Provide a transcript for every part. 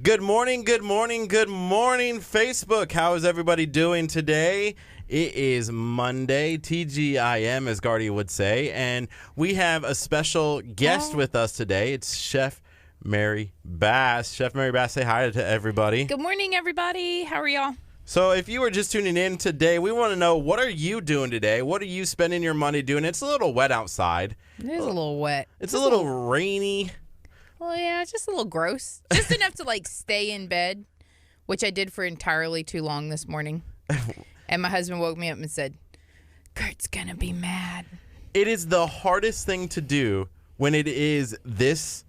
Good morning, good morning, good morning, Facebook. How is everybody doing today? It is Monday, TGIM, as Gardy would say, and we have a special guest with us today. It's Chef Mary Bass. Chef Mary Bass, say hi to everybody. Good morning, everybody. How are y'all? So if you were just tuning in today, we want to know, what are you doing today? What are you spending your money doing? It's a little wet outside. It is a little wet. It's a little rainy. Well, yeah, it's just a little gross. Just enough to, stay in bed, which I did for entirely too long this morning. And my husband woke me up and said, Kurt's going to be mad. It is the hardest thing to do when it is this,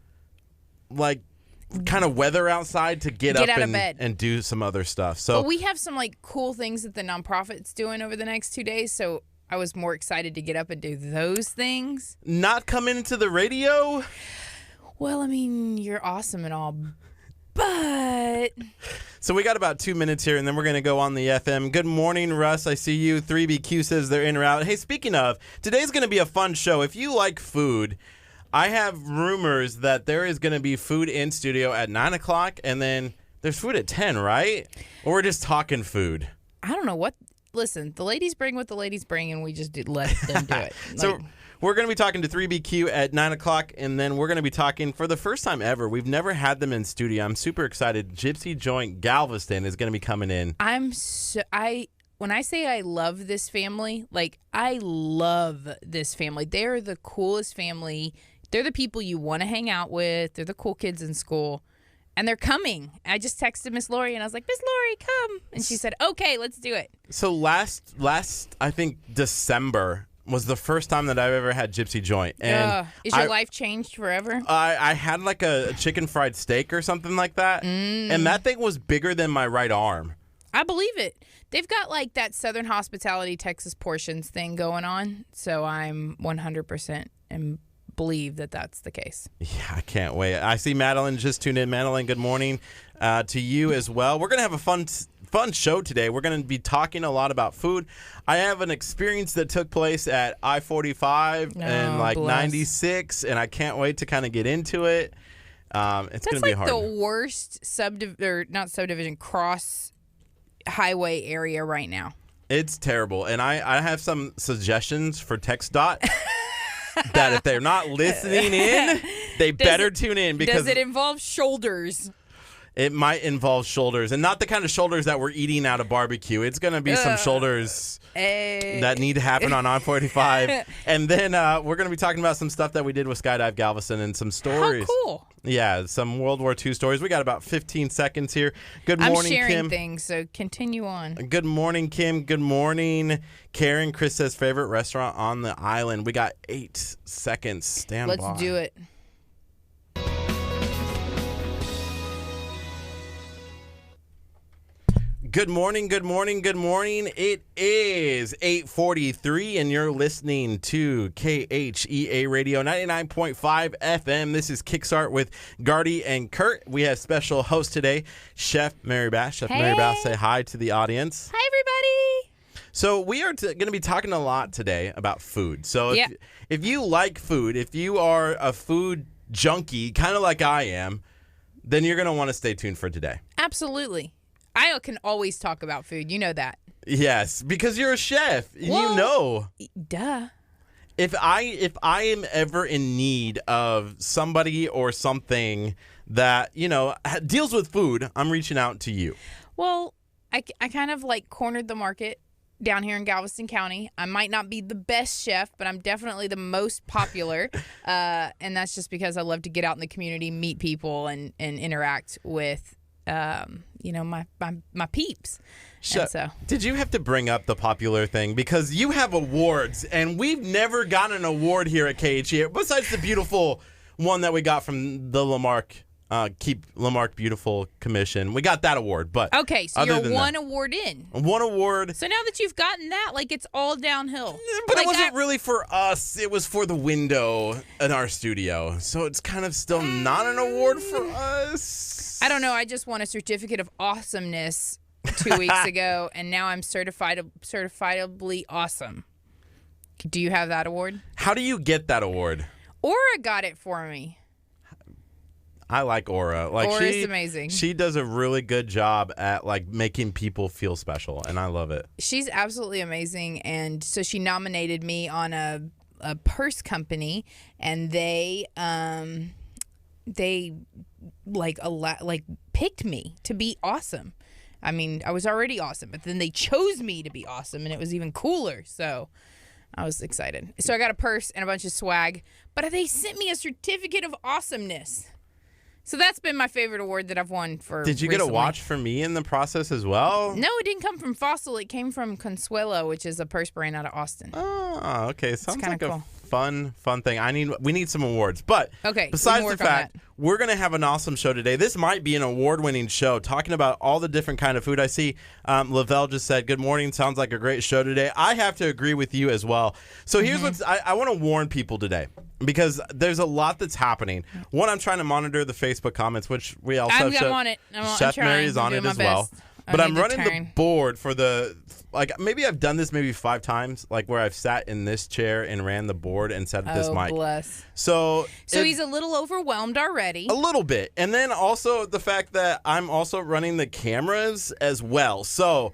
kind of weather outside to get up out of bed and do some other stuff. So we have some, cool things that the nonprofit's doing over the next 2 days, so I was more excited to get up and do those things. Not come into the radio? Well, I mean, you're awesome and all, but... So we got about 2 minutes here, and then we're going to go on the FM. Good morning, Russ. I see you. 3BQ says they're in or out. Hey, speaking of, today's going to be a fun show. If you like food, I have rumors that there is going to be food in studio at 9 o'clock, and then there's food at 10, right? Or we're just talking food. I don't know what... Listen, the ladies bring what the ladies bring, and we just let them do it. So... We're going to be talking to 3BQ at 9 o'clock, and then we're going to be talking for the first time ever. We've never had them in studio. I'm super excited. Gypsy Joint Galveston is going to be coming in. When I say I love this family, I love this family. They're the coolest family. They're the people you want to hang out with. They're the cool kids in school. And they're coming. I just texted Miss Lori, and I was like, Miss Lori, come. And she said, okay, let's do it. So last I think, December was the first time that I've ever had Gypsy Joint. And is your life changed forever? I had a chicken fried steak or something like that. And that thing was bigger than my right arm. I believe it. They've got that Southern Hospitality Texas portions thing going on. So I'm 100% and believe that that's the case. Yeah, I can't wait. I see Madeline just tuned in. Madeline, good morning to you as well. We're going to have a fun show today. We're going to be talking a lot about food. I have an experience that took place at I-45 and 96, and I can't wait to kind of get into it. It's going to be hard. That's the worst cross highway area right now. It's terrible, and I have some suggestions for TxDOT that if they're not listening in, they better tune in. Because does it involve shoulders? It might involve shoulders, and not the kind of shoulders that we're eating at a barbecue. It's going to be some shoulders that need to happen on I-45. And then we're going to be talking about some stuff that we did with Skydive Galveston and some stories. How cool. Yeah, some World War II stories. We got about 15 seconds here. Good morning, Kim. I'm sharing things, so continue on. Good morning, Kim. Good morning, Karen. Chris says favorite restaurant on the island. We got 8 seconds. Stand by. Let's do it. Good morning, good morning, good morning. It is 8:43, and you're listening to KHEA Radio 99.5 FM. This is Kickstart with Gardy and Curt. We have special host today, Chef Mary Bass. Chef Mary Bass, say hi to the audience. Hi, everybody. So we are going to be talking a lot today about food. So if you like food, if you are a food junkie, kind of like I am, then you're going to want to stay tuned for today. Absolutely. I can always talk about food. You know that. Yes, because you're a chef. Well, you know. Duh. If I am ever in need of somebody or something that, deals with food, I'm reaching out to you. Well, I kind of cornered the market down here in Galveston County. I might not be the best chef, but I'm definitely the most popular. And that's just because I love to get out in the community, meet people, and interact with my peeps. So did you have to bring up the popular thing? Because you have awards, and we've never gotten an award here at KHEA, besides the beautiful one that we got from the Keep Lamarck Beautiful Commission. We got that award, but okay, so you're one award in. One award. So now that you've gotten that, it's all downhill. But it wasn't really for us. It was for the window in our studio. So it's kind of still not an award for us. I don't know. I just won a certificate of awesomeness 2 weeks ago, and now I'm certifiably awesome. Do you have that award? How do you get that award? Aura got it for me. I like Aura. Like Aura's amazing. She does a really good job at like making people feel special, and I love it. She's absolutely amazing, and so she nominated me on a purse company, and they picked me to be awesome. I mean, I was already awesome, but then they chose me to be awesome, and it was even cooler. So I was excited. So I got a purse and a bunch of swag, but they sent me a certificate of awesomeness. So that's been my favorite award that I've won for. Did you recently. get a watch from me in the process as well? No, it didn't come from Fossil. It came from Consuelo, which is a purse brand out of Austin. Oh, okay. Sounds like cool. a fun thing. We need some awards. But okay, besides the fact, we're going to have an awesome show today. This might be an award-winning show, talking about all the different kind of food. I see Lavelle just said, good morning. Sounds like a great show today. I have to agree with you as well. So here's what's I want to warn people today, because there's a lot that's happening. One, I'm trying to monitor the Facebook comments, which we also have. I'm on it. Chef Mary is on it as well. But I'm running the board for the, like, maybe I've done this maybe 5 times, like where I've sat in this chair and ran the board and set up this mic. Bless. So he's a little overwhelmed already. A little bit. And then also the fact that I'm also running the cameras as well. So,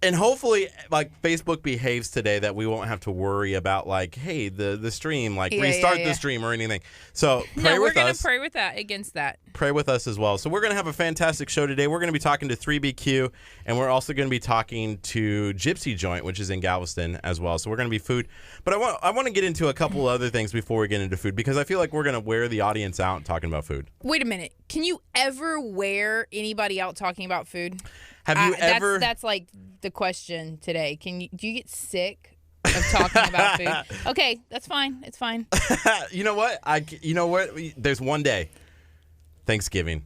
and hopefully, like, Facebook behaves today that we won't have to worry about, like, hey, the stream, like, restart the stream or anything. So pray with us. We're going to pray with that, against that. Pray with us as well. So we're going to have a fantastic show today. We're going to be talking to 3BQ, and we're also going to be talking to Gypsy Joint, which is in Galveston as well. So we're going to be food. But I want to get into a couple other things before we get into food, because I feel like we're going to wear the audience out talking about food. Wait a minute. Can you ever wear anybody out talking about food? Have you ever? That's like the question today. Do you get sick of talking about food? Okay, that's fine. It's fine. You know what? There's one day, Thanksgiving.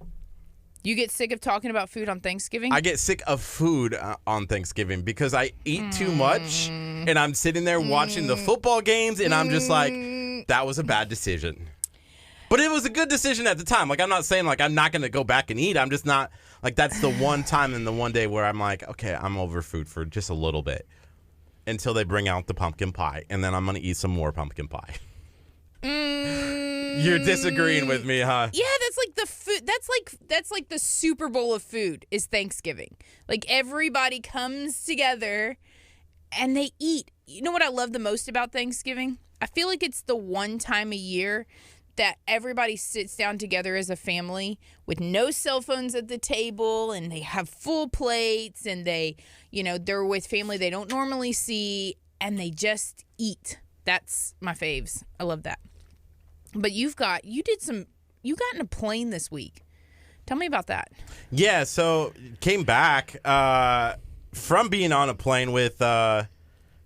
You get sick of talking about food on Thanksgiving? I get sick of food on Thanksgiving because I eat too much, and I'm sitting there watching the football games, and I'm just like, that was a bad decision. But it was a good decision at the time. Like, I'm not saying, like, I'm not going to go back and eat. I'm just not, like, that's the one time and the one day where I'm like, okay, I'm over food for just a little bit until they bring out the pumpkin pie, and then I'm going to eat some more pumpkin pie. You're disagreeing with me, huh? Yeah, that's like the food. That's like the Super Bowl of food is Thanksgiving. Like, everybody comes together and they eat. You know what I love the most about Thanksgiving? I feel like it's the one time a year that everybody sits down together as a family with no cell phones at the table, and they have full plates, and they're with family they don't normally see, and they just eat. That's my faves. I love that. But you got in a plane this week. Tell me about that. Yeah, so came back from being on a plane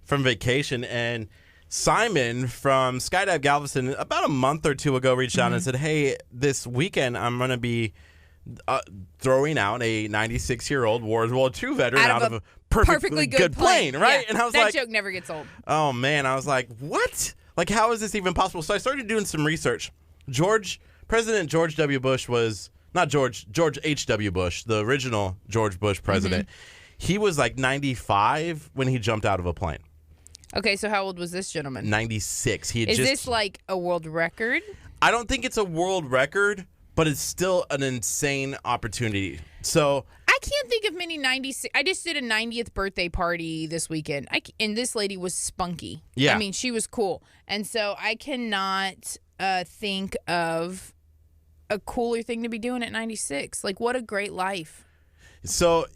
from vacation, and Simon from Skydive Galveston about a month or two ago reached out and said, hey, this weekend I'm going to be throwing out a 96-year-old World War II veteran out of a perfectly good plane, right? Yeah, and I was that joke never gets old. Oh, man. I was like, what? Like, how is this even possible? So I started doing some research. President George W. Bush was, not George H.W. Bush, the original George Bush president. He was like 95 when he jumped out of a plane. Okay, so how old was this gentleman? 96. Is this like a world record? I don't think it's a world record, but it's still an insane opportunity. So I can't think of many 96. I just did a 90th birthday party this weekend, and this lady was spunky. Yeah. I mean, she was cool. And so I cannot think of a cooler thing to be doing at 96. Like, what a great life. So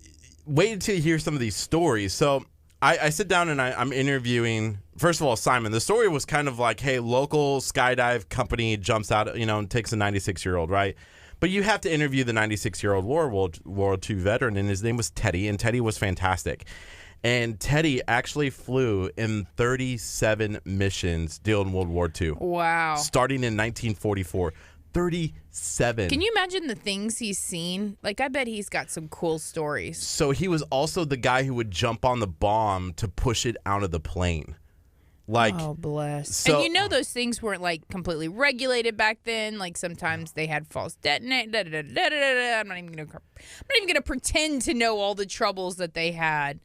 wait until you hear some of these stories. So I sit down and I'm interviewing, first of all, Simon. The story was kind of like, hey, local skydive company jumps out, and takes a 96-year-old, right? But you have to interview the 96-year-old World War II veteran, and his name was Teddy, and Teddy was fantastic. And Teddy actually flew in 37 missions during World War II. Wow. Starting in 1944. 37. Can you imagine the things he's seen? Like, I bet he's got some cool stories. So he was also the guy who would jump on the bomb to push it out of the plane. Like, oh, bless. So, and those things weren't like completely regulated back then. Like, sometimes they had false detonate. I'm not even gonna pretend to know all the troubles that they had.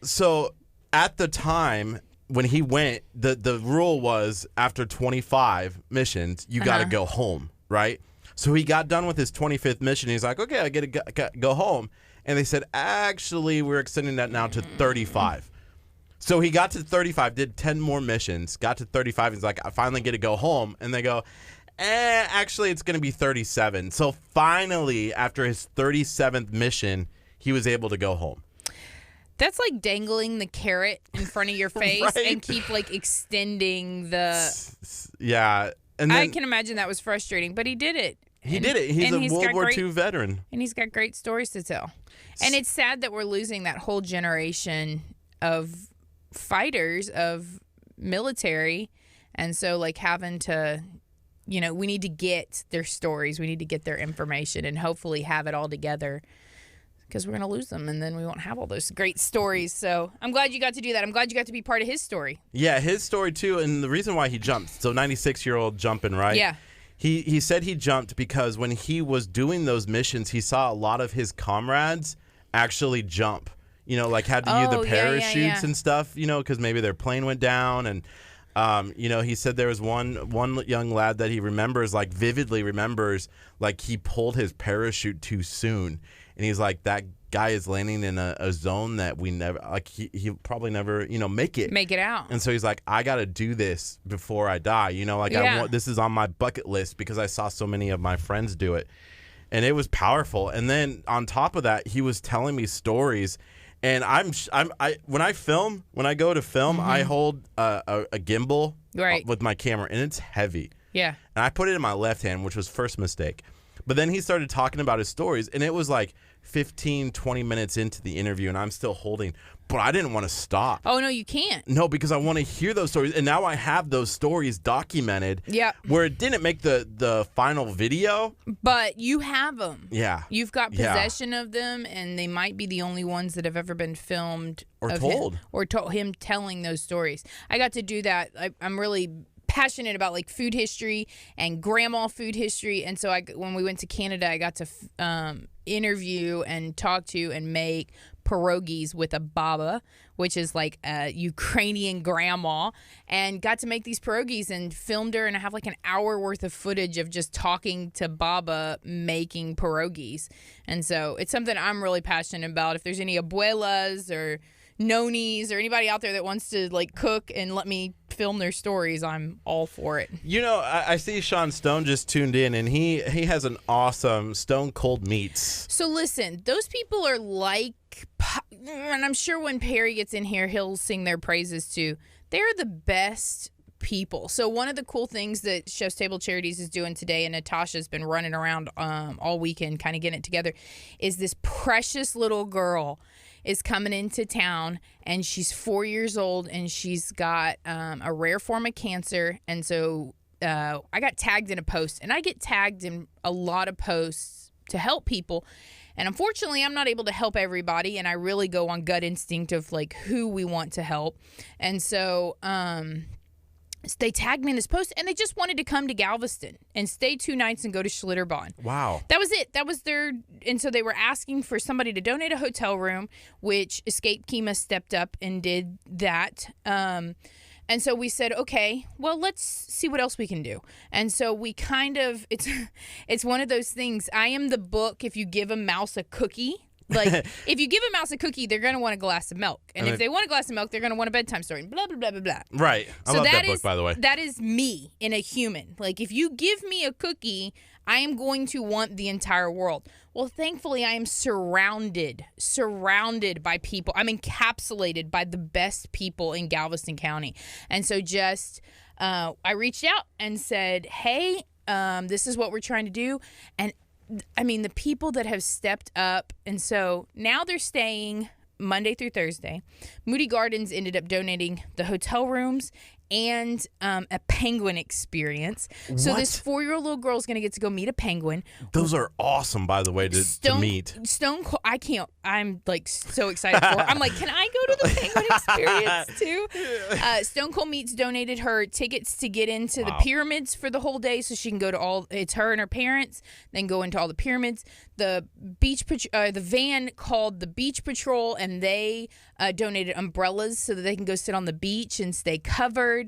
So at the time when he went, the rule was after 25 missions, you got to go home, right? So he got done with his 25th mission. He's like, okay, I get to go home. And they said, actually, we're extending that now to 35. So he got to 35, did 10 more missions, got to 35. He's like, I finally get to go home. And they go, actually, it's going to be 37. So finally, after his 37th mission, he was able to go home. That's like dangling the carrot in front of your face Right? and keep like extending the. Yeah. And then I can imagine that was frustrating, but he did it. he did it. He's a World War II veteran. And he's got great stories to tell. And it's sad that we're losing that whole generation of fighters, of military. And so, like, having to, we need to get their stories. We need to get their information and hopefully have it all together, because we're going to lose them and then we won't have all those great stories. So I'm glad you got to do that. I'm glad you got to be part of his story. Yeah, his story, too. And the reason why he jumped. So 96-year-old jumping, right? Yeah. He said he jumped because when he was doing those missions, he saw a lot of his comrades actually jump. Like had to use the parachutes and stuff, because maybe their plane went down. And, he said there was one young lad that he remembers, like vividly remembers, like he pulled his parachute too soon. And he's like, that guy is landing in a zone that we never, like he probably never, make it out. And so he's like, I got to do this before I die. This is on my bucket list because I saw so many of my friends do it. And it was powerful. And then on top of that, he was telling me stories. And when I go to film, I hold a gimbal with my camera, and it's heavy. Yeah. And I put it in my left hand, which was first mistake. But then he started talking about his stories, and it was like 15, 20 minutes into the interview, and I'm still holding. But I didn't want to stop. Oh, no, you can't. No, because I want to hear those stories. And now I have those stories documented. Yeah. Where it didn't make the final video. But you have them. Yeah. You've got possession of them, and they might be the only ones that have ever been filmed. Or told. Him telling those stories. I got to do that. I'm really passionate about like food history and grandma food history, and so when we went to Canada, I got to interview and talk to and make pierogies with a baba, which is like a Ukrainian grandma, and got to make these pierogies and filmed her, and I have like an hour worth of footage of just talking to Baba making pierogies. And so it's something I'm really passionate about. If there's any abuelas or nonis or anybody out there that wants to like cook and let me film their stories, I'm all for it. I see Sean Stone just tuned in, and he has an awesome Stone Cold Meats. So listen, those people are like, and I'm sure when Perry gets in here, he'll sing their praises too. They're the best people. So one of the cool things that Chef's Table Charities is doing today, and Natasha's been running around all weekend kind of getting it together, is this precious little girl is coming into town, and she's 4 years old, and she's got a rare form of cancer. And so I got tagged in a post, and I get tagged in a lot of posts to help people. And unfortunately, I'm not able to help everybody, and I really go on gut instinct of like who we want to help. And so they tagged me in this post, and they just wanted to come to Galveston and stay 2 nights and go to Schlitterbahn. Wow. That was it. That was their, and so they were asking for somebody to donate a hotel room, which Escape KHEA stepped up and did that. And so we said, okay, well, let's see what else we can do. And so we kind of, it's one of those things. I am the book, if you give a mouse a cookie. Like, if you give a mouse a cookie, they're going to want a glass of milk. And if they want a glass of milk, they're going to want a bedtime story. And blah, blah, blah, blah, blah. Right. I love that book, by the way. That is me in a human. Like, if you give me a cookie, I am going to want the entire world. Well, thankfully, I am surrounded by people. I'm encapsulated by the best people in Galveston County. And so just, I reached out and said, hey, this is what we're trying to do. And I mean, the people that have stepped up, and so now they're staying Monday through Thursday. Moody Gardens ended up donating the hotel rooms and a penguin experience. What? So this 4-year-old little girl is going to get to go meet a penguin. Those are awesome, by the way, to meet. Stone Cold, I can't, I'm like so excited for it. I'm like, can I go to the penguin experience too? Stone Cold Meats donated her tickets to get into the pyramids for the whole day, so she can go to it's her and her parents, then go into all the pyramids. The the van called the Beach Patrol, and they donated umbrellas so that they can go sit on the beach and stay covered.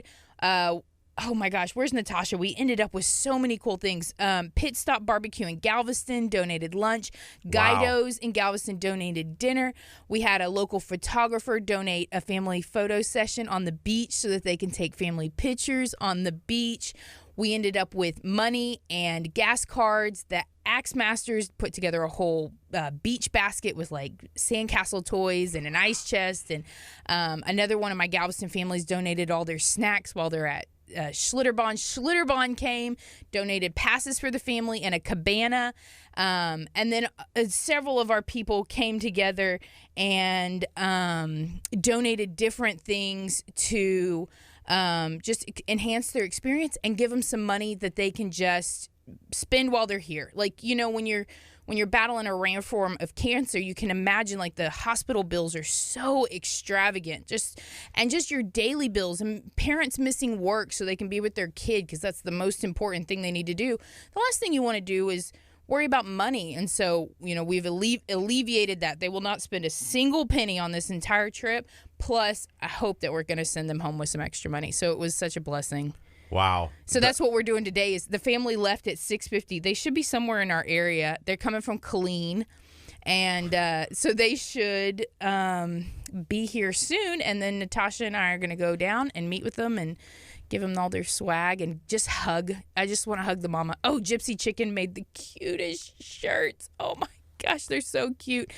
oh my gosh, where's Natasha? We ended up with so many cool things. Pit Stop Barbecue in Galveston donated lunch. Guidos in Galveston donated dinner. We had a local photographer donate a family photo session on the beach so that they can take family pictures on the beach. We ended up with money and gas cards. The Axe Masters put together a whole beach basket with like sandcastle toys and an ice chest. And another one of my Galveston families donated all their snacks while they're at Schlitterbahn. Schlitterbahn came, donated passes for the family and a cabana. And then several of our people came together and donated different things to just enhance their experience and give them some money that they can just spend while they're here. Like, you know, when you're battling a rare form of cancer, you can imagine like the hospital bills are so extravagant, just your daily bills and parents missing work so they can be with their kid because that's the most important thing they need to do. The last thing you want to do is worry about money. And so, you know, we've alleviated that. They will not spend a single penny on this entire trip. Plus, I hope that we're going to send them home with some extra money. So it was such a blessing. Wow. So that's what we're doing today is the family left at 6:50. They should be somewhere in our area. They're coming from Killeen. And so they should be here soon. And then Natasha and I are going to go down and meet with them and give them all their swag and just hug. I just want to hug the mama. Oh, Gypsy Chicken made the cutest shirts. Oh, my gosh, they're so cute.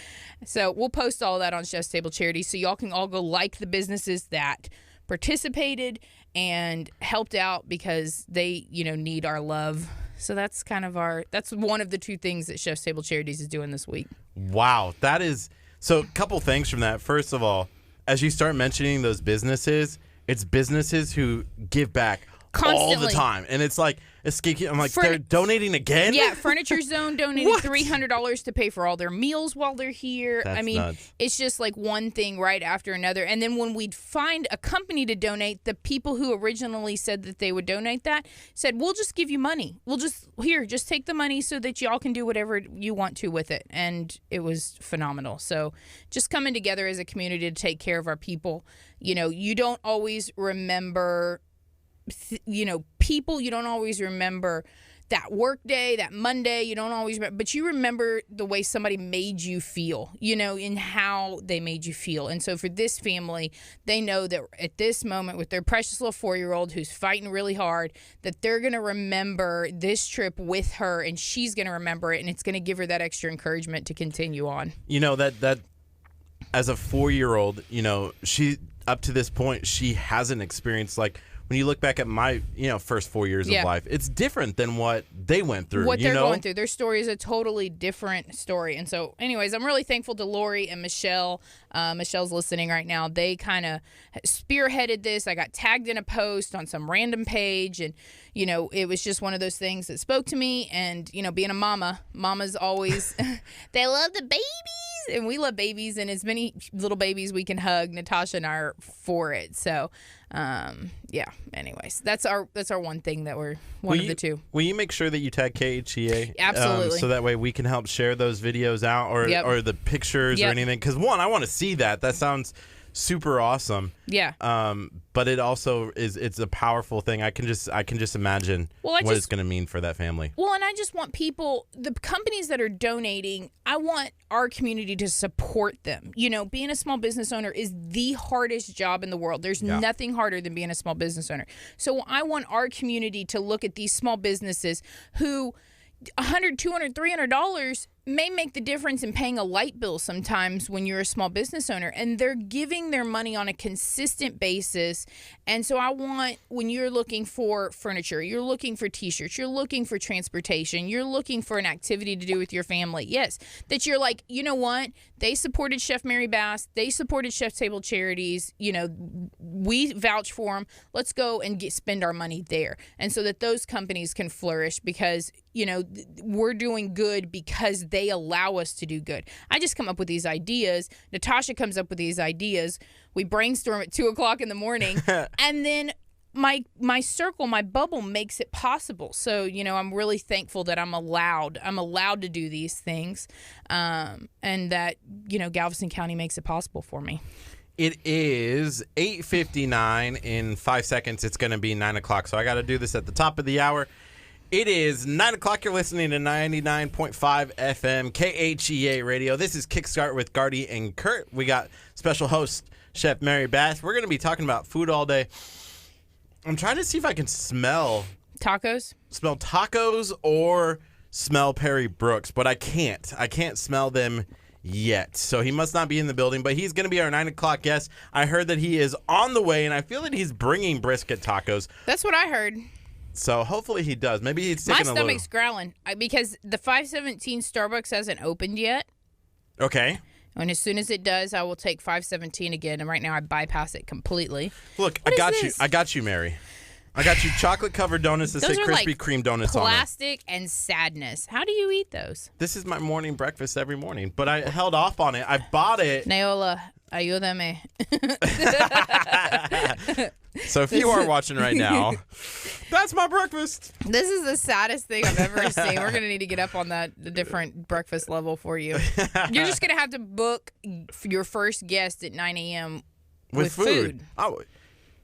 So we'll post all that on Chef's Table Charity so y'all can all go like the businesses that participated and helped out because they, you know, need our love. So that's kind of that's one of the two things that Chef's Table Charities is doing this week. Wow. That is, so a couple things from that. First of all, as you start mentioning those businesses, it's businesses who give back constantly all the time. And it's like, I'm like, they're donating again? Yeah, Furniture Zone donated $300 to pay for all their meals while they're here. That's I mean, nuts. It's just like one thing right after another. And then when we'd find a company to donate, the people who originally said that they would donate that said, we'll just give you money. We'll just take the money so that y'all can do whatever you want to with it. And it was phenomenal. So just coming together as a community to take care of our people. You know, you don't always remember people, you don't always remember that work day, that Monday, you don't always remember, but you remember the way somebody made you feel, you know, in how they made you feel. And so for this family, they know that at this moment with their precious little 4-year-old who's fighting really hard, that they're going to remember this trip with her and she's going to remember it and it's going to give her that extra encouragement to continue on. You know, that as a 4-year-old, you know, she, up to this point, she hasn't experienced like, when you look back at my, you know, first 4 years of life, it's different than what they went through. What they're going through. Their story is a totally different story. And so, anyways, I'm really thankful to Lori and Michelle. Michelle's listening right now. They kind of spearheaded this. I got tagged in a post on some random page. And, you know, it was just one of those things that spoke to me. And, you know, being a mama's always, they love the babies. And we love babies. And as many little babies we can hug, Natasha and I are for it. So, yeah, anyways, that's our one thing that we're one of the two. Will you make sure that you tag KHEA? Absolutely. So that way we can help share those videos out or the pictures or anything. Because one, I want to see that. That sounds super awesome. Yeah. But it also it's a powerful thing. I can just imagine what it's going to mean for that family. Well, and I just want people, the companies that are donating, I want our community to support them. You know, being a small business owner is the hardest job in the world. There's nothing harder than being a small business owner. So I want our community to look at these small businesses who $100, $200, $300 may make the difference in paying a light bill sometimes when you're a small business owner, and they're giving their money on a consistent basis. And so I want, when you're looking for furniture, you're looking for t-shirts, you're looking for transportation, you're looking for an activity to do with your family, yes, that you're like, you know what, they supported Chef Mary Bass, they supported Chef's Table Charities, you know, we vouch for them, let's go and spend our money there. And so that those companies can flourish because, you know, we're doing good because they allow us to do good. I just come up with these ideas. Natasha comes up with these ideas. We brainstorm at 2:00 in the morning, and then my circle, my bubble makes it possible. So, you know, I'm really thankful that I'm allowed to do these things, and that, you know, Galveston County makes it possible for me. It is 8:59. In 5 seconds, it's going to be 9 o'clock. So I got to do this at the top of the hour. It is 9 o'clock. You're listening to 99.5 FM KHEA radio. This is Kickstart with Gardy and Curt. We got special host, Chef Mary Bass. We're going to be talking about food all day. I'm trying to see if I can smell Tacos? Smell tacos or smell Perry Brooks, but I can't. I can't smell them yet. So he must not be in the building, but he's going to be our 9 o'clock guest. I heard that he is on the way, and I feel that he's bringing brisket tacos. That's what I heard. So hopefully he does. Maybe he's taking a little. My stomach's growling because the 517 Starbucks hasn't opened yet. Okay. And as soon as it does, I will take 517 again. And right now I bypass it completely. Look, I got you. I got you, Mary. I got you chocolate-covered donuts that say Krispy Kreme donuts on them. Plastic and sadness. How do you eat those? This is my morning breakfast every morning, but I held off on it. I bought it. Naola, ayúdame. So if you are watching right now, that's my breakfast. This is the saddest thing I've ever seen. We're going to need to get up on the different breakfast level for you. You're just going to have to book your first guest at 9 a.m. with food. Oh,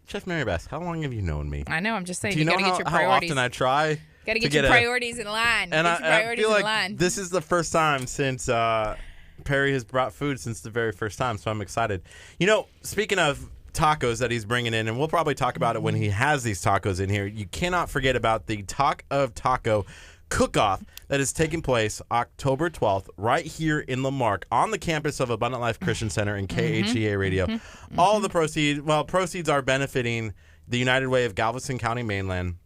Chef Mary Bass, how long have you known me? I know. I'm just saying. Do you know got to get your priorities. how often I try? Got to get your priorities in line. And I feel like this is the first time since Perry has brought food since the very first time, so I'm excited. You know, speaking of tacos that he's bringing in, and we'll probably talk about it when he has these tacos in here, you cannot forget about the Talk of Taco cook-off that is taking place October 12th right here in Lamarck on the campus of Abundant Life Christian Center and KHEA Radio. All the proceeds are benefiting the United Way of Galveston County Mainland.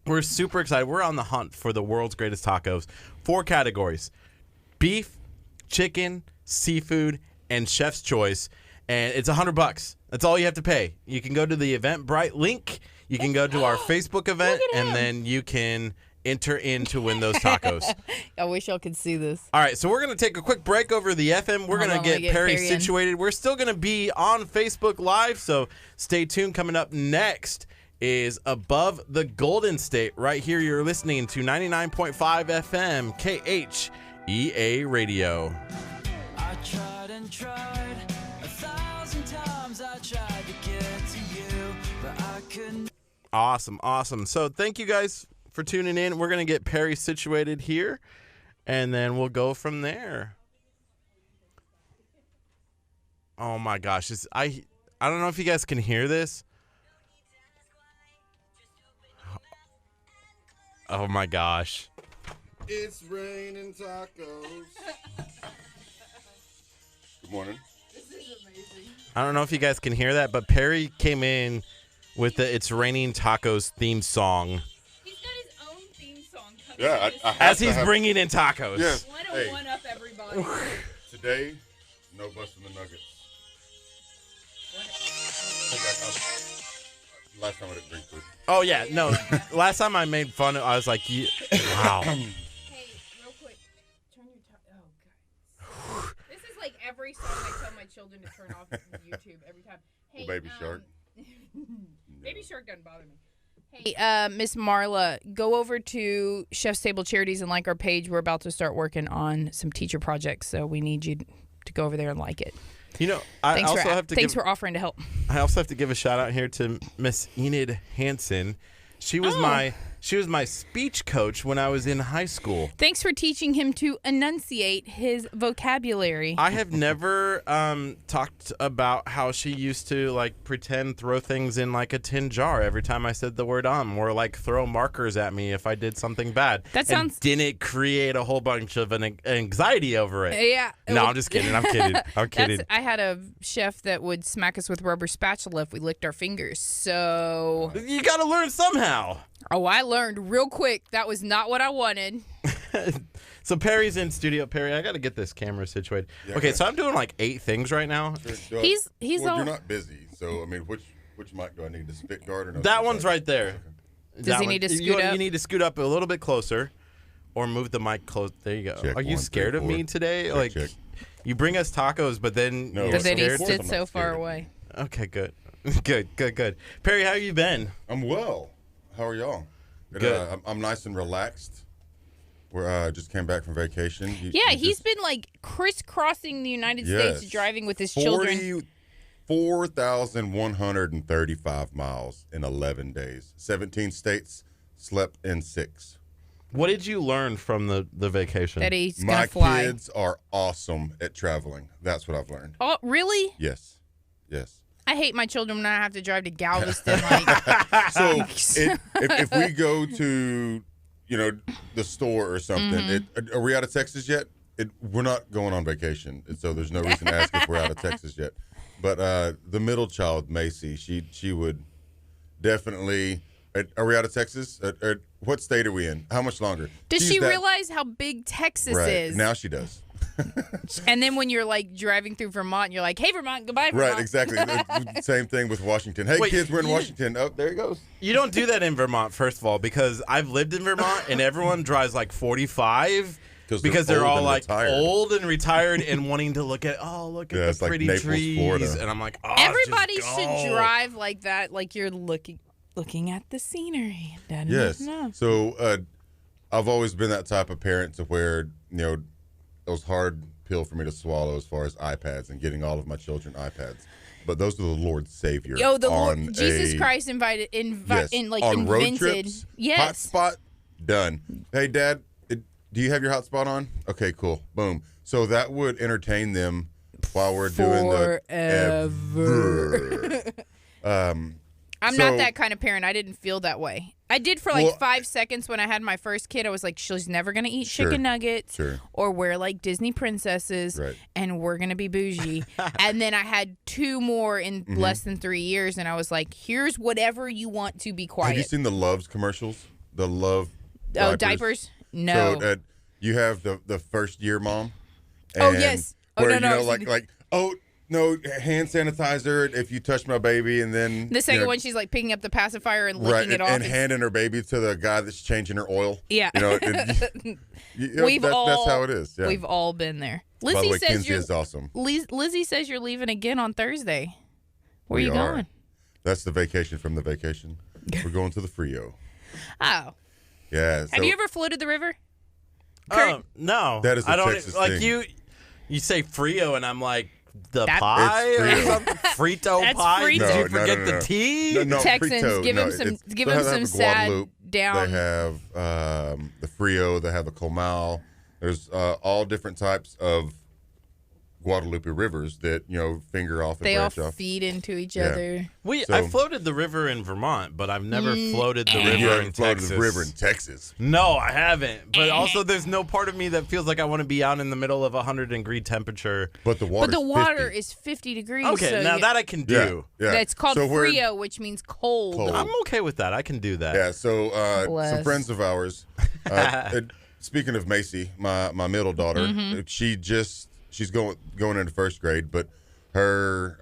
We're super excited. We're on the hunt for the world's greatest tacos. 4 categories: beef, chicken, seafood, and chef's choice. And it's $100. That's all you have to pay. You can go to the Eventbrite link. You can go to our Facebook event, and then you can enter in to win those tacos. I wish y'all could see this. All right, so we're going to take a quick break over the FM. We're going to get Perry situated. We're still going to be on Facebook Live, so stay tuned. Coming up next is Above the Golden State. Right here, you're listening to 99.5 FM KHEA Radio. I tried and tried 1,000 times. I tried to get to you, but I couldn't. Awesome. So thank you guys for tuning in. We're going to get Perry situated here, and then we'll go from there. Oh my gosh. I don't know if you guys can hear this. Oh my gosh. It's raining tacos. Good morning. This is amazing. I don't know if you guys can hear that, but Perry came in with the It's Raining Tacos theme song. He's got his own theme song coming. Yeah, I as he's bringing in tacos. Yes. Want to one up everybody. Today, no busting the nuggets. Last time I didn't drink food. Oh yeah, no. Last time I made fun of, I was like, wow. Hey, real quick, turn your oh god. This is like every song I tell my children to turn off YouTube every time. Hey, Baby Shark. Baby Shark doesn't bother me. Hey, Miss Marla, go over to Chef's Table Charities and like our page. We're about to start working on some teacher projects, so we need you to go over there and like it. You know, thanks for offering to help. I also have to give a shout out here to Miss Enid Hansen. She was my speech coach when I was in high school. Thanks for teaching him to enunciate his vocabulary. I have never talked about how she used to like pretend throw things in like a tin jar every time I said the word or like throw markers at me if I did something bad. That sounds and didn't create a whole bunch of an anxiety over it. Yeah. No, I'm just kidding. I'm kidding. I had a chef that would smack us with rubber spatula if we licked our fingers. So you got to learn somehow. Oh, I learned real quick. That was not what I wanted. So Perry's in studio. Perry, I got to get this camera situated. Yeah, okay, so I'm doing like 8 things right now. Sure. He's well, you're not busy, so I mean, which mic do I need? The spit guard or no? That one's right there. Okay. Does he need to scoot up? You need to scoot up a little bit closer, or move the mic close. There you go. Check, Are you scared of me today? Check. You bring us tacos, but then no, you're but then he scared. sits so far away. Okay, good. Good. Perry, how you been? I'm well. How are y'all? Good. I'm nice and relaxed. I just came back from vacation. He's been like crisscrossing the United States driving with his children. 4,135 miles in 11 days. 17 states, slept in 6. What did you learn from the vacation? That he's My gonna fly. kids are awesome at traveling. That's what I've learned. Oh, really? Yes. Yes. I hate my children when I have to drive to Galveston. Like, So if we go to, the store or something, are we out of Texas yet? We're not going on vacation, and so there's no reason to ask if we're out of Texas yet. But the middle child, Macy, she would definitely. Are we out of Texas? What state are we in? How much longer? does she realize how big Texas Right is? now she does. And then when you're like driving through Vermont, you're like, "Hey, Vermont, goodbye, Vermont." Right, exactly. Same thing with Washington. Hey, Wait, kids, we're in Washington. Oh, there he goes. You don't do that in Vermont, first of all, because I've lived in Vermont and everyone drives like 45 because they're all like old and retired and wanting to look at the it's like pretty Naples, trees. Florida. And I'm like, oh, Everybody just should go. drive like that, like you're looking at the scenery. Yes. So I've always been that type of parent to where, it was hard pill for me to swallow as far as iPads and getting all of my children iPads. But those are the Lord's Savior. Yo, the Lord, on Jesus Christ yes, on road invented. trips. Yes. Hotspot, done. Hey, Dad, do you have your hotspot on? Okay, cool. Boom. So that would entertain them while we're doing the I'm not that kind of parent. I didn't feel that way. I did for like 5 seconds when I had my first kid. I was like, she's never going to eat chicken nuggets or wear like Disney princesses and we're going to be bougie. And then I had 2 more in less than 3 years. And I was like, here's whatever you want to be quiet. Have you seen the Love's commercials? The Love diapers? No. So you have the first year mom. Oh, yes. Oh, where, no. No, hand sanitizer if you touch my baby, and then the second one, she's like picking up the pacifier and licking it off. And handing her baby to the guy that's changing her oil. Yeah. That's how it is. Yeah. We've all been there. By the way, Kinsey is awesome. Lizzie says you're leaving again on Thursday. Where are you going? That's the vacation from the vacation. We're going to the Frio. Oh. Yeah. Have you ever floated the river? No. That is a Texas thing. You say Frio, and I'm like, the That- pie It's or Frio. something? Frito That's pie? Frito. Did you No, forget no. the T? No, Texans, Frito. give him some sad Guadalupe. down. They have the Frio. They have the Comal. There's all different types of Guadalupe rivers that finger off and They all branch off. feed into each Yeah. other. I floated the river in Vermont, but I've never floated the river You in haven't floated Texas. the river in Texas. No, I haven't. But also, there's no part of me that feels like I want to be out in the middle of 100-degree temperature. But the water. But the water is 50 degrees. Okay, so now that I can do. Yeah. That's called So we're- Frio, which means cold. Cold. I'm okay with that. I can do that. Yeah. So Bless. some friends of ours. Speaking of Macy, my middle daughter, she's going into first grade, but her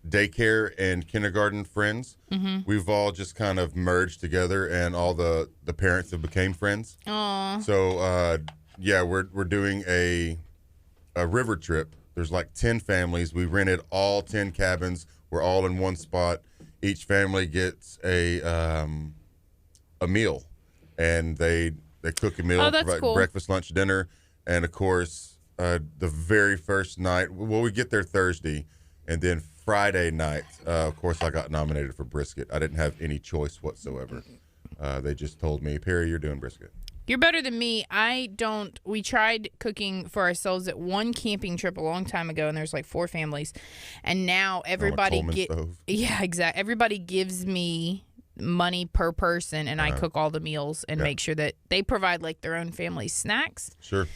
daycare and kindergarten friends, we've all just kind of merged together, and all the parents have became friends. Aw. So we're doing a river trip. There's like 10 families. We rented all 10 cabins. We're all in one spot. Each family gets a meal, and they cook a meal, Oh, that's provide cool. breakfast, lunch, dinner, and of course the very first night. Well, we get there Thursday, and then Friday night, of course, I got nominated for brisket. I didn't have any choice whatsoever. They just told me, Perry, you're doing brisket. You're better than me. We tried cooking for ourselves at one camping trip a long time ago, and there's like 4 families. And now everybody Coleman stove. Yeah, exactly. Everybody gives me money per person, and I cook all the meals and make sure that they provide like their own family snacks. Sure.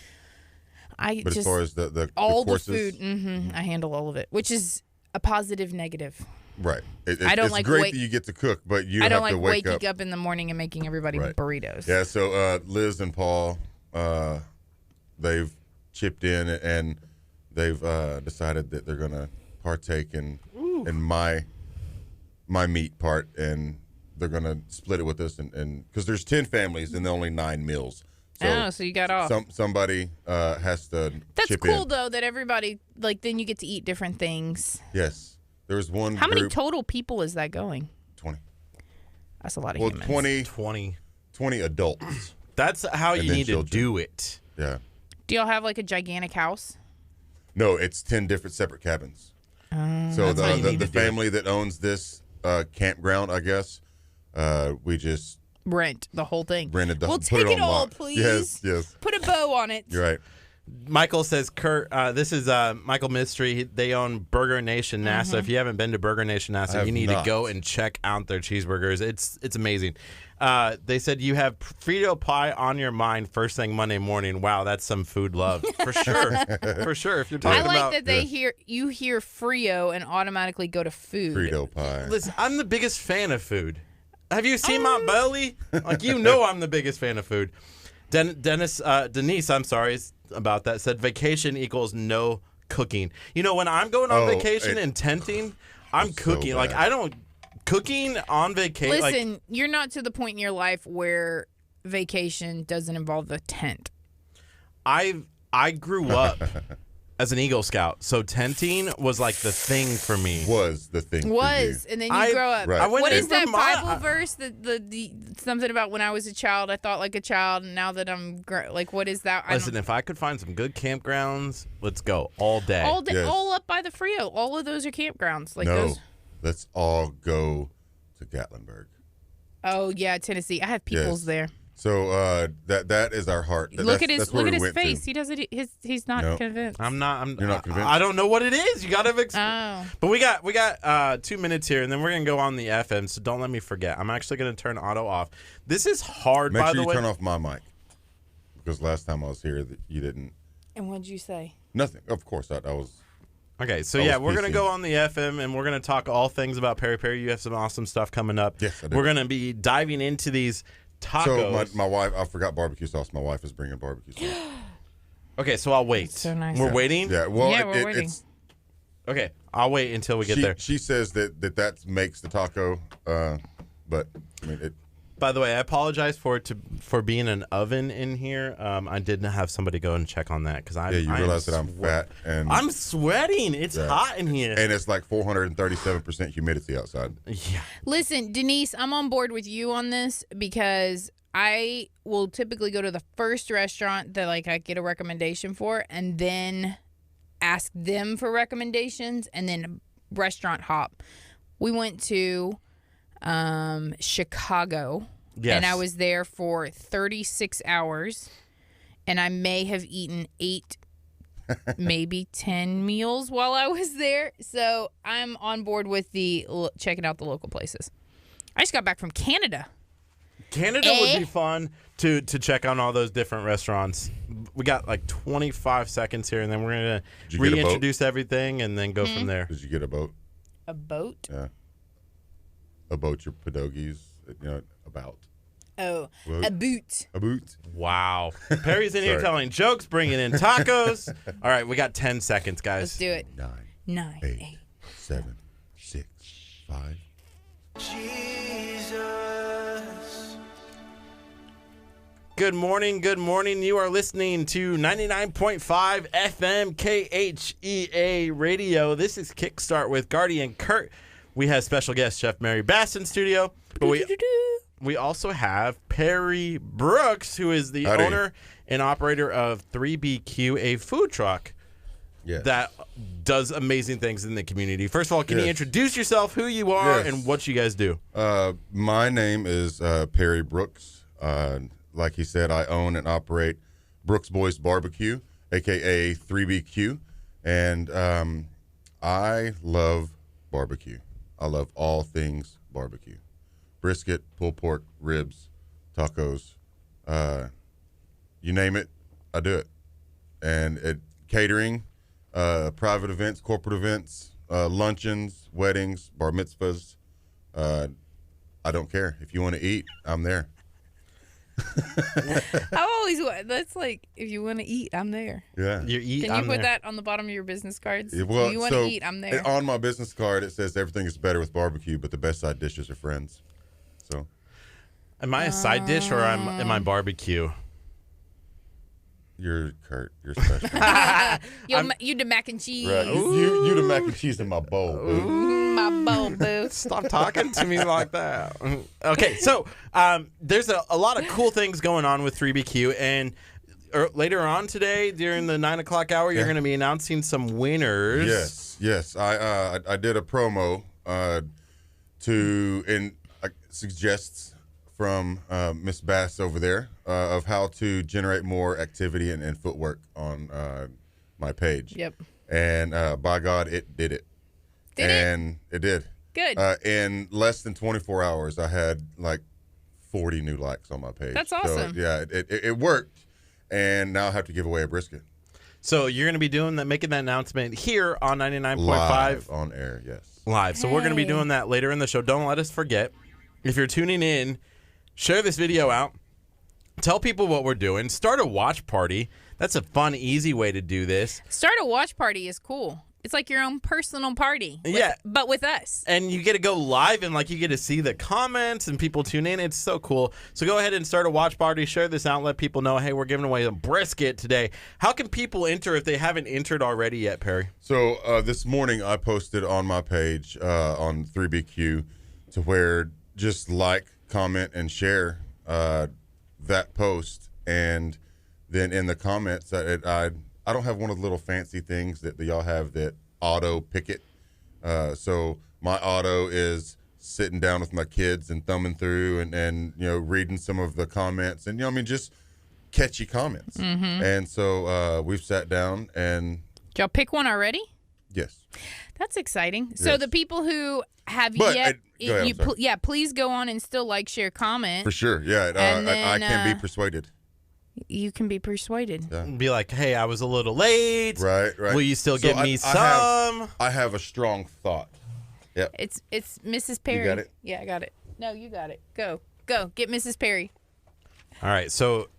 But But as far as the all the courses, food, I handle all of it, which is a positive negative. right. I don't it's like great wait- that you get to cook, but you I don't have like to wake waking up. up in the morning and making everybody Right. burritos. Yeah, so Liz and Paul, they've chipped in, and they've decided that they're going to partake in my meat part, and they're going to split it with us, and because there's 10 families and only 9 meals. So you got off. Somebody has to That's chip cool in. though that everybody then you get to eat different things. Yes. There was one How many group, total people is that going? 20. That's a lot of Well, humans. 20 adults. That's how And you then need children. to do it. Yeah. Do y'all have like a gigantic house? No, it's 10 different separate cabins. So That's what you need the to do. family that owns this campground, I guess, we just Rent the whole thing. rented the We'll put take it on all, lock. please. Yes. Put a bow on it. You're right. Michael says, Kurt, this is Michael Mystery. They own Burger Nation NASA. If you haven't been to Burger Nation I NASA, have you need not. to go and check out their cheeseburgers. It's amazing. They said you have Frito pie on your mind first thing Monday morning. Wow, that's some food love. For sure. For sure. If you're I talking like about... that they hear Frio and automatically go to food. Frito pie. Listen, I'm the biggest fan of food. Have you seen my belly? Like, you know I'm the biggest fan of food. Denise, I'm sorry about that, said vacation equals no cooking. You know, when I'm going on vacation and tenting, I'm cooking. so Like, bad. I don't... Cooking on vacation... Listen, you're not to the point in your life where vacation doesn't involve a tent. I grew up as an Eagle Scout, so tenting was like the thing for me. Was the thing for Was, you. and then you grow up. Right. I went What in is that Vermont. Bible verse? The something about when I was a child, I thought like a child, and now that I'm like, what is that? Listen, if I could find some good campgrounds, let's go all day. all day, Yes. all up by the Frio. All of those are campgrounds. Like No, those. let's all go to Gatlinburg. Oh yeah, Tennessee. I have peoples Yes. there. So that is our heart. Look at That's where we his went to. face. He doesn't. He's not No. convinced. I'm not. You're not convinced? I don't know what it is. You gotta. Oh. But we got 2 minutes here, and then we're gonna go on the FM. So don't let me forget. I'm actually gonna turn auto off. This is hard. Make by sure the you way. turn off my mic because last time I was here, you didn't. And what'd you say? Nothing. Of course, I was. Okay, so I yeah, was we're gonna PC. go on the FM, and we're gonna talk all things about Peri Peri. You have some awesome stuff coming up. Yes, I do. We're gonna be diving into these tacos. So my wife, I forgot barbecue sauce. My wife is bringing barbecue sauce. Okay, so I'll wait. so nice. We're waiting. Yeah. Well, Yeah, we're waiting. it's Okay, I'll wait until we get there. she says that makes the taco. But I mean it. By the way, I apologize for being an oven in here. I didn't have somebody go and check on that because I. Yeah, you I am realize that I'm fat and I'm sweating. It's Yeah. hot in here. and it's like 437% humidity outside. Yeah. Listen, Denise, I'm on board with you on this because I will typically go to the first restaurant that like I get a recommendation for and then ask them for recommendations and then restaurant hop. We went to Chicago Yes. and I was there for 36 hours and I may have eaten 8 maybe 10 meals while I was there. So I'm on board with the checking out the local places. I just got back from Canada. Canada would be fun to check on all those different restaurants. We got like 25 seconds here, and then we're gonna Did you get a boat? reintroduce everything and then go from there. Did you get a boat? A boat? Yeah. A boat, your pedogies, about. Oh, Well- a boot. A boot. Wow. Perry's in here Sorry. telling jokes, bringing in tacos. All right, we got 10 seconds, guys. Let's do it. 9, 9, 8, 8. 7, 6, 5. Jesus. Good morning. Good morning. You are listening to 99.5 FM KHEA radio. This is Kickstart with Gardy and Curt. We have special guest Chef Mary Bass in studio, but we also have Perry Brooks, who is the Howdy. owner and operator of 3BQ, a food truck Yes. that does amazing things in the community. First of all, can you Yes. introduce yourself, who you are, Yes. and what you guys do? My name is Perry Brooks. Like he said, I own and operate Brooks Boys Barbecue, a.k.a. 3BQ. And I love barbecue. I love all things barbecue. Brisket, pulled pork, ribs, tacos. You name it, I do it. And catering, private events, corporate events, luncheons, weddings, bar mitzvahs. I don't care. If you want to eat, I'm there. That's like, if you want to eat, I'm there. Yeah. You eat. Can you I'm put there. that on the bottom of your business cards? Yeah, well, if you want so to eat, I'm there. On my business card, it says everything is better with barbecue, but the best side dishes are friends. So Am I a side dish or am I barbecue? you're Kurt. You're special. You the mac and cheese. Right. You the mac and cheese in my bowl. Boo. My bowl, boo. Stop talking to me like that. Okay, so there's a lot of cool things going on with 3BQ, and later on today during the 9 o'clock hour, you're going to be announcing some winners. Yes. I did a promo suggests from Miss Bass over there of how to generate more activity and footwork on my page. Yep. And by God, it did it. It did. Good. In less than 24 hours, I had like 40 new likes on my page. That's awesome. So, yeah, it worked. And now I have to give away a brisket. So you're going to be doing that, making that announcement here on 99.5. Live on air, yes. Live. So we're going to be Hey. doing that later in the show. Don't let us forget. If you're tuning in, share this video out. Tell people what we're doing. Start a watch party. That's a fun, easy way to do this. Start a watch party is cool. It's like your own personal party. Yeah. But with us. And you get to go live and you get to see the comments and people tune in. It's so cool. So go ahead and start a watch party. Share this out. Let people know, hey, we're giving away a brisket today. How can people enter if they haven't entered already yet, Perry? So this morning I posted on my page on 3BQ to where just like, comment, and share that post. And then in the comments, I don't have one of the little fancy things that y'all have that auto pick it. So my auto is sitting down with my kids and thumbing through and reading some of the comments and just catchy comments. Mm-hmm. And so we've sat down and Did y'all pick one already? yes. That's exciting. So Yes. the people who have But, yet, go ahead, I'm sorry. please go on and still like, share, comment. For sure, yeah. And I then, can be persuaded. You can be persuaded. Yeah. Be like, hey, I was a little late. Right. Will you still So give me some? I have a strong thought. Yep. It's Mrs. Perry. got it? Yeah, I got it. No, you got it. Go. Get Mrs. Perry. All right. So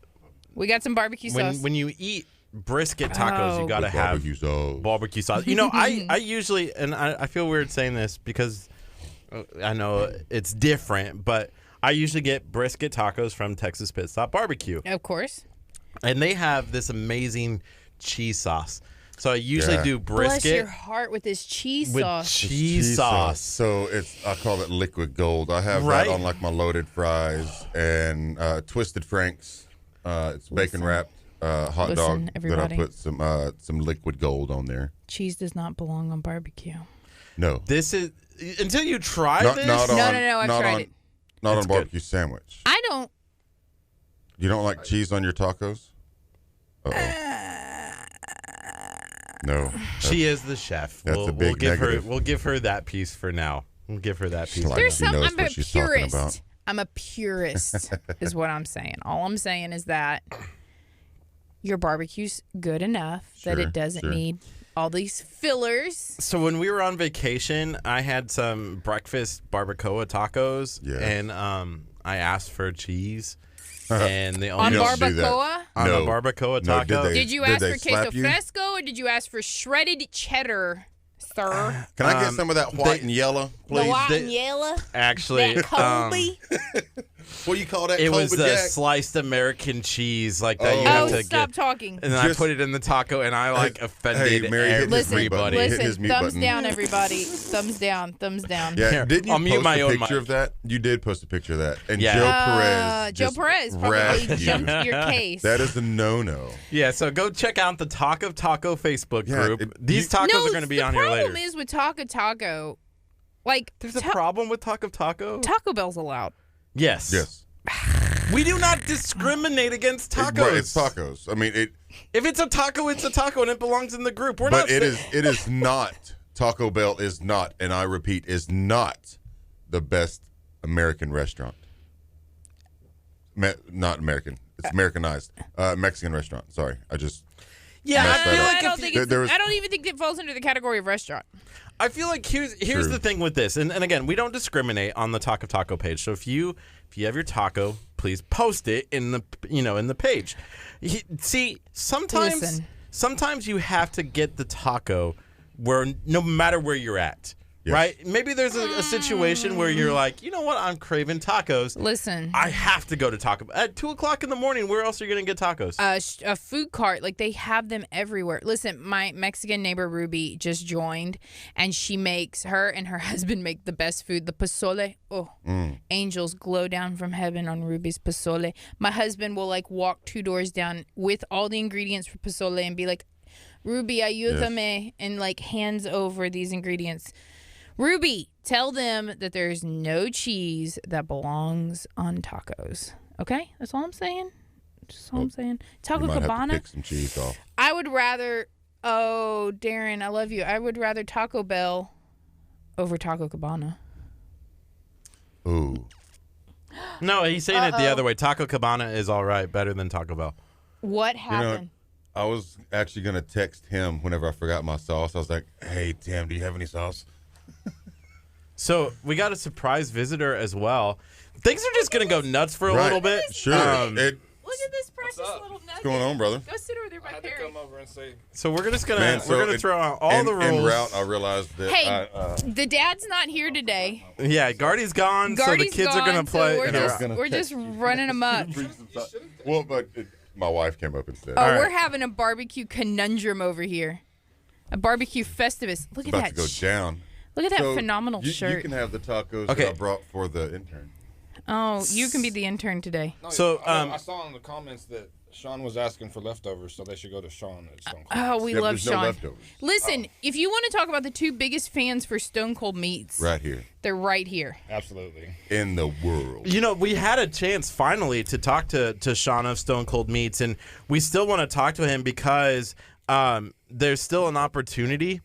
We got some barbecue sauce. when you eat brisket tacos, Oh. you got to With have barbecue sauce. barbecue sauce. I usually, and I feel weird saying this because I know it's different, but I usually get brisket tacos from Texas Pit Stop Barbecue. Of course. And they have this amazing cheese sauce. So I usually Yeah. do Bless your brisket heart with this cheese with sauce. cheese sauce. So I call it liquid gold. I have Right. that on like my loaded fries and Twisted Franks. It's bacon wrapped hot Listen, dog everybody. that I put some liquid gold on there. Cheese does not belong on barbecue. No. This is until you try Not, this. not on, No, I've not tried on, it. Not It's on good. barbecue sandwich. I don't. You don't like cheese on your tacos? No. She is the chef. That's a big negative. We'll give her that piece for now. We'll give her that piece. Like- There's She some. knows I'm what a she's talking purist. about. I'm a purist, is what I'm saying. All I'm saying is that your barbecue's good enough that Sure, it doesn't sure. need all these fillers. So when we were on vacation, I had some breakfast barbacoa tacos, Yes. and I asked for cheese, and they On only don't do that. barbacoa? on No. a barbacoa No, taco. did they? Did you ask they for queso slap you? fresco or did you ask for shredded cheddar, sir? Can I get some of that white and yellow, The please? white they- and yellow? Actually, That Colby? What do you call that? it was Colby the Jack? sliced American cheese like that. Oh. You have Oh, to stop get, talking. and then I Just- put it in the taco, and I offended hey, Mary, hit his mute button. everybody. Hit Listen, his mute thumbs button. down, everybody. Thumbs down, thumbs down. Yeah, Here, didn't you I'll mute post my a own picture mic. of that? You did post a picture of that. And Yeah. Joe Joe Perez just probably ragged you. jumped your case. That is a no-no. Yeah, so go check out the Talk of Taco Facebook Yeah, group. it- These tacos no, are going to be on here The later. problem is with Taco, like, There's a problem with Talk of Taco? Taco Bell's allowed. Yes. Yes. We do not discriminate against tacos. Right, it's tacos. I mean, If it's a taco, it's a taco, and it belongs in the group. We're but not. it is not. Taco Bell is not, and I repeat, is not the best American restaurant. Not American. It's Americanized. Mexican restaurant. Sorry, I just. Yeah, messed I that feel up. like I don't if think you- it's. there was- I don't even think it falls under the category of restaurant. I feel like here's True. the thing with this, and again, we don't discriminate on the Talk of Taco page. So if you have your taco, please post it in the in the page. See, sometimes Listen. you have to get the taco where no matter where you're at. Yes. right? Maybe there's a situation where you're like, you know what, I'm craving tacos. Listen, I have to go to Taco Bell. At 2 o'clock in the morning, where else are you going to get tacos? a food cart, like they have them everywhere. Listen, my Mexican neighbor Ruby just joined, and her and her husband make the best food. The pozole, angels glow down from heaven on Ruby's pozole. My husband will like walk 2 doors down with all the ingredients for pozole and be like, Ruby, ayúdame, and like hands over these ingredients. Ruby, tell them that there's no cheese that belongs on tacos. Okay? That's all I'm saying. Just all I'm saying. Taco You might have to Cabana. pick some cheese off. I would rather, Darren, I love you. I would rather Taco Bell over Taco Cabana. Ooh. No, he's saying it the other way. Taco Cabana is all right, better than Taco Bell. What happened? I was actually going to text him whenever I forgot my sauce. I was like, hey, Tim, do you have any sauce? So we got a surprise visitor as well. Things are just going to go nuts for a little bit. Sure. Look at this precious little nugget. What's going on, brother? Go sit over there by I had to Perry. come over and say, So we're just gonna Man, so we're gonna throw out all the rules. En route, I realized that Hey, the dad's not here today. Yeah, Gardy's gone, so Gardy's the kids are gonna gone, play. So here. we're just running amok. well, but my wife came up and said, Oh, All right. we're having a barbecue conundrum over here. A barbecue festivus. Look at about that. to go down. Look at that So phenomenal you shirt. You can have the tacos Okay. that I brought for the intern. Oh, you can be the intern today. no, So, I saw in the comments that Sean was asking for leftovers, so they should go to Sean at Stone Cold. Oh, we Yeah, love there's no Sean. leftovers. Listen, if you want to talk about the 2 biggest fans for Stone Cold Meats, Right here they're right here. Absolutely. in the world. You know, we had a chance finally to talk to Sean of Stone Cold Meats, and we still want to talk to him because there's still an opportunity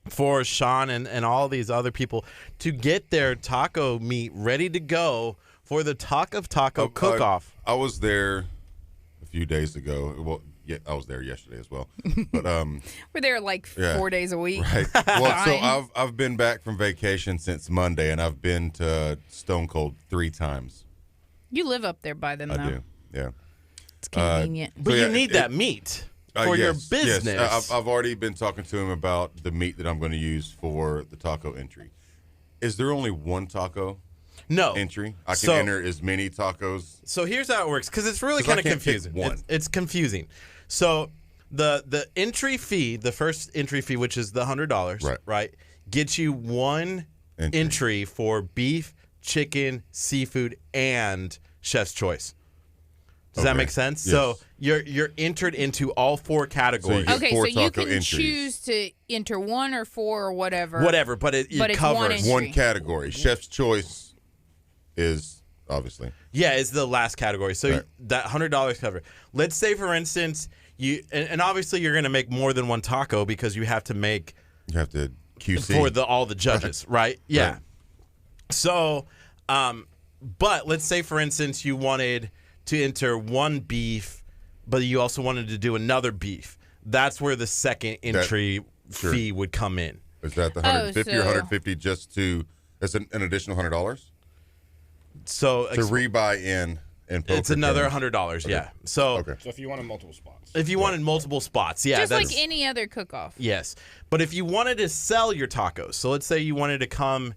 for Sean and all these other people to get their taco meat ready to go for the Talk of Taco cook-off. I was there a few days ago. Well, yeah, I was there yesterday as well. But We're there like Yeah. 4 days a week. right. Well, so Fine. I've been back from vacation since Monday, and I've been to Stone Cold 3 times. You live up there by them, though. I do. Yeah. It's convenient. But So, you yeah, need that meat for your yes, business. Yes. I've already been talking to him about the meat that I'm going to use for the taco entry. Is there only one taco no. entry? I can So- enter as many tacos. So here's how it works, because it's really 'Cause I kind of can't pick confusing. one. It's confusing. So the entry fee, the first entry fee, which is the $100, Right. gets you one entry for beef, chicken, seafood, and chef's choice. Does that Okay. make sense? Yes. So you're entered into all 4 categories. get Okay, 4 so you taco can entries. choose to enter 1 or 4 or whatever. Whatever, but it But it's one covers. entry. One category. Chef's choice is obviously. Yeah, it's the last category. So Right. that $100 cover. Let's say, for instance, and obviously you're going to make more than one taco because you have to make You have to QC. for all the judges, right? Yeah. Right. So, but let's say, for instance, you wanted to enter 1 beef, but you also wanted to do another beef. That's where the second entry sure. fee would come in. Is that the 150 or so- 150 just to? It's an additional $100 So to rebuy in. it's another $100. Yeah. So Okay. So if you wanted multiple spots. if you wanted multiple spots, yeah, Just that's like any other cook-off. yes. But if you wanted to sell your tacos, so let's say you wanted to come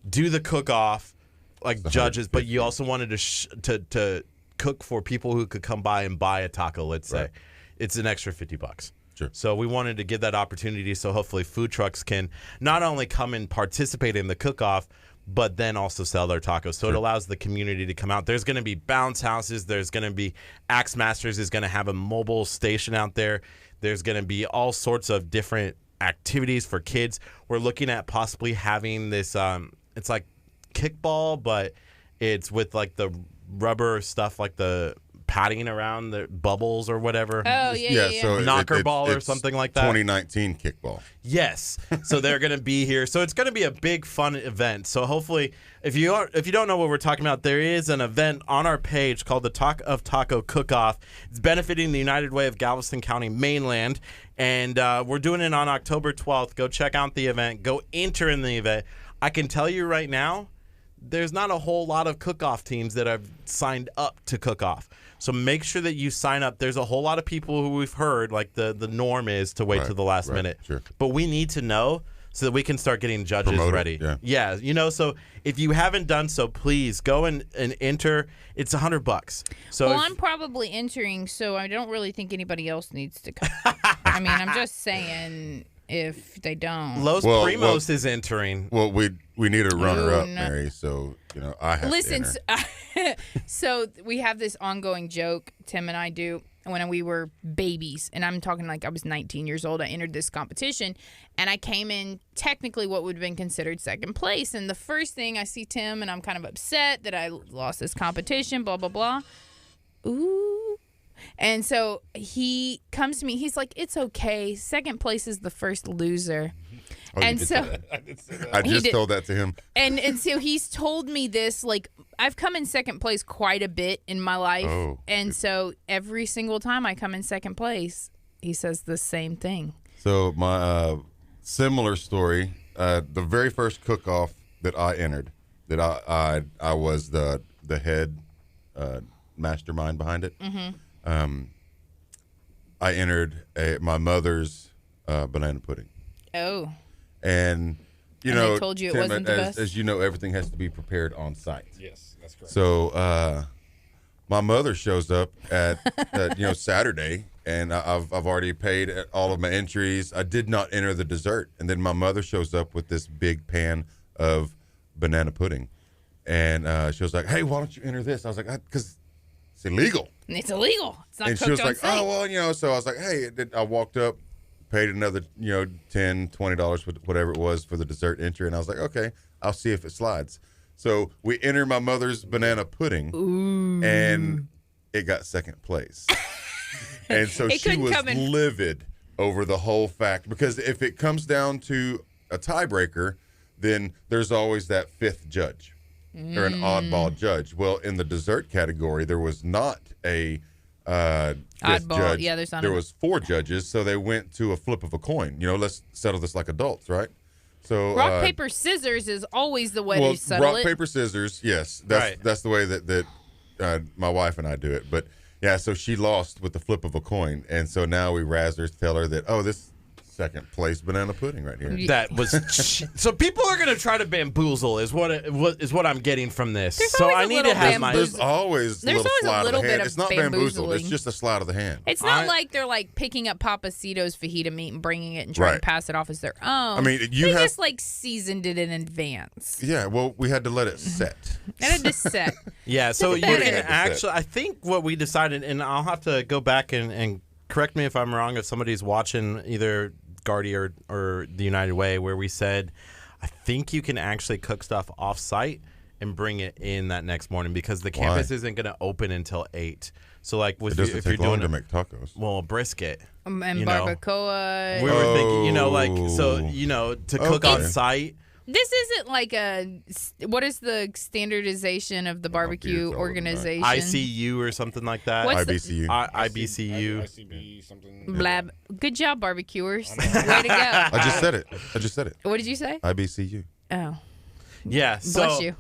do the cook-off like judges, but you also wanted to cook for people who could come by and buy a taco, let's say. Right. It's an extra $50. Sure. So we wanted to give that opportunity so hopefully food trucks can not only come and participate in the cook-off, but then also sell their tacos. So it allows the community to come out. There's going to be bounce houses. There's going to be Axe Masters is going to have a mobile station out there. There's going to be all sorts of different activities for kids. We're looking at possibly having this, it's like kickball, but it's with like the rubber stuff, like the padding around the bubbles or whatever. Oh, yeah. So Knocker ball or something like that. 2019 kickball. Yes. So they're going to be here. So it's going to be a big fun event. So hopefully if you don't know what we're talking about, there is an event on our page called the Talk of Taco Cook-Off. It's benefiting the United Way of Galveston County mainland, and we're doing it on October 12th. Go check out the event. Go enter in the event. I can tell you right now, there's not a whole lot of cook-off teams that have signed up to cook-off. So make sure that you sign up. There's a whole lot of people who we've heard, like the norm is to wait Right, to the last right, minute. sure. But we need to know so that we can start getting judges Promote it, ready. yeah. You know, so if you haven't done so, please go and enter. It's $100. So Well, I'm probably entering, so I don't really think anybody else needs to come. I mean, I'm just saying if they don't. Los Well, Primos is entering. Well, we need a runner-up, no. Mary. So I have Listen, to enter. so we have this ongoing joke Tim and I do when we were babies, and I'm talking like I was 19 years old. I entered this competition, and I came in technically what would have been considered second place. And the first thing I see Tim, and I'm kind of upset that I lost this competition, blah, blah, blah. Ooh. And so he comes to me. He's like, it's okay. Second place is the first loser. Oh, you and did so say that. I did say that. I He just did- told that to him. and so he's told me this, like, I've come in second place quite a bit in my life. Oh. And so every single time I come in second place, he says the same thing. So my similar story, the very first cook-off that I entered, that I was the head mastermind behind it. Mm-hmm. I entered my mother's banana pudding, Oh. and you And they know, told you it Tim, wasn't the best? as you know, everything has to be prepared on site. Yes, that's correct. So my mother shows up at Saturday, and I've already paid all of my entries. I did not enter the dessert, and then my mother shows up with this big pan of banana pudding, and she was like, "Hey, why don't you enter this?" I was like, "Because it's illegal." It's illegal. It's not And cooked she was on like, site. "Oh well, So I was like, "Hey," I walked up, paid another $10, $20, whatever it was for the dessert entry, and I was like, "Okay, I'll see if it slides." So we entered my mother's banana pudding, and it got second place. And so It she couldn't was come in- livid over the whole fact, because if it comes down to a tiebreaker, then there's always that fifth judge or an oddball judge. Well, in the dessert category, there was not a fifth Oddball, judge. yeah, there's not There a- was 4 judges, so they went to a flip of a coin. Let's settle this like adults, right? So Rock, paper, scissors is always the way well, to settle rock, it. paper, scissors. Yes, that's the way that my wife and I do it. But yeah, so she lost with the flip of a coin, and so now we razz her, tell her that, oh, this second place banana pudding right here. That was so people are gonna try to bamboozle is what I'm getting from this. There's So always I a need little to have my. There's always There's little always a slide little of the hand. bit of It's not bamboozled. It's bamboozling. just a slide of the hand. It's not I- like they're like picking up Papacito's fajita meat and bringing it and trying Right. to pass it off as their own. I mean, you they have- just like seasoned it in advance. Yeah, well, we had to let it set. And it just set. Yeah, so you better. can Yeah, that's actually. I think what we decided, and I'll have to go back and correct me if I'm wrong. If somebody's watching either Gardy or the United Way, where we said, I think you can actually cook stuff off site and bring it in that next morning because the campus isn't going to open until 8. So like, It doesn't if you're take long doing to make tacos. well, brisket. And You know, barbacoa. We were thinking, Oh. to cook on Okay. site. This isn't like what is the standardization of the barbecue it's all in there. organization? ICU or something like that. What's the- IBCU. IBCU. ICB, something. Blab. Good job, barbecuers. Way to go. I just said it. What did you say? IBCU. Oh, Yeah. So, bless you.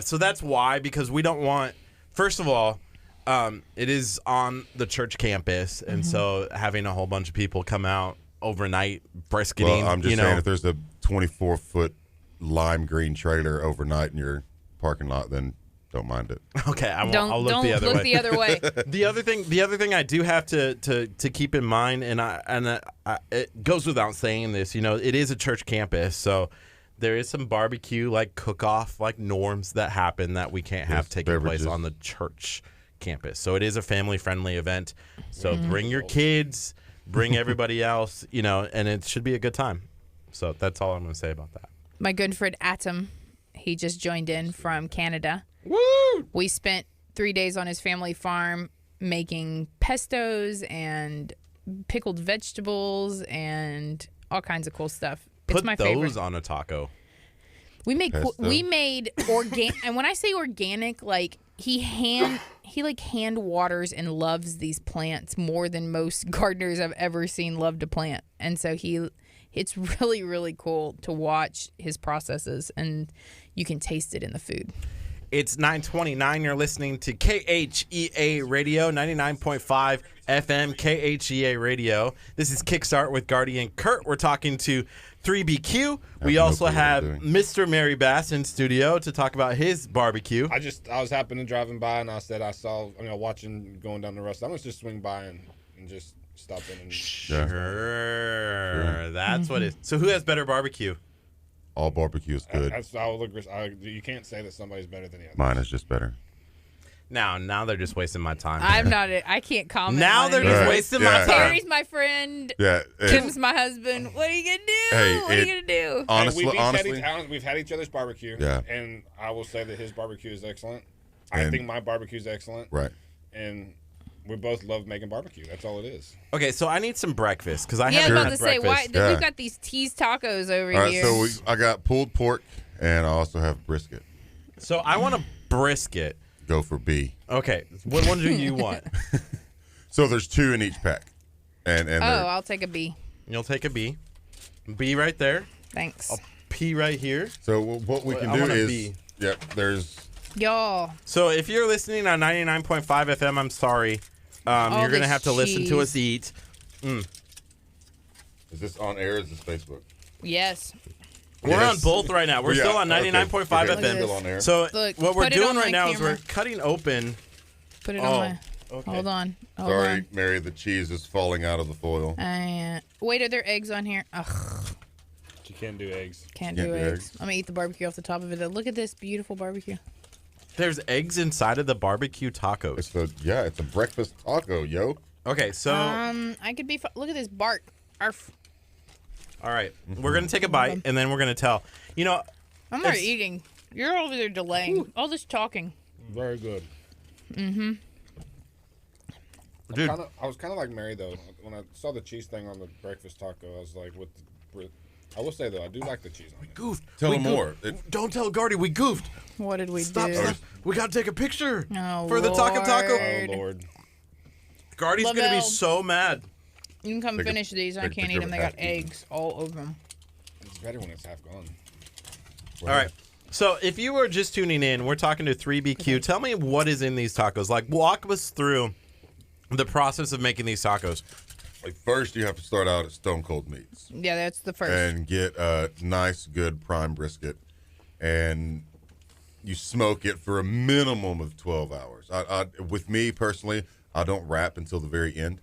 so that's why, because we don't want. First of all, it is on the church campus, and so having a whole bunch of people come out overnight brisketing. Well, I'm just you know, saying, if there's a 24-foot lime green trailer overnight in your parking lot, then don't mind it. okay, I won't. Don't I'll look the other way. the other way. The other thing I do have to keep in mind, and it goes without saying this, it is a church campus, so there is some barbecue like cook-off like norms that happen that we can't have Yes, taking beverages. place on the church campus. So it is a family-friendly event. So bring your kids, bring everybody else, and it should be a good time. So that's all I'm going to say about that. My good friend Atom, he just joined in from Canada. Woo! We spent 3 days on his family farm making pestos and pickled vegetables and all kinds of cool stuff. Put it's my those favorite. on a taco. We made Pesto. organic, and when I say organic, like he hand waters and loves these plants more than most gardeners I've ever seen love to plant, and so it's really, really cool to watch his processes, and you can taste it in the food. It's 9:29. You're listening to KHEA Radio, 99.5 FM, KHEA Radio. This is Kickstart with Gardy and Curt. We're talking to 3BQ. We also have Mr. Mary Bass in studio to talk about his barbecue. I was happening driving by and I said watching going down the road. So I'm gonna just swing by and just stop in and Sure. That's what it is. So who has better barbecue? All barbecue is good. You can't say that somebody's better than the other. Mine is just better. Now they're just wasting my time. I can't comment. Now on they're it. just wasting my time. Terry's my friend. Yeah. Kim's my husband. What are you gonna do? What are you gonna do? Honestly, We've had each other's barbecue. Yeah. And I will say that his barbecue is excellent. I And- think my barbecue is excellent. right. And we both love making barbecue. That's all it is. Okay, so I need some breakfast because I Yeah, I was haven't about had to say, breakfast. why? We've got these teased tacos over All right, here. so I got pulled pork, and I also have brisket. So I want a brisket. Go for B. Okay, what one do you want? So there's 2 in each pack, and I'll take a B. You'll take a B. B right there. Thanks. P right here. so what we can I do want a is, B. there's Y'all. So if you're listening on 99.5 FM, I'm sorry. You're going to this have to listen to us cheese. eat. Is this on air? Or is this Facebook? Yes. We're on both right now. We're Yeah, still on 99.5 okay. FM. Still on air. So Look, what we're put it doing on right my now is camera. we're cutting open. Put it Oh, on my. okay. Hold on. Hold Sorry, on. Mary, the cheese is falling out of the foil. Wait, are there eggs on here? Ugh, You can't do eggs. can't Can't do do eggs. eggs. I'm gonna eat the barbecue off the top of it. Look at this beautiful barbecue. There's eggs inside of the barbecue tacos. It's a breakfast taco, yo. Okay, so I could be. Look at this bark. Arf. all right, we're going to take a bite and then we're going to tell. You know, I'm not It's- eating. You're over there delaying. All this talking. Very good. dude, I was kind of like Mary though. When I saw the cheese thing on the breakfast taco, I was like, I will say though, I do like the cheese on it. goofed. Tell We them more. Don't tell Gardy we goofed. What did we Stop, do? stop. We got to take a picture Oh, for the Taco Taco. Lord. Oh Lord. Gardy's going to be Lavelle. so mad. You can come Take a- finish these. I take a can't eat picture them. of They it got half eaten. eggs all over them. It's better when it's half gone. All right. So if you were just tuning in, we're talking to 3BQ. Tell me what is in these tacos. Like, walk us through the process of making these tacos. Like first, you have to start out at Stone Cold Meats Yeah, that's the first. and get a nice, good prime brisket, and you smoke it for a minimum of 12 hours. With me personally, I don't wrap until the very end.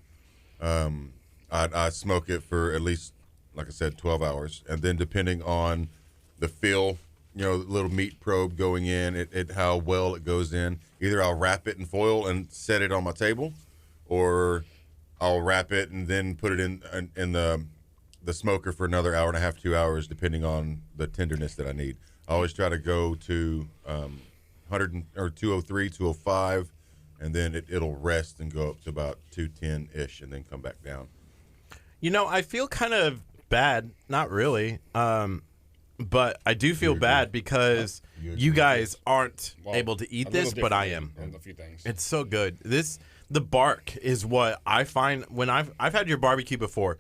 I smoke it for at least, like I said, 12 hours, and then depending on the feel, the little meat probe going in, how well it goes in. Either I'll wrap it in foil and set it on my table, or I'll wrap it and then put it in the smoker for another hour and a half, 2 hours, depending on the tenderness that I need. I always try to go to 203, 205, and then it'll rest and go up to about 210-ish, and then come back down. I feel kind of bad. Not really. But I do feel bad because you guys aren't able to eat A little this, but I different am. on a few things. It's so good. The bark is what I find when I've had your barbecue before.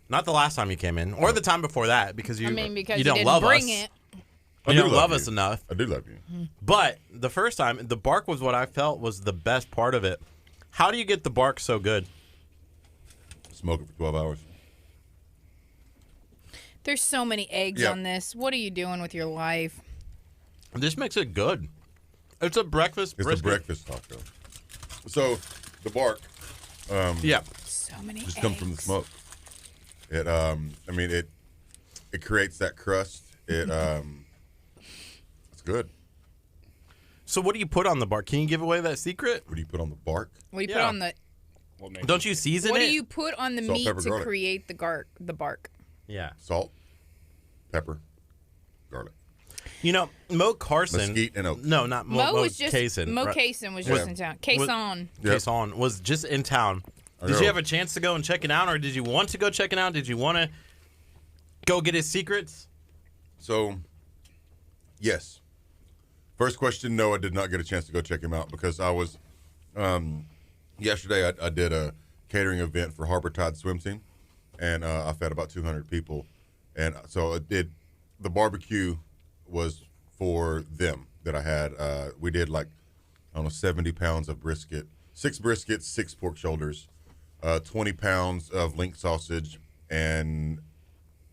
Not the last time you came in, or the time before that, because you because you don't didn't love bring us. it. You I do don't love you. us enough. I do love you. But the first time, the bark was what I felt was the best part of it. How do you get the bark so good? Smoke it for 12 hours. There's so many eggs Yeah. on this. What are you doing with your life? This makes it good. It's a breakfast It's brisket. a breakfast taco. So the bark Yeah. So many just eggs. comes from the smoke. It creates that crust. It's good. So what do you put on the bark? Can you give away that secret? What do you put on the bark? What do you Yeah. put on the? What makes Don't it- you season What it? do you put on the Salt, meat pepper, to garlic. create the bark? Yeah. Salt, pepper, garlic. Mo Carson. Mesquite and oak. No, not Mo. Mo was just Kaysen. Mo Right. Kaysen was Yeah. just in town. Kaysen. Yep. Kaysen was just in town. I Did know. you have a chance to go and check it out, or did you want to go check it out? Did you want to go get his secrets? So, yes. First question, no, I did not get a chance to go check him out because I was, yesterday I did a catering event for Harbor Tide Swim Team, and I fed about 200 people. And so the barbecue was for them. that I had. We did like, I don't know, 70 pounds of brisket, 6 briskets, 6 pork shoulders, 20 pounds of link sausage, and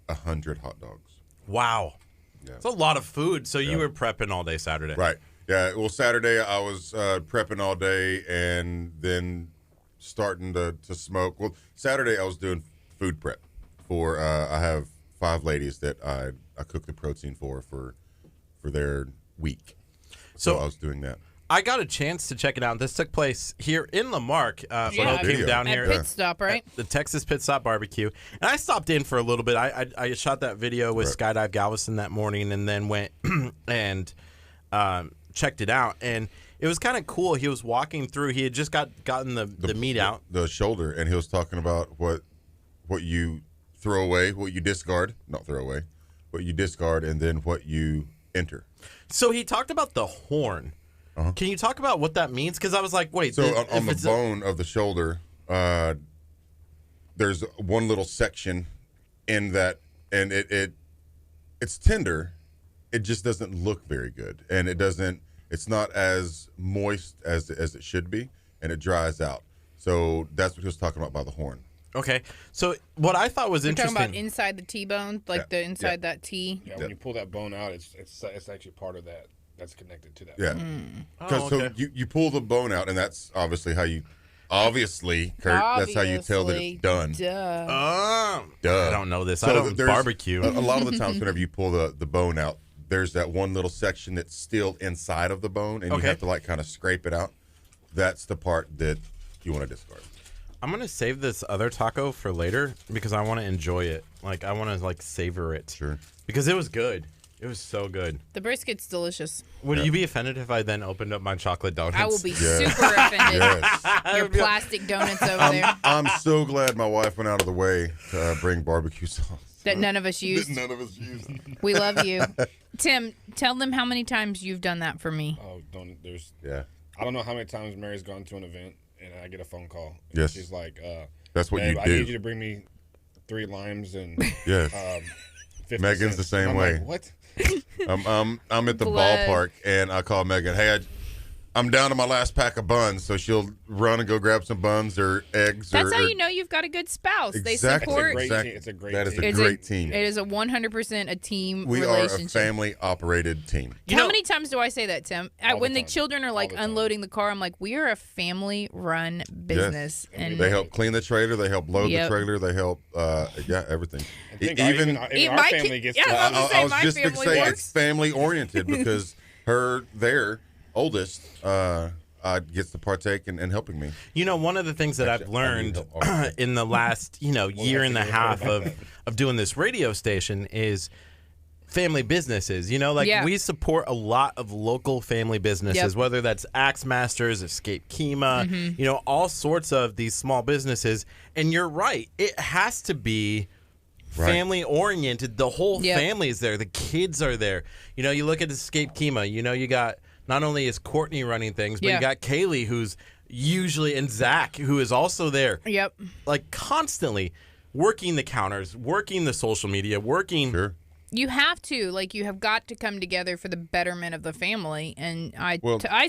100 hot dogs. Wow. Yeah. It's a lot of food. So you were prepping all day Saturday. Right. Yeah. Well, Saturday I was prepping all day and then starting to smoke. Well, Saturday I was doing food prep for. I have 5 ladies that I cook the protein for their week. So I was doing that. I got a chance to check it out. This took place here in Lamarck. Flo came down at here. Pit Stop, right? The Texas Pit Stop Barbecue. And I stopped in for a little bit. I shot that video with Skydive Galveston that morning and then went and checked it out. And it was kind of cool. He was walking through. He had just gotten the meat out. The shoulder. And he was talking about what you throw away, what you discard. Not throw away. What you discard and then what you enter. So he talked about the horn. Can you talk about what that means? Because I was like, wait. So on the bone of the shoulder, there's one little section in that, and it's tender. It just doesn't look very good, and it's not as moist as it should be, and it dries out. So that's what he was talking about by the horn. Okay. So what I thought was interesting. Talking about inside the T-bone, like the inside that T. Yeah, when you pull that bone out, it's actually part of that. That's connected to that. Yeah. Because so you pull the bone out, and that's obviously how you, Kurt, that's how you tell that it's done. Duh. I don't know this. So I don't barbecue. A lot of the times whenever you pull the bone out, there's that one little section that's still inside of the bone, and you have to like kind of scrape it out. That's the part that you want to discard. I'm going to save this other taco for later because I want to enjoy it. Like, I want to, like, savor it. Sure. Because it was good. It was so good. The brisket's delicious. Would you be offended if I then opened up my chocolate donuts? I will be super offended. Yes. Your plastic donuts over there I'm so glad my wife went out of the way to bring barbecue sauce. that none of us used. None of us used. We love you. Tim, tell them how many times you've done that for me. Oh, there's. Yeah. I don't know how many times Mary's gone to an event and I get a phone call. And Yes. She's like, That's what "Babe, you I do. need you to bring me 3 limes and Yes. 50 Megan's cents." the same And I'm way. like, what? I'm at the Blood. ballpark and I call Megan. Hey, I'm down to my last pack of buns, so she'll run and go grab some buns or eggs. That's or, how you know you've got a good spouse. They Exactly. support. It's a great That is team. a great team. It is a 100% a team We are relationship. a family-operated team. How many times do I say that, Tim? When the time. children are like All the time. unloading the car, I'm like, we are a family-run business, and They help clean the trailer. They help load Yep. the trailer. They help, everything. And think Even our my family kid- gets yeah, to- I was gonna say I was my just going to family say works. it's family-oriented because their oldest, gets to partake in helping me. You know, one of the things that I've Actually, I need learned help also. in the last, year and a half of doing this radio station is family businesses. Yeah. We support a lot of local family businesses, Yep. whether that's Axe Masters, Escape KHEA, all sorts of these small businesses. And you're right. It has to be family oriented. The whole Yep. family is there. The kids are there. You look at Escape KHEA, you got not only is Courtney running things, but Yeah. you got Kaylee who's usually, and Zach who is also there. Yep. Like constantly working the counters, working the social media, working. Sure. You have to, you have got to come together for the betterment of the family. And I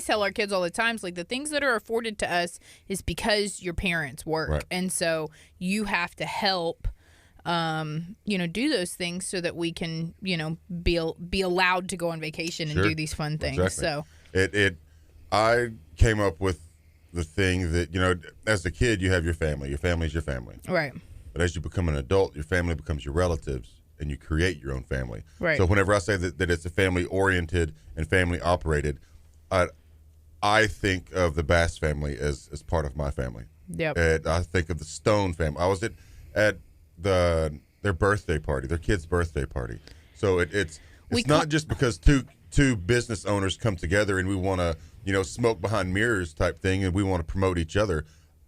tell our kids all the time, the things that are afforded to us is because your parents work. Right. And so you have to help, do those things so that we can, be allowed to go on vacation and Sure. do these fun things. Exactly. So I came up with the thing that, as a kid, you have your family. Your family is your family. right. But as you become an adult, your family becomes your relatives, and you create your own family. Right. So whenever I say that it's a family-oriented and family-operated, I think of the Bass family as part of my family. Yep. And I think of the Stone family. I was at their birthday party, their kid's birthday party. So it's not just because two business owners come together and we want to smoke behind mirrors type thing, and we want to promote each other.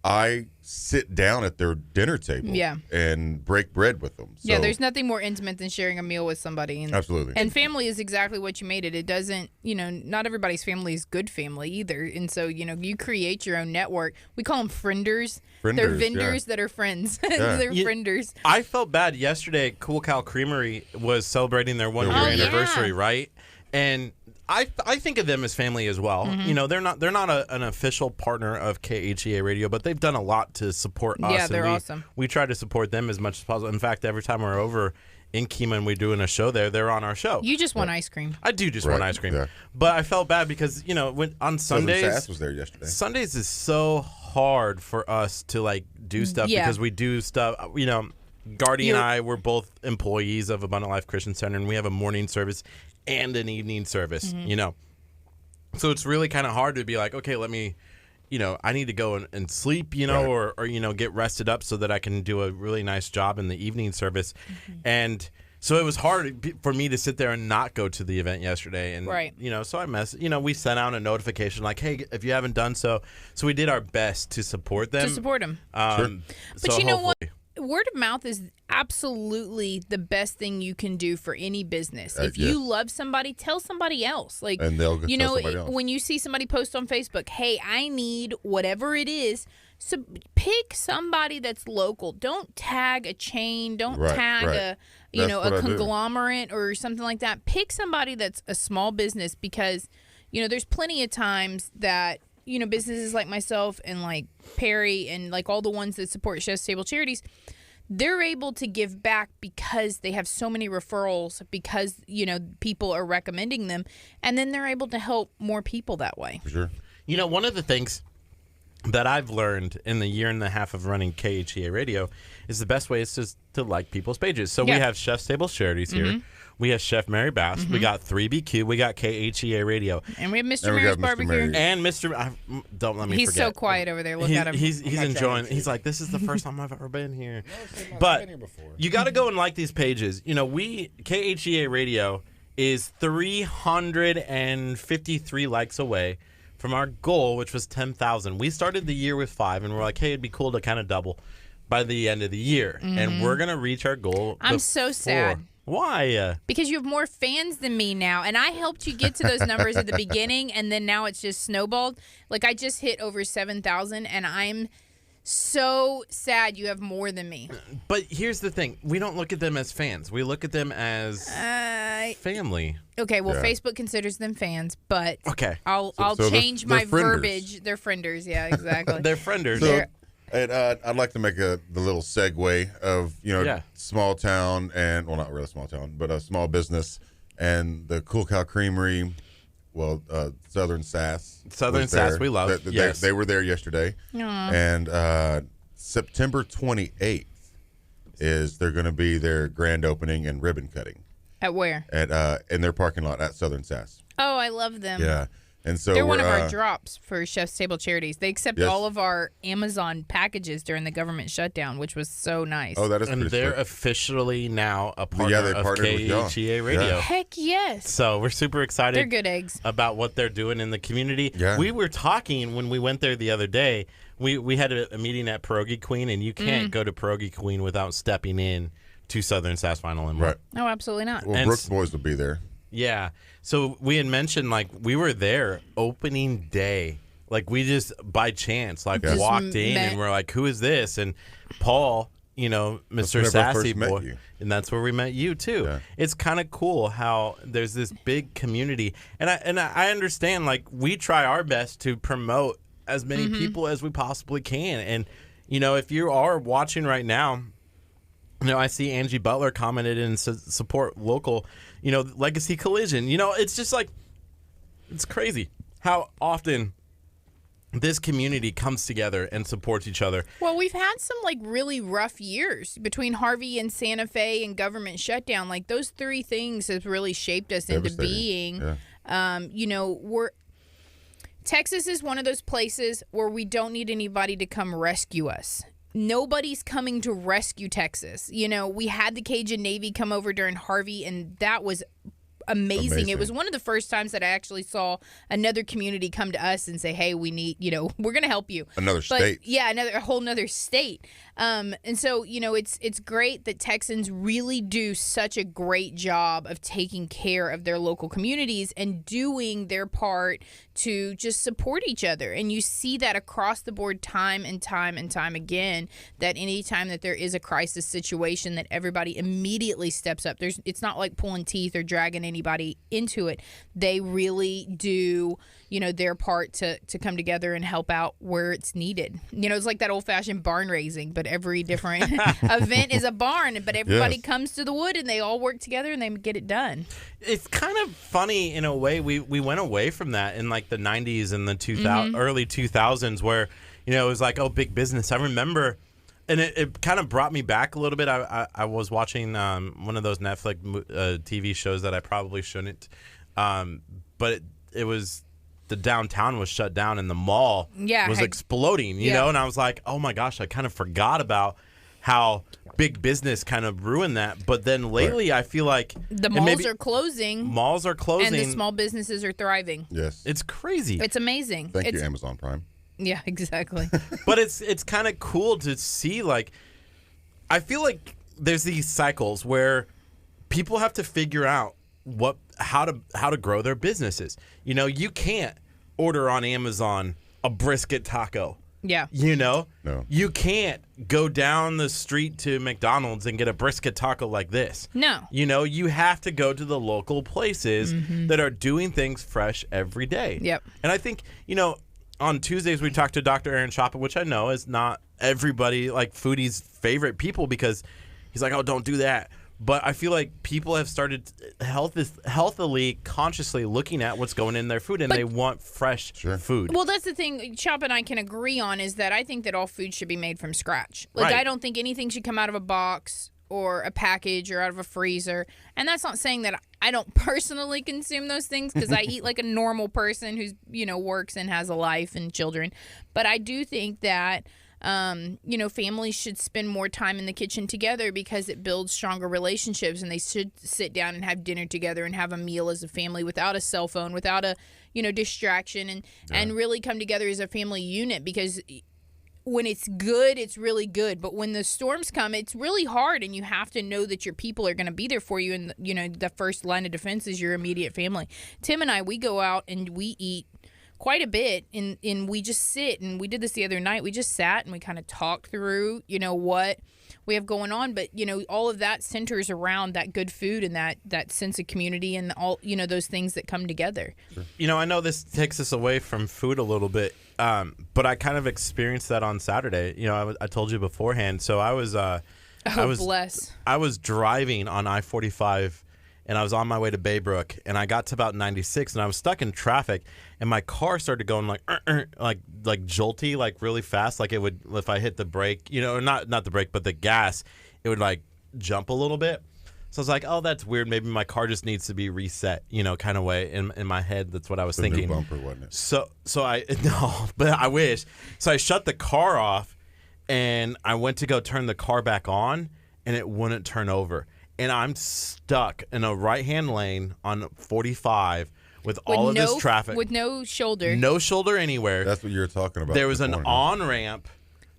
I sit down at their dinner table and break bread with them. So, there's nothing more intimate than sharing a meal with somebody. And, absolutely. And family is exactly what you made it. It doesn't, not everybody's family is good family either. And so, you create your own network. We call them frienders. They're Frienders, vendors that are friends. They're frienders. I felt bad yesterday. Cool Cow Creamery was celebrating their 1 year Oh, anniversary, right? And I think of them as family as well. You know, they're not an official partner of KHEA Radio, but they've done a lot to support us. Yeah, they're and awesome. We try to support them as much as possible. In fact, every time we're over in Kima and we're doing a show there, they're on our show. You just want ice cream. I do just want ice cream. Yeah. But I felt bad because, you know, on Sundays. Southern Sass was there yesterday. Sundays is so hard for us to, like, do stuff because we do stuff, you know. Gardy and I were both employees of Abundant Life Christian Center, and we have a morning service and an evening service, you know. So it's really kind of hard to be like, okay, let me, you know, I need to go and sleep, you know, or, you know, get rested up so that I can do a really nice job in the evening service. And so it was hard for me to sit there and not go to the event yesterday. And, you know, so we sent out a notification like, hey, if you haven't done so. So we did our best to support them. To support them. But But you know what? Word of mouth is absolutely the best thing you can do for any business. If you love somebody, tell somebody else. Like, and they'll go you tell know, somebody else. when you see somebody post on Facebook, hey, I need whatever it is, so pick somebody that's local. Don't tag a chain. Don't tag a a conglomerate or something like that. Pick somebody that's a small business because, you know, there's plenty of times that, you know, businesses like myself and like Perry and like all the ones that support Chef's Table Charities, they're able to give back because they have so many referrals, because, you know, people are recommending them, and then they're able to help more people that way. For sure. You know, one of the things that I've learned in the year and a half of running KHEA Radio is the best way is just to like people's pages. So we have Chef's Table Charities here. We have Chef Mary Bass. We got 3BQ. We got KHEA Radio. And we have Mr. Mary's Barbecue. And Mr. Don't let me forget. He's so quiet over there. Look at him. He's enjoying. He's like, this is the first time I've ever been here. But you got to go and like these pages. You know, KHEA Radio is 353 likes away from our goal, which was 10,000. We started the year with 5, and we're like, hey, it'd be cool to kind of double by the end of the year. And we're going to reach our goal. I'm so sad. Why? Because you have more fans than me now, and I helped you get to those numbers at the beginning, and then now it's just snowballed. Like, I just hit over 7,000, and I'm so sad you have more than me. But here's the thing. We don't look at them as fans. We look at them as family. Okay, well, Facebook considers them fans, but I'll so change they're my verbiage. They're frienders, yeah, exactly. They're frienders. So, and, I'd like to make the little segue of, you know, small town and, well, not really small town, but a small business and the Cool Cow Creamery, Southern Sass. Southern Sass, we love. They were there yesterday. And September 28th is they're going to be their grand opening and ribbon cutting. At where? In their parking lot at Southern Sass. Oh, I love them. Yeah. And so they're one of our drops for Chef's Table Charities. They accept all of our Amazon packages during the government shutdown, which was so nice. Oh, that is and pretty they're sweet. Officially now a partner of KHEA Radio. Yeah. Heck yes. So we're super excited. They're good eggs. About what they're doing in the community. Yeah. We were talking when we went there the other day. We had a meeting at Pierogi Queen, and you can't go to Pierogi Queen without stepping in to Southern Sass Final and Right. No, absolutely not. Well, Brooks Boys will be there. Yeah. So we had mentioned, like, we were there opening day. Like, we just, by chance, like, walked in and we're like, who is this? And Paul, you know, Mr. Sassy Boy. And that's where we met you, too. Yeah. It's kind of cool how there's this big community. And I understand, like, we try our best to promote as many people as we possibly can. And, you know, if you are watching right now, you know, I see Angie Butler commented in support local, you know, Legacy Collision. You know, it's just like, it's crazy how often this community comes together and supports each other. Well, we've had some, like, really rough years between Harvey and Santa Fe and government shutdown. Like, those three things have really shaped us into being. Yeah. You know, Texas is one of those places where we don't need anybody to come rescue us. Nobody's coming to rescue Texas. You know, we had the Cajun Navy come over during Harvey, and that was amazing. It was one of the first times that I actually saw another community come to us and say, hey, we need, you know, we're going to help you. Another state. Yeah, a whole nother state. And so, it's great that Texans really do such a great job of taking care of their local communities and doing their part to just support each other. And you see that across the board time and time and time again, that anytime that there is a crisis situation, that everybody immediately steps up. It's not like pulling teeth or dragging anybody into it. They really do, their part to come together and help out where it's needed. It's like that old-fashioned barn raising, but every different event is a barn, but everybody comes to the wood and they all work together and they get it done. It's kind of funny in a way. We went away from that in like the 90s and the early 2000s where, it was like, oh, big business. I remember, and it kind of brought me back a little bit. I was watching one of those Netflix TV shows that I probably shouldn't, but it was, the downtown was shut down and the mall was exploding, you know? And I was like, oh my gosh, I kind of forgot about how big business kind of ruined that. But then lately I feel like the malls are closing. Malls are closing. And the small businesses are thriving. Yes. It's crazy. It's amazing. Thank you, Amazon Prime. Yeah, exactly. But it's kind of cool to see, like, I feel like there's these cycles where people have to figure out how to grow their businesses. You can't order on Amazon a brisket taco. Yeah. No. You can't go down the street to McDonald's and get a brisket taco like this. No. You have to go to the local places that are doing things fresh every day. Yep. And I think, on Tuesdays we talked to Dr. Aaron Chapa, which I know is not everybody, like, foodie's favorite people, because he's like, oh, don't do that. But I feel like people have started healthily, consciously looking at what's going in their food, and they want fresh food. Well, that's the thing Chop and I can agree on, is that I think that all food should be made from scratch. Like, Right. I don't think anything should come out of a box or a package or out of a freezer. And that's not saying that I don't personally consume those things, because I eat like a normal person who's, works and has a life and children. But I do think that families should spend more time in the kitchen together, because it builds stronger relationships, and they should sit down and have dinner together and have a meal as a family without a cell phone, without a, distraction, and really come together as a family unit, because when it's good, it's really good. But when the storms come, it's really hard, and you have to know that your people are going to be there for you. And, the first line of defense is your immediate family. Tim and I, we go out and we eat quite a bit, and we just sit, and we did this the other night. We just sat and we kind of talked through, what we have going on. But, all of that centers around that good food and that sense of community and all, those things that come together. I know this takes us away from food a little bit, but I kind of experienced that on Saturday. I told you beforehand. So I was driving on I-45, and I was on my way to Baybrook, and I got to about 96, and I was stuck in traffic, and my car started going like jolty, like really fast, like it would, if I hit the brake, not the brake, but the gas, it would like jump a little bit. So I was like, oh, that's weird. Maybe my car just needs to be reset, kind of way. In my head, that's what I was thinking. New bumper, wasn't it? So no, but I wish. So I shut the car off, and I went to go turn the car back on, and it wouldn't turn over. And I'm stuck in a right-hand lane on 45 with all of this traffic. With no shoulder. No shoulder anywhere. That's what you were talking about. There was an on-ramp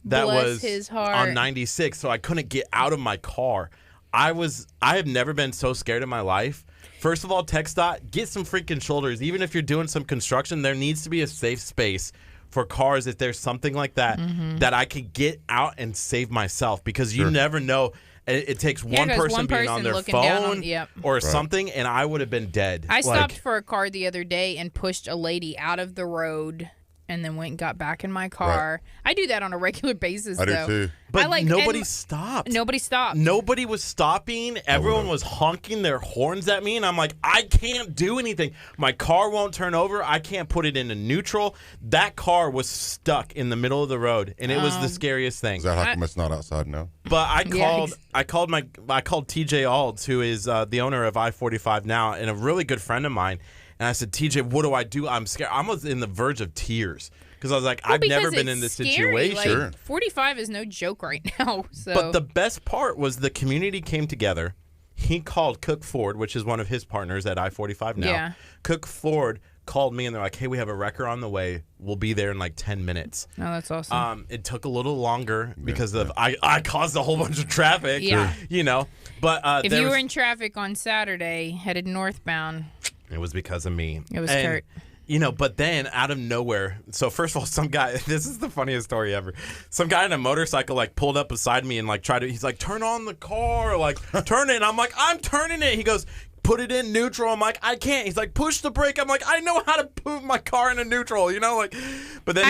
that Bless his heart. on 96, so I couldn't get out of my car. I have never been so scared in my life. First of all, TxDOT, get some freaking shoulders. Even if you're doing some construction, there needs to be a safe space for cars if there's something like that, that I could get out and save myself, because you never know. It takes one person being on their phone or something, and I would have been dead. I stopped for a car the other day and pushed a lady out of the road, and then went and got back in my car. Right. I do that on a regular basis, I though. do too. But nobody stopped. Nobody stopped. Nobody was stopping. Everyone was honking their horns at me, and I'm like, I can't do anything. My car won't turn over. I can't put it into neutral. That car was stuck in the middle of the road, and it was the scariest thing. Is that how come it's not outside now? But I called TJ Alds, who is the owner of I-45 now, and a really good friend of mine. And I said, TJ, what do I do? I'm scared. I was in the verge of tears, because I was like, I've never been in this situation. Like, 45 is no joke right now. So. But the best part was the community came together. He called Cook Ford, which is one of his partners at I-45 now. Yeah. Cook Ford called me and they're like, hey, we have a wrecker on the way. We'll be there in like 10 minutes. Oh, that's awesome. It took a little longer because of I caused a whole bunch of traffic. Yeah. You know, but if you were in traffic on Saturday headed northbound, it was because of me. It was Curt. You know, but then out of nowhere, so first of all, some guy, this is the funniest story ever. Some guy on a motorcycle like pulled up beside me and like he's like, turn on the car, like turn it. And I'm like, I'm turning it. He goes, put it in neutral. I'm like, I can't. He's like, push the brake. I'm like, I know how to put my car into neutral, you know, like, but then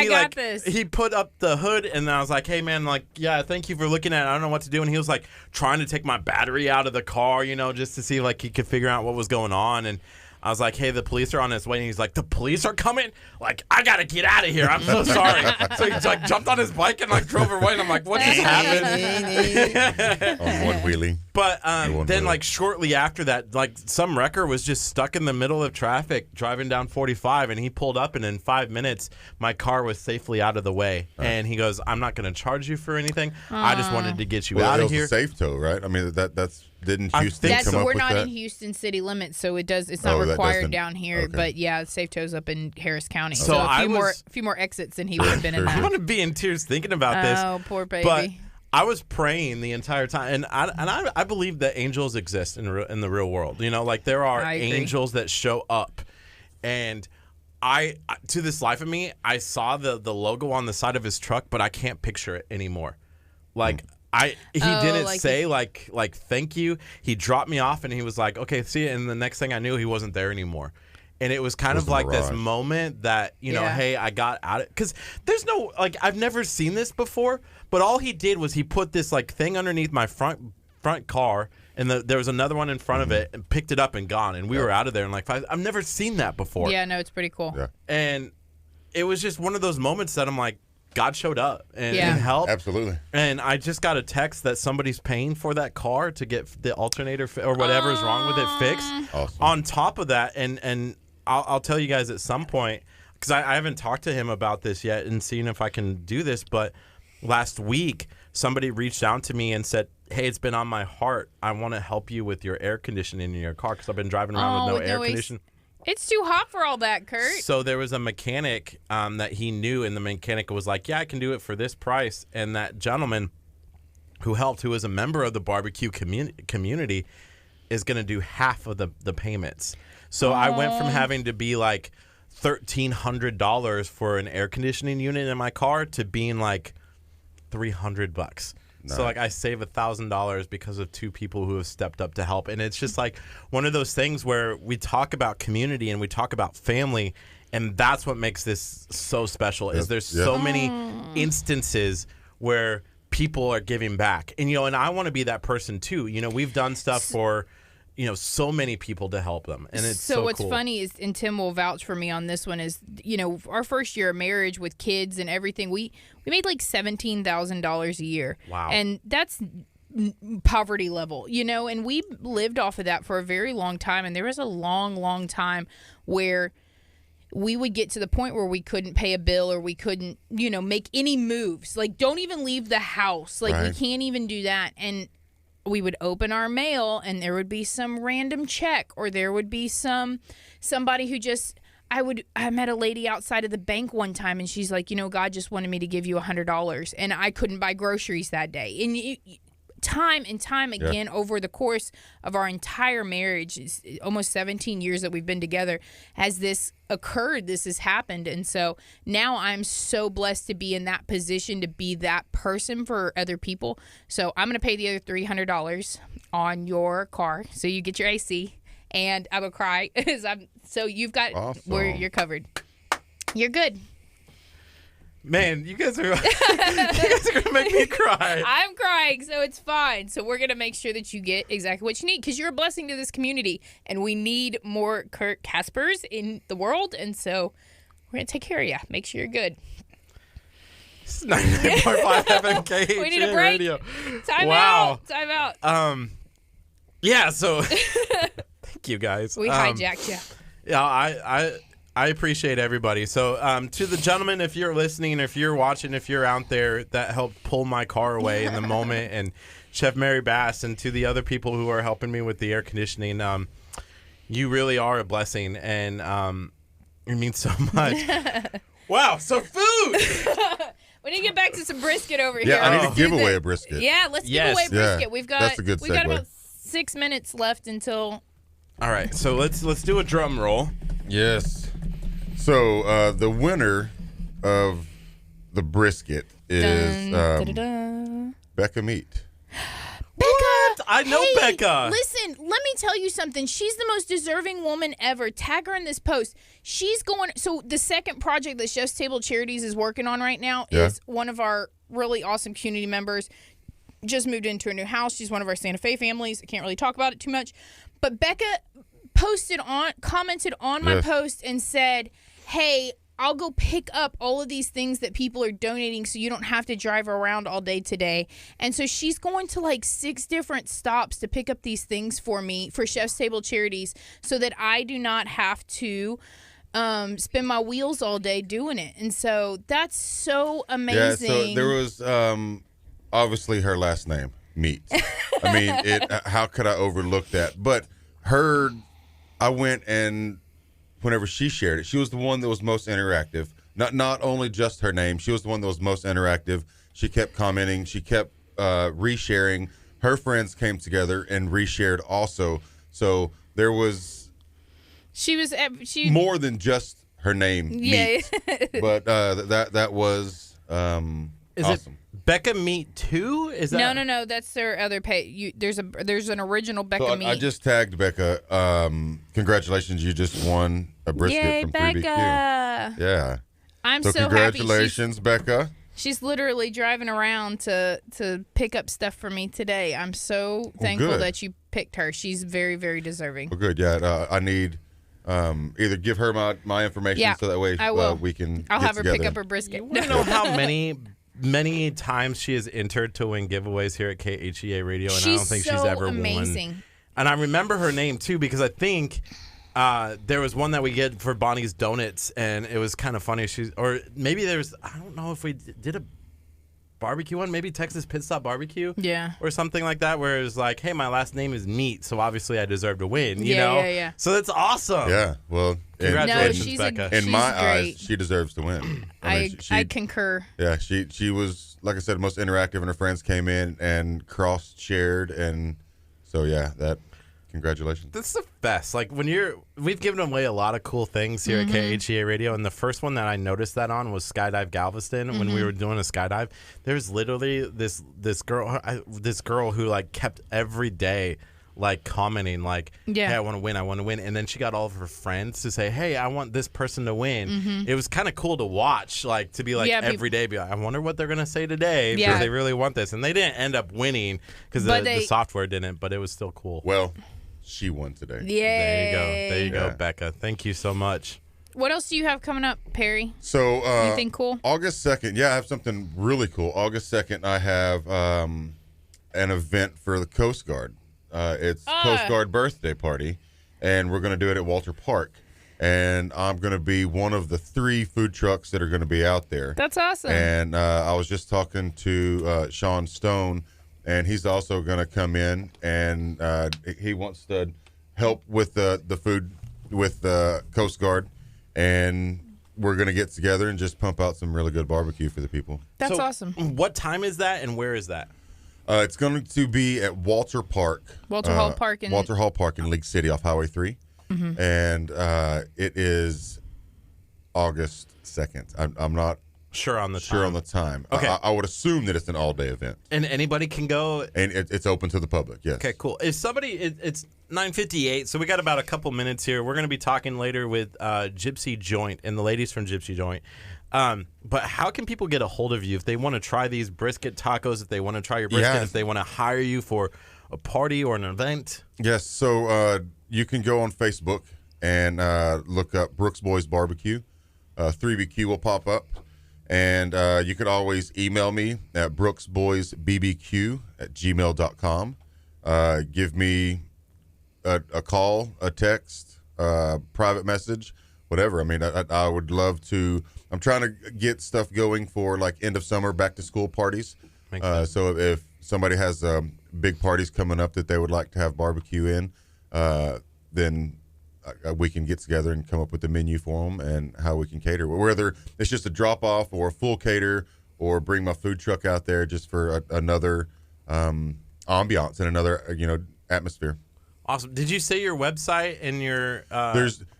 he put up the hood and I was like, hey man, like, yeah, thank you for looking at it. I don't know what to do. And he was like trying to take my battery out of the car, you know, just to see like he could figure out what was going on. And I was like, hey, the police are on his way. And he's like, the police are coming? Like, I got to get out of here. I'm so sorry. So he like jumped on his bike and like drove away. And I'm like, what just happened? On one wheelie. But then like shortly after that, like some wrecker was just stuck in the middle of traffic driving down 45. And he pulled up and in 5 minutes, my car was safely out of the way. Right. And he goes, I'm not going to charge you for anything. I just wanted to get you out of here. It was a safe tow, right? I mean, that's... Didn't Houston come up with that? We're not in Houston city limits, so it's not required down here. Okay. But yeah, safe tow's up in Harris County. So a few more exits than he would have been in that. I'm gonna be in tears thinking about this. Oh, poor baby. But I was praying the entire time, and I believe that angels exist in the real world. You know, like there are angels that show up, and I to this life of me, I saw the logo on the side of his truck, but I can't picture it anymore. Like. He didn't say like thank you. He dropped me off and he was like, okay, see you. And the next thing I knew, he wasn't there anymore. And it was kind of like this moment that, you know, hey, I got out of it. Because there's no, like, I've never seen this before. But all he did was he put this like thing underneath my front car. And there was another one in front of it and picked it up and gone. And we were out of there in like 5. I've never seen that before. Yeah, no, it's pretty cool. Yeah. And it was just one of those moments that I'm like, God showed up and helped. Absolutely. And I just got a text that somebody's paying for that car to get the alternator or whatever is wrong with it fixed. Awesome. On top of that, and I'll tell you guys at some point, because I haven't talked to him about this yet and seen if I can do this, but last week somebody reached out to me and said, hey, it's been on my heart. I want to help you with your air conditioning in your car because I've been driving around with no air conditioning. It's too hot for all that, Curt. So there was a mechanic that he knew, and the mechanic was like, yeah, I can do it for this price. And that gentleman who helped, who was a member of the barbecue community, is going to do half of the payments. So I went from having to be like $1,300 for an air conditioning unit in my car to being like $300. Nice. So like I save $1,000 because of 2 people who have stepped up to help. And it's just like one of those things where we talk about community and we talk about family, and that's what makes this so special. Is there's so many instances where people are giving back. And you know, and I want to be that person too. You know, we've done stuff for, you know, so many people to help them, and it's so what's cool. funny is, and Tim will vouch for me on this one, is, you know, our first year of marriage with kids and everything, we made like $17,000 a year. Wow. And that's poverty level, you know, and we lived off of that for a very long time. And there was a long time where we would get to the point where we couldn't pay a bill, or we couldn't, you know, make any moves. Like, don't even leave the house. Like, we can't even do that. And we would open our mail and there would be some random check, or there would be somebody who just, I met a lady outside of the bank one time, and she's like, you know, God just wanted me to give you $100, and I couldn't buy groceries that day. And time and time again, over the course of our entire marriage, almost 17 years that we've been together, has this occurred, this has happened. And so now I'm so blessed to be in that position, to be that person for other people. So I'm going to pay the other $300 on your car so you get your AC, and I'm going to cry. So you've got where you're covered. You're good. Man, you guys are gonna make me cry. I'm crying, so it's fine. So we're gonna make sure that you get exactly what you need, because you're a blessing to this community, and we need more Curt Caspers in the world. And so we're gonna take care of you. Make sure you're good. This is 99.5 FM KHEA we need a break. Radio. Time out. Yeah. So thank you guys. We hijacked you. Yeah, I appreciate everybody. So to the gentleman, if you're listening, if you're watching, if you're out there, that helped pull my car away in the moment, and Chef Mary Bass, and to the other people who are helping me with the air conditioning, you really are a blessing. And It means so much. Wow, so food. We need to get back to some brisket over Yeah, here. I need Let's to give do away the- a brisket. Yeah, let's Yes. give away brisket. Yeah, We've got that's a good we've got segue. about 6 minutes left until. All right, so let's do a drum roll. Yes. So the winner of the brisket is Becca Meat. Becca! I know Hey, Becca. Listen, let me tell you something. She's the most deserving woman ever. Tag her in this post. She's going. So the second project that Chef's Table Charities is working on right now is one of our really awesome community members. Just moved into a new house. She's one of our Santa Fe families. I can't really talk about it too much, but Becca commented on my post and said, "Hey, I'll go pick up all of these things that people are donating so you don't have to drive around all day today." And so she's going to like 6 different stops to pick up these things for me for Chef's Table Charities so that I do not have to spin my wheels all day doing it. And so that's so amazing. Yeah, so there was obviously her last name, Meat. I mean, how could I overlook that? But I went and whenever she shared it, she was the one that was most interactive. Not only just her name, she was the one that was most interactive. She kept commenting. She kept resharing. Her friends came together and reshared also. So there was she more than just her name. Yeah. Meat. But that was Is awesome. it Becca Meat 2? Is that No. That's their other page. There's an original Becca So Meat. I just tagged Becca. Congratulations, you just won a brisket Yay, from Becca! 3BQ. Yeah. I'm So so happy. congratulations, Becca. She's literally driving around to pick up stuff for me today. I'm so thankful good. that you picked her. She's very, very deserving. Well, good. Yeah, I need either give her my information Yeah, so that way I will. We can. I'll get have her together. pick up her brisket. You want to know how many times she has entered to win giveaways here at KHEA Radio, and I don't think she's ever amazing. won. And I remember her name too because I think there was one that we get for Bonnie's Donuts, and it was kind of funny. Or maybe I don't know if we did a barbecue one, maybe Texas Pit Stop Barbecue, Yeah. or something like that, where it was like, hey, my last name is Meat, so obviously I deserve to win. You know? Yeah. So that's awesome. Yeah. Well, Congratulations, No, Becca. in my great. eyes, she deserves to win. I she concur. Yeah, she was, like I said, most interactive, and her friends came in and cross-shared, and so yeah, congratulations. This is the best. Like we've given away a lot of cool things here at KHEA Radio, and the first one that I noticed that on was Skydive Galveston. When we were doing a skydive, there's literally this girl who like kept every day like commenting like, Yeah. hey, I want to win, and then she got all of her friends to say, hey, I want this person to win. It was kind of cool to watch, like to be like every day be like, I wonder what they're gonna say today because they really want this, and they didn't end up winning because the software didn't, but it was still cool. Well, she won today. Yay. There you go, Becca. Thank you so much. What else do you have coming up, Perry? So Anything cool? August 2nd, yeah, I have something really cool. August 2nd, I have an event for the Coast Guard. It's Coast Guard birthday party, and we're going to do it at Walter Park. And I'm going to be one of the 3 food trucks that are going to be out there. That's awesome. And I was just talking to Sean Stone, and he's also going to come in, and he wants to help with the food with the Coast Guard, and we're going to get together and just pump out some really good barbecue for the people. That's So, awesome. What time is that, and where is that? It's going to be at Walter Park. Walter Hall Park in Walter Hall Park in League City off Highway 3. And it is August 2nd. I'm not Sure on the sure on the time. Okay. I would assume that it's an all-day event. And anybody can go. And it's open to the public, yes. Okay, cool. If somebody, it's 9:58, so we got about a couple minutes here. We're going to be talking later with Gypsy Joint and the ladies from Gypsy Joint. But how can people get a hold of you if they want to try these brisket tacos, if they want to try your brisket, if they want to hire you for a party or an event? Yes, so you can go on Facebook and look up Brooks Boys Barbecue. 3BQ will pop up. And you could always email me at brooksboysbbq@gmail.com. Give me a call, a text, private message, whatever. I mean, I would love to. I'm trying to get stuff going for like end of summer back to school parties. So if somebody has big parties coming up that they would like to have barbecue in, then we can get together and come up with the menu for them and how we can cater. Whether it's just a drop off or a full cater, or bring my food truck out there just for another ambiance and another atmosphere. Awesome. Did you say your website and your?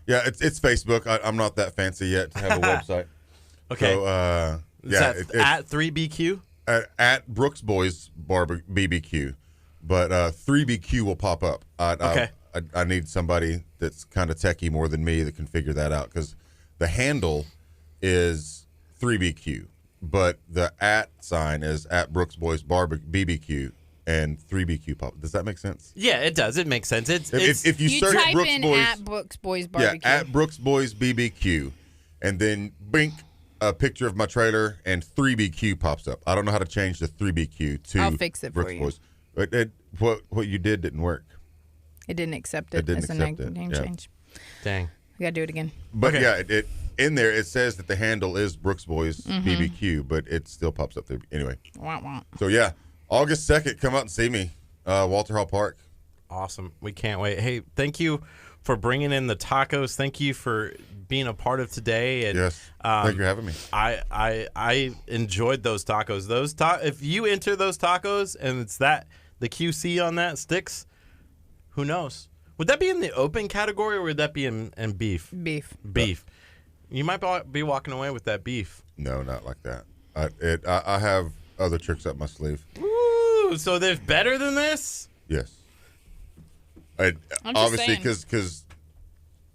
It's Facebook. I'm not that fancy yet to have a website. Okay. So it's at 3BQ. At Brooks Boys BBQ, but 3BQ will pop up. Okay. I need somebody that's kind of techie more than me that can figure that out, because the handle is 3BQ, but the at sign is at Brooks Boys BBQ. And 3BQ pop. Does that make sense? Yeah, it does. It makes sense. If you search type Brooks in Boys, at Brooks Boys Barbecue. Yeah, at Brooks Boys BBQ, and then blink a picture of my trailer, and 3BQ pops up. I don't know how to change the 3BQ to I'll fix it Brooks for you. Boys. But what you did didn't work. It didn't accept it. It didn't as a accept it, name yeah. change. Dang. We gotta do it again. But Okay. yeah, it in there it says that the handle is Brooks Boys BBQ, but it still pops up there anyway. Wah, wah. So yeah, August 2nd, come out and see me. Walter Hall Park. Awesome. We can't wait. Hey, thank you for bringing in the tacos. Thank you for being a part of today. And, Yes. Thank you for having me. I enjoyed those tacos. If you enter those tacos and it's the QC on that sticks, who knows? Would that be in the open category, or would that be in beef? Beef. You might be walking away with that beef. No, not like that. I have other tricks up my sleeve. Ooh, so there's better than this? Yes. I'm just Obviously, saying. because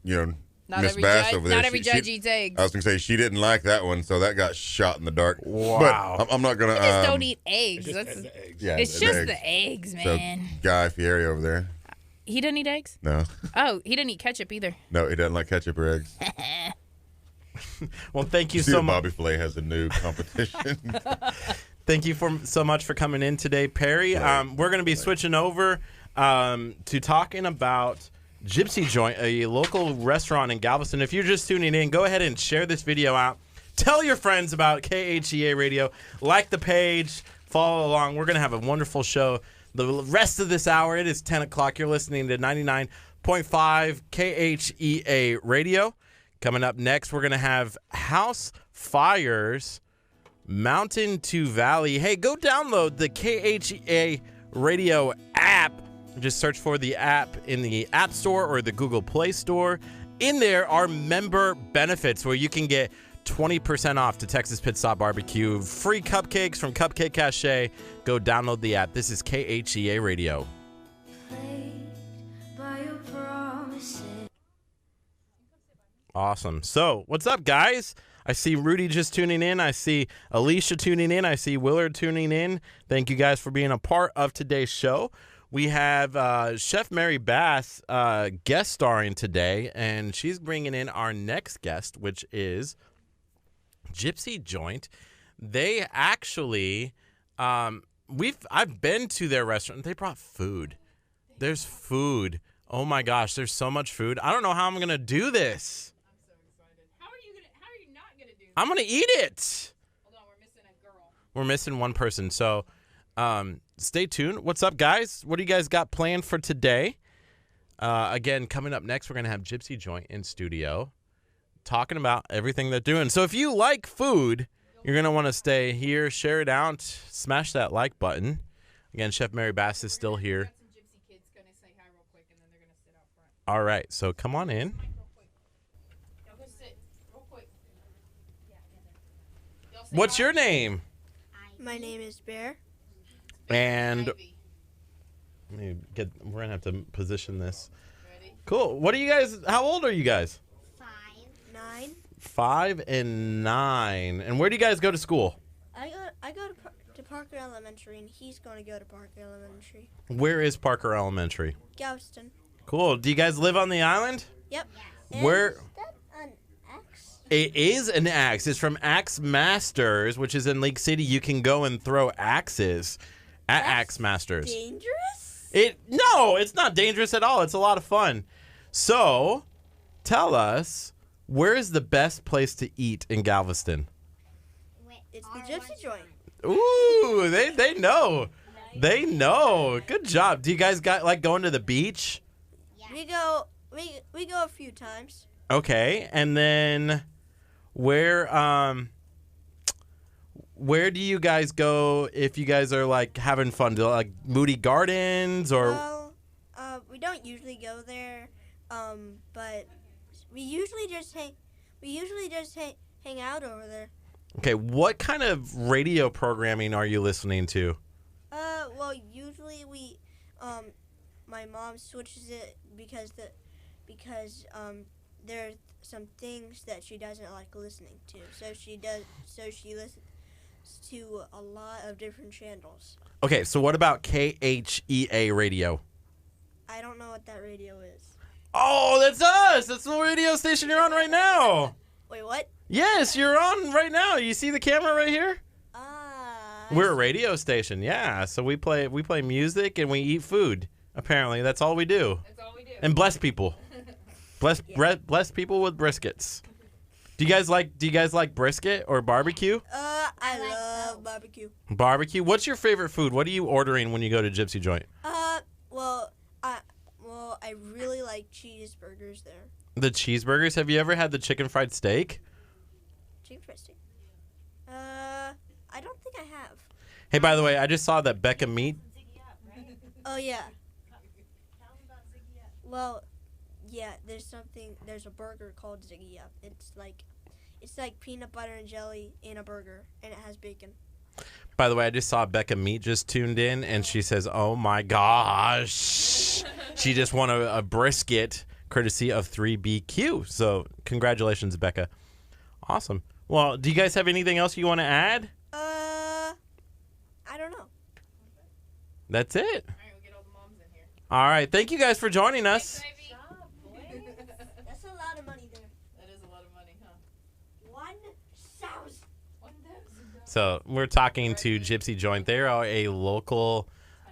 Not Miss every Bass judge, over there. not every judge eats eggs. I was gonna say she didn't like that one, so that got shot in the dark. Wow. But I'm not gonna. I just don't eat eggs. Just That's, the eggs. Yeah, it's the just eggs. the eggs, So man. Guy Fieri over there. He doesn't eat eggs? No, Oh, he doesn't eat ketchup either. no, he doesn't like ketchup or eggs. Well, thank you See so that much. Bobby Flay has a new competition. Thank you so much for coming in today, Perry. We're going to be switching over to talking about Gypsy Joint, a local restaurant in Galveston. If you're just tuning in, go ahead and share this video out. Tell your friends about KHEA Radio. Like the page. Follow along. We're going to have a wonderful show the rest of this hour. It is 10 o'clock. You're listening to 99.5 KHEA Radio. Coming up next, we're going to have House Fires Mountain to Valley. Hey, go download the KHEA Radio app. Just search for the app in the App Store or the Google Play Store. In there are member benefits where you can get 20% off to Texas Pit Stop Barbecue. Free cupcakes from Cupcake Cache. Go download the app. This is KHEA Radio. Awesome. So, what's up, guys? I see Rudy just tuning in. I see Alicia tuning in. I see Willard tuning in. Thank you guys for being a part of today's show. We have Chef Mary Bass guest starring today, and she's bringing in our next guest, which is Gypsy Joint. They actually, I've been to their restaurant. They brought food. There's food. Oh my gosh, there's so much food. I don't know how I'm gonna do this. How are you not gonna do this? I'm gonna eat it. Hold on, we're missing a girl. We're missing one person, so stay tuned. What's up, guys? What do you guys got planned for today? Again, coming up next, we're gonna have Gypsy Joint in studio, talking about everything they're doing. So if you like food, you're gonna want to stay here, share it out, smash that like button. Again, Chef Mary Bass is still here. Some gypsy kids gonna say hi real quick, and then they're gonna sit out front. All right, so come on in. Y'all go sit real quick. What's your name? My name is Bear. And let me we're gonna have to position this. Cool. What are you guys? How old are you guys? 9. 5 and 9. And where do you guys go to school? I go to Parker Elementary, and he's going to go to Parker Elementary. Where is Parker Elementary? Galveston. Cool. Do you guys live on the island? Yep. Where? Is that an X? It is an axe. It's from Axe Masters, which is in Lake City. You can go and throw axes at Axe Masters. Dangerous? No, it's not dangerous at all. It's a lot of fun. So, tell us, where is the best place to eat in Galveston? It's the Gypsy Joint. Ooh, they know. They know. Good job. Do you guys like going to the beach? We go we go a few times. Okay, and then where do you guys go if you guys are like having fun? Do like Moody Gardens or? Well, we don't usually go there, but we usually just hang out over there. Okay, what kind of radio programming are you listening to? Well, usually my mom switches it because there are some things that she doesn't like listening to. So she listens to a lot of different channels. Okay, so what about KHEA radio? I don't know what that radio is. Oh, that's us. That's the radio station you're on right now. Wait, what? Yes, you're on right now. You see the camera right here? I We're a see. radio station, yeah. So we play music and we eat food. Apparently, that's all we do. That's all we do. And bless people. Bless people with briskets. Do you guys like brisket or barbecue? I love barbecue. Barbecue. What's your favorite food? What are you ordering when you go to Gypsy Joint? I really like cheeseburgers there. The cheeseburgers. Have you ever had the chicken fried steak? Chicken fried steak. I don't think I have. Hey, by the way, I just saw that Becca Meat. Oh yeah. Well, yeah. There's a burger called Ziggy Up. It's like peanut butter and jelly in a burger, and it has bacon. By the way, I just saw Becca Meat just tuned in, and she says, "Oh my gosh, she just won a brisket courtesy of 3BQ." So congratulations, Becca. Awesome. Well, do you guys have anything else you want to add? I don't know. That's it. All right, we'll get all the moms in here. All right. Thank you guys for joining us. That's a lot of money there. That is a lot of money, huh? 1,000. 1,000. So we're talking to Gypsy Joint. They are a local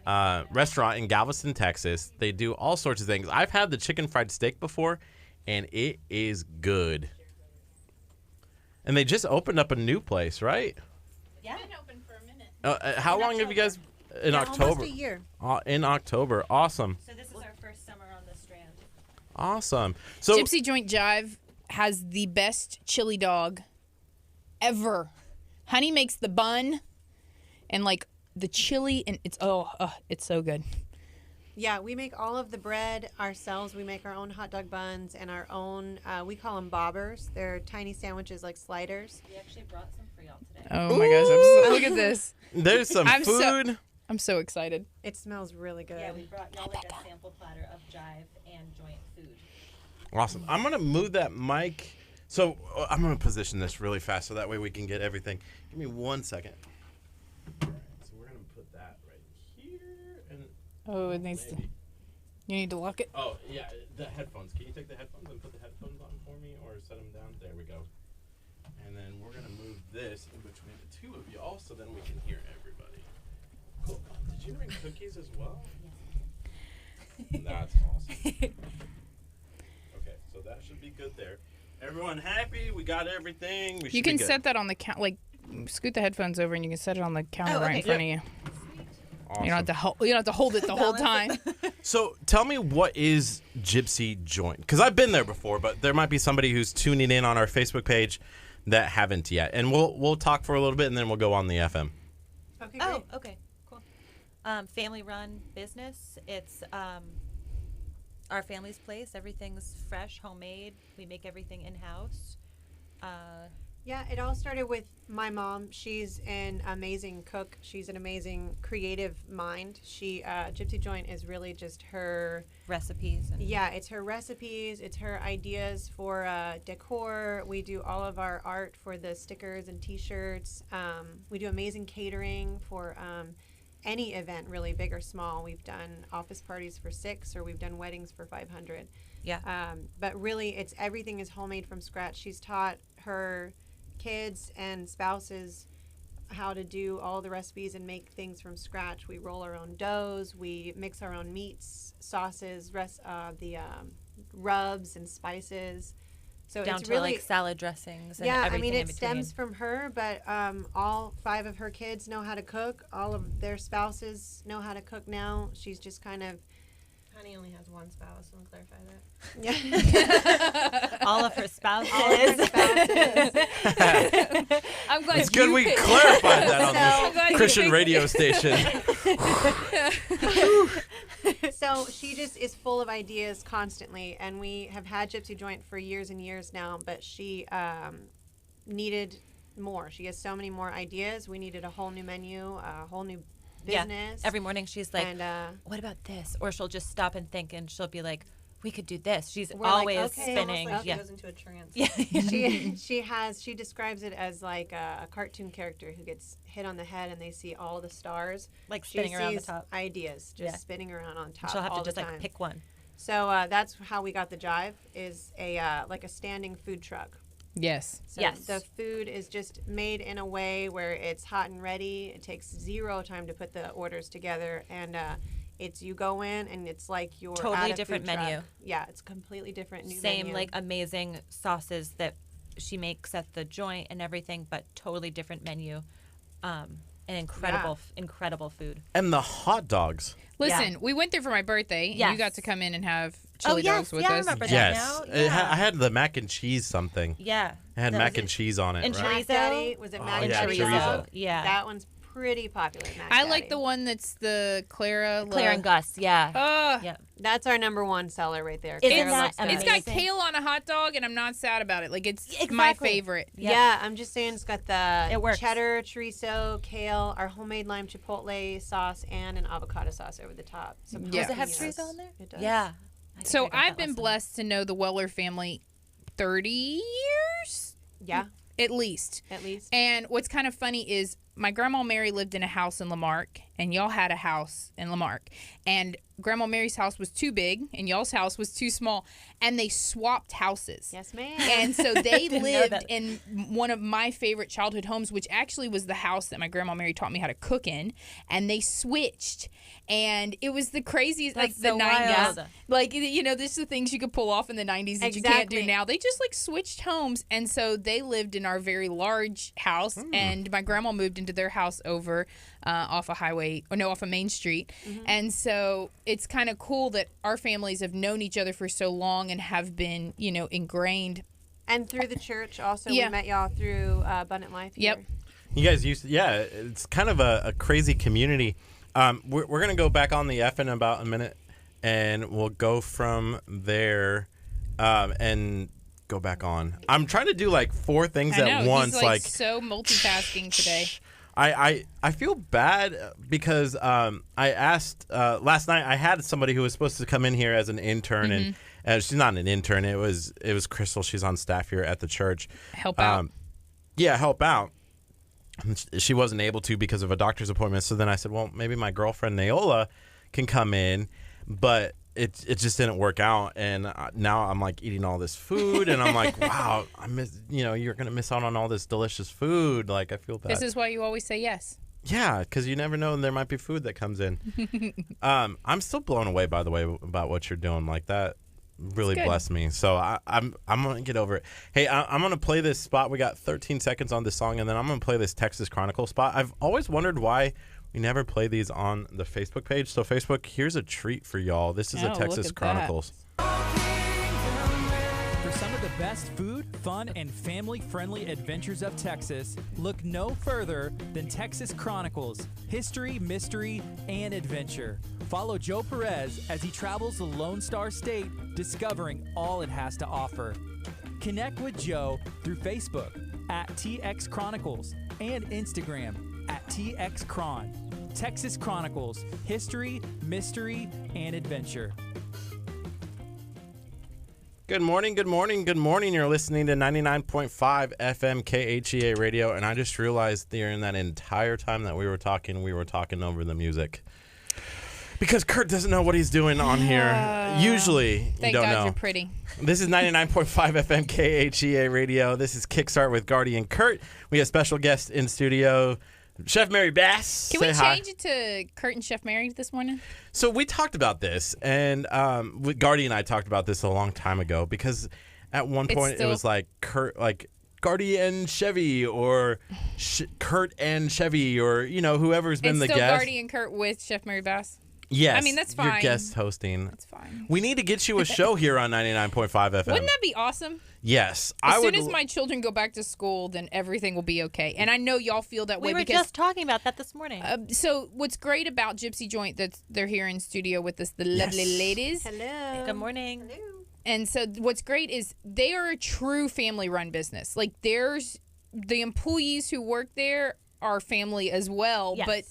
restaurant in Galveston, Texas. They do all sorts of things. I've had the chicken fried steak before, and it is good. And they just opened up a new place, right? Yeah. Been open for a minute. How long have you guys? In October. Almost a year. In October. Awesome. So this is our first summer on the Strand. Awesome. So Gypsy Joint Jive has the best chili dog ever. Honey makes the bun and like the chili, and it's so good. Yeah, we make all of the bread ourselves. We make our own hot dog buns and our own, we call them bobbers. They're tiny sandwiches like sliders. We actually brought some for y'all today. Oh my gosh! Look at this. there's some I'm food. I'm so excited. It smells really good. Yeah, we brought y'all like a sample platter of Jive and Joint food. Awesome. I'm gonna move that mic. So I'm gonna position this really fast so that way we can get everything. Give me 1 second. All right, so we're gonna put that right here and. Oh, it needs to. maybe- You need to lock it. Oh yeah, the headphones. Can you take the headphones and put the headphones on for me, or set them down? There we go. And then we're gonna move this in between the two of y'all, so then we can hear everybody. Cool. Did you bring cookies as well? That's awesome. Okay, so that should be good there. Everyone happy? We got everything. We You should can be good. set that on the count. Like, scoot the headphones over, and you can set it on the counter Oh, right in okay. front of you. Awesome. You don't have to hold it the whole time. So tell me, what is Gypsy Joint? Because I've been there before, but there might be somebody who's tuning in on our Facebook page that haven't yet. And we'll talk for a little bit, and then we'll go on the FM. Okay, Oh, great. okay, cool. Family-run business. It's our family's place. Everything's fresh, homemade. We make everything in-house. Yeah, it all started with my mom. She's an amazing cook. She's an amazing creative mind. Gypsy Joint is really just her. Recipes. And Yeah, it's her recipes. It's her ideas for decor. We do all of our art for the stickers and T-shirts. We do amazing catering for any event, really big or small. We've done office parties for 6, or we've done weddings for 500. Yeah. But really, everything is homemade from scratch. She's taught her kids and spouses how to do all the recipes and make things from scratch. We roll our own doughs. We mix our own meats, sauces, rubs and spices. So down it's to really like salad dressings and yeah. I everything mean, in it between. stems from her, but all 5 of her kids know how to cook. All of their spouses know how to cook now. She's just kind of Honey only has one spouse. I'll clarify that. All of her spouses. I'm glad It's good we clarified that on this Christian radio station. So she just is full of ideas constantly, and we have had Gypsy Joint for years and years now, but she needed more. She has so many more ideas. We needed a whole new menu, a whole new business. Every morning she's like, And, what about this? Or she'll just stop and think, and she'll be like, we could do this. She's We're like, always okay. spinning. Almost Yeah. goes into a trance. Yeah. She describes it as like a cartoon character who gets hit on the head and they see all the stars, Like she spinning around the sees top. ideas just spinning around on top. She'll have all to just the like time. pick one. So that's how we got the Jive, is a like a standing food truck. Yes. So Yes. the food is just made in a way where it's hot and ready. It takes zero time to put the orders together, and it's you go in and it's like you're Totally at a different food menu. truck. Yeah, it's completely different new Same menu. like amazing sauces that she makes at the joint and everything, but totally different menu. And incredible food. And the hot dogs. Listen, we went there for my birthday, and Yes. you got to come in and have chili dogs with I us. remember that Yes. now. I had the mac and cheese something. Yeah. It had That mac was and cheese on it. And right? Mac chorizo? Daddy, was it Mac yeah, Daddy? chorizo. Yeah. That one's pretty popular. Mac I Daddy. like the one that's the Claire and Gus, yeah. Yeah. That's our number one seller right there. Isn't Clara that loves It's got amazing? kale on a hot dog, and I'm not sad about it. Like, it's my Exactly. favorite. Yeah, I'm just saying it's got the It works. cheddar, chorizo, kale, our homemade lime chipotle sauce, and an avocado sauce over the top. Some Yeah. Does it have jalapenos. chorizo on there? It does. Yeah. I So think I got I've that been last time. blessed to know the Weller family 30 years, Yeah, at least. at least. And what's kind of funny is my grandma Mary lived in a house in Lamarck, and y'all had a house in Lamarck. And Grandma Mary's house was too big, and y'all's house was too small. And they swapped houses. Yes, ma'am. And so they didn't know lived that. in one of my favorite childhood homes, which actually was the house that my grandma Mary taught me how to cook in. And they switched. And it was the craziest, That's like the so 90s. wild. Like, you know, this is the things you could pull off in the 90s that you can't do Exactly. now. They just like switched homes. And so they lived in our very large house. And my grandma moved into their house over off a Main Street. And so it's kind of cool that our families have known each other for so long and have been, you know, ingrained. And through the church also. Yeah. We met y'all through Abundant Life. Yep. here. You guys it's kind of a crazy community. We're going to go back on the F in about a minute, and we'll go from there and go back on. I'm trying to do like 4 things I know, at once. he's like so multitasking today. I feel bad because I asked last night. I had somebody who was supposed to come in here as an intern, and she's not an intern. It was Crystal. She's on staff here at the church. Help out. Help out. She wasn't able to because of a doctor's appointment. So then I said, well, maybe my girlfriend Naola can come in, but it just didn't work out. And now I'm like eating all this food, and I'm like, wow, you're gonna miss out on all this delicious food. Like, I feel bad. This is why you always say yes. Yeah, because you never know, and there might be food that comes in. I'm still blown away, by the way, about what you're doing. Like, that really good. blessed me. So I'm gonna get over it. Hey, I'm gonna play this spot. We got 13 seconds on this song, and then I'm gonna play this Texas Chronicle spot. I've always wondered why we never play these on the Facebook page. So Facebook, here's a treat for y'all. This is Oh, a look Texas at that. Chronicles. For some of the best food, fun, and family-friendly adventures of Texas, look no further than Texas Chronicles, history, mystery, and adventure. Follow Joe Perez as he travels the Lone Star State, discovering all it has to offer. Connect with Joe through Facebook at TX Chronicles and Instagram at TX Chron. Texas Chronicles, history, mystery, and adventure. Good morning, good morning, good morning. You're listening to 99.5 FM KHEA radio, and I just realized during that entire time that we were talking over the music. Because Curt doesn't know what he's doing on here. Usually, you Thank don't God know. you're pretty. This is 99.5 FM KHEA radio. This is Kickstart with Gardy and Curt. We have special guests in studio, Chef Mary Bass. Can Say we hi. change it to Curt and Chef Mary this morning? So we talked about this, and Gardy and I talked about this a long time ago, because at one point it was like Curt, like Gardy and Chevy, or Curt and Chevy, or whoever's been It's the still guest. Gardy and Curt with Chef Mary Bass. Yes. I mean, that's fine. You're guest hosting. That's fine. We need to get you a show here on 99.5 FM. Wouldn't that be awesome? Yes. As soon as my children go back to school, then everything will be okay. And I know y'all feel that way We were because just talking about that this morning. so what's great about Gypsy Joint that they're here in studio with us, the lovely ladies. Hello. Good morning. And so what's great is they are a true family-run business. Like there's the employees who work there are family as well, Yes. but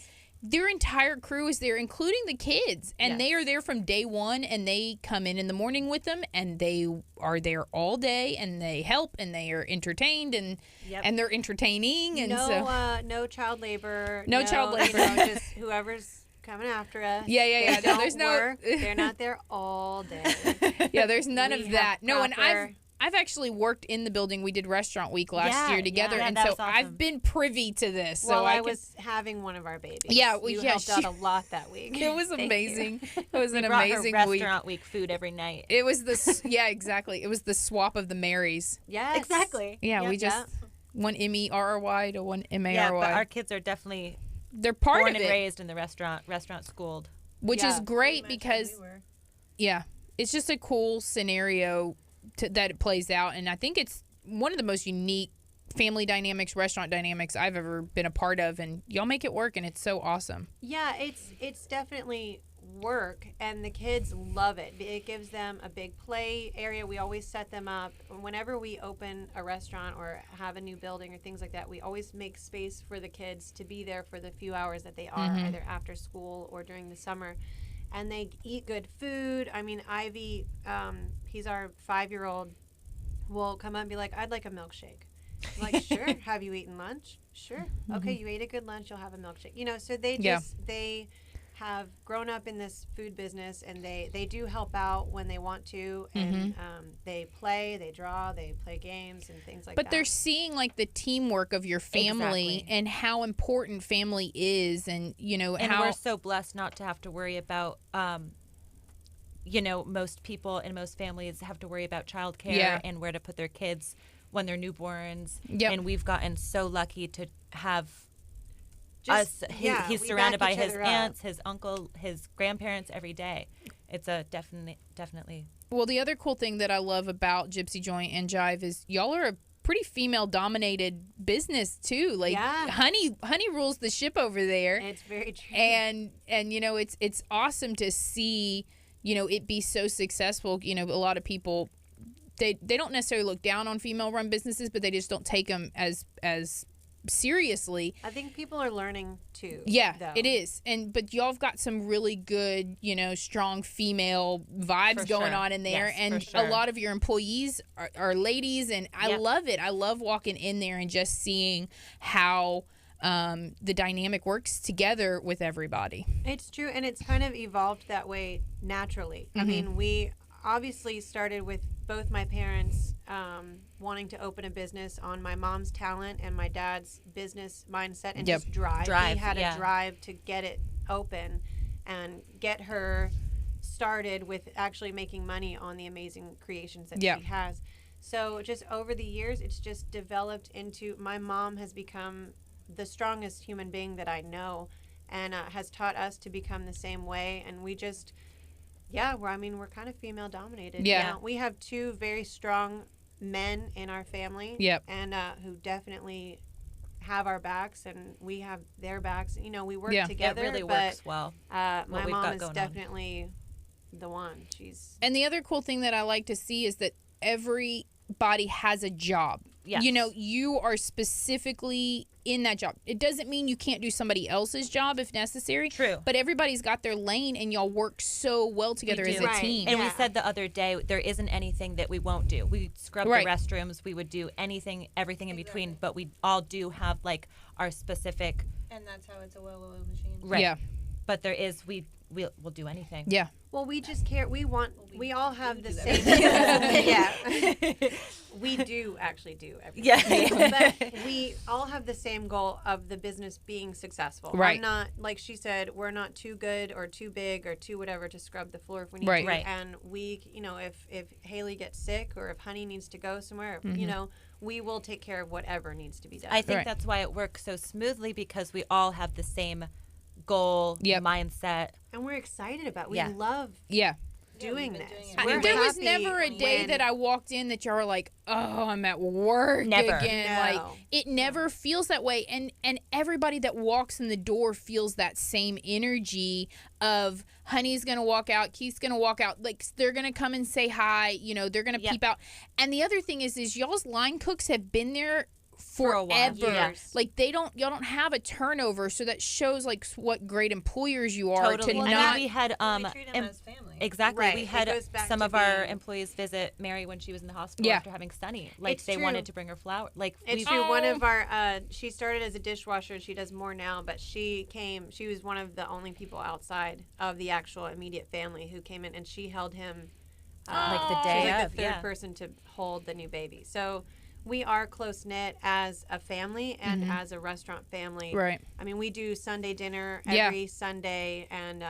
their entire crew is there, including the kids, and Yes. they are there from day one. And they come in the morning with them, and they are there all day, and they help, and they are entertained, and Yep. and they're entertaining, and no, so no child labor. No child labor. Just whoever's coming after us. Yeah. They No, don't there's no. work. They're not there all day. Yeah, there's none We of have that. No, and proper- I've actually worked in the building. We did Restaurant Week last Yeah, year together, yeah, and that so was awesome. I've been privy to this. Well, so I can- was having one of our babies. Yeah, well, you yeah, helped she- out a lot that week. It was Thank you. amazing. It was an Brought amazing her week. restaurant week food every night. It was the yeah, exactly. It was the swap of the Marys. Yes, Exactly. Yeah, Yep, we just one MERRY to one MARY. Yeah, but our kids are definitely They're part born of and it, raised in the restaurant schooled. which Yeah, is great pretty much because as we were. yeah, it's just a cool scenario that it plays out, and I think it's one of the most unique family dynamics, restaurant dynamics I've ever been a part of, and y'all make it work, and it's so awesome. Yeah, it's definitely work, and the kids love it. It gives them a big play area. We always set them up whenever we open a restaurant or have a new building or things like that. We always make space for the kids to be there for the few hours that they are, either after school or during the summer. And they eat good food. I mean, Ivy, he's our 5-year-old, will come up and be like, "I'd like a milkshake." I'm like, "Sure." "Have you eaten lunch?" "Sure." "Okay, you ate a good lunch, you'll have a milkshake." You know, so they just they have grown up in this food business, and they do help out when they want to, and they play, they draw, they play games and things like that. But they're seeing like the teamwork of your family Exactly. and how important family is, and you know And how we're so blessed not to have to worry about most people in most families have to worry about childcare Yeah. and where to put their kids when they're newborns. Yep. And we've gotten so lucky to have Just- us. yeah, He's we surrounded back by each his other up. aunts, his uncle, his grandparents every day. It's a definitely. Well, the other cool thing that I love about Gypsy Joint and Jive is y'all are a pretty female-dominated business too. Like Yeah. Honey rules the ship over there, It's very true. and you know it's awesome to see it be so successful. A lot of people they don't necessarily look down on female-run businesses, but they just don't take them as seriously. I think people are learning too. Yeah, though. it is. But y'all have got some really good, strong female vibes For going sure. on in there. Yes, and for sure. a lot of your employees are ladies, and I Yep. love it. I love walking in there and just seeing how the dynamic works together with everybody. It's true, and it's kind of evolved that way naturally. I mean, we obviously started with both my parents wanting to open a business on my mom's talent and my dad's business mindset and Yep. just drive. Drive, He had yeah. a drive to get it open and get her started with actually making money on the amazing creations that Yeah. she has. So just over the years, it's just developed into, my mom has become the strongest human being that I know, and has taught us to become the same way. And we just, we're kind of female dominated. Yeah. Now, we have 2 very strong men in our family. Yep. And who definitely have our backs, and we have their backs. We work Yeah. It together. It really but, works well. my we've mom got is going on. definitely the one. She's And the other cool thing that I like to see is that everybody has a job. Yes. You are specifically in that job. It doesn't mean you can't do somebody else's job if necessary. True. But everybody's got their lane, and y'all work so well together We as do. a Right. team. And we Yeah. said the other day, there isn't anything that we won't do. We scrub Right. the restrooms. We would do anything, everything in between. But we all do have like our specific. And that's how it's a well-oiled machine. Right. Yeah. But there is we'll do anything. Yeah. Well, we just care. We all have the same. We do actually do everything. Yeah. But we all have the same goal of the business being successful. Right. I'm not, like she said, we're not too good or too big or too whatever to scrub the floor if we need Right. to. Right. And we, if Haley gets sick or if Honey needs to go somewhere, we will take care of whatever needs to be done. I think Right. that's why it works so smoothly, because we all have the same goal, Yep. mindset. And we're excited about it. We Yeah. love Yeah. doing been this. doing it. We're There was happy never a day when- that I walked in that y'all were like, "Oh, I'm at work Never. again." No. Like it never feels that way, and everybody that walks in the door feels that same energy of Honey's gonna walk out, Keith's gonna walk out, like they're gonna come and say hi. You know, they're gonna Yep. peep out. And the other thing is y'all's line cooks have been there For a while. forever. Years. Like y'all don't have a turnover, so that shows like what great employers you are Totally. to And not. we had we treat them em- as family. exactly. Right. We It had goes back some to of our being- employees visit Mary when she was in the hospital Yeah. after having Sunny. Like It's they true. wanted to bring her flower. Like It's we true. One Oh. of our, she started as a dishwasher. She does more now, but she was one of the only people outside of the actual immediate family who came in, and she held him like the she was day like of. the third Yeah. person to hold the new baby. So we are close knit as a family and as a restaurant family. Right. I mean, we do Sunday dinner Yeah. every Sunday, and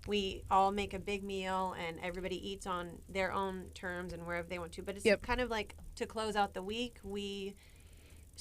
we all make a big meal, and everybody eats on their own terms and wherever they want to. But it's Yep. kind of like to close out the week, we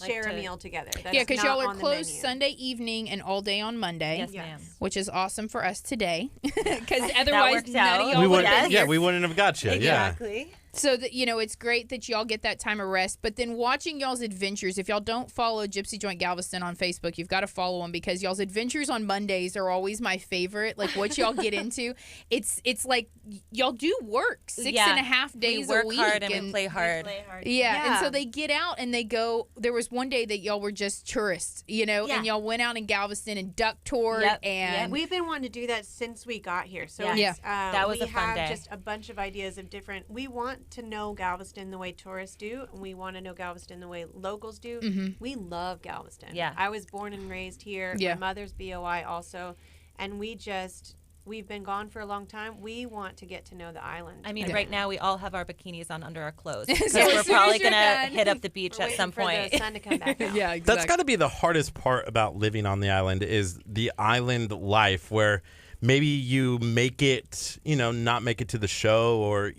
Like share a to- meal together. That's Yeah, because y'all not are on the closed menu. Sunday evening and all day on Monday. Yes, Yes. ma'am. Which is awesome for us today, because otherwise works none out. of We y'all would wouldn't. have been Yeah, here. we wouldn't have got you. Yeah. Exactly. So that it's great that y'all get that time of rest. But then watching y'all's adventures, if y'all don't follow Gypsy Joint Galveston on Facebook, you've got to follow them, because y'all's adventures on Mondays are always my favorite. Like what y'all get into, it's like y'all do work 6.5 days we work a week, hard and we play hard. Play hard. Yeah, and so Yeah. they get out and they go. There was one day that y'all were just tourists, Yeah. and y'all went out in Galveston and duck toured, Yep, and We've been wanting to do that since we got here. So Yeah. it's, That was we a fun have day. just a bunch of ideas of different. We want to know Galveston the way tourists do, and we want to know Galveston the way locals do. Mm-hmm. We love Galveston. Yeah. I was born and raised here. Yeah. My mother's BOI also, and we've been gone for a long time. We want to get to know the island. I mean, Yeah. right now we all have our bikinis on under our clothes So because as we're soon as probably you're gonna done- hit up the beach We're at some waiting for point. the sun to come back out. yeah, That's got to be the hardest part about living on the island, is the island life, where maybe you make it, not make it to the show, or,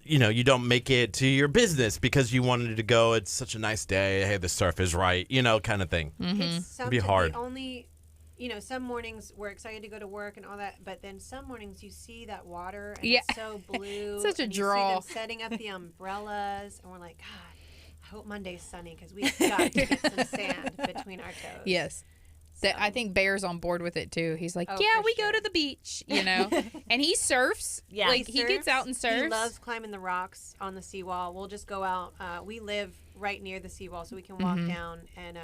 you don't make it to your business because you wanted to go. It's such a nice day. Hey, the surf is right, kind of thing. It's something hard. we only, some mornings we're excited to go to work and all that, but then some mornings you see that water and Yeah. it's so blue. Such a and draw. You see them setting up the umbrellas, and we're like, God, I hope Monday's sunny because we've got to get some sand between our toes. Yes. That I think Bear's on board with it too. He's like, Oh, yeah, for we go sure. to the beach, and he surfs. Yeah. like he gets surfs. out and surfs. He loves climbing the rocks on the seawall. We'll just go out. We live right near the seawall, so we can walk down, and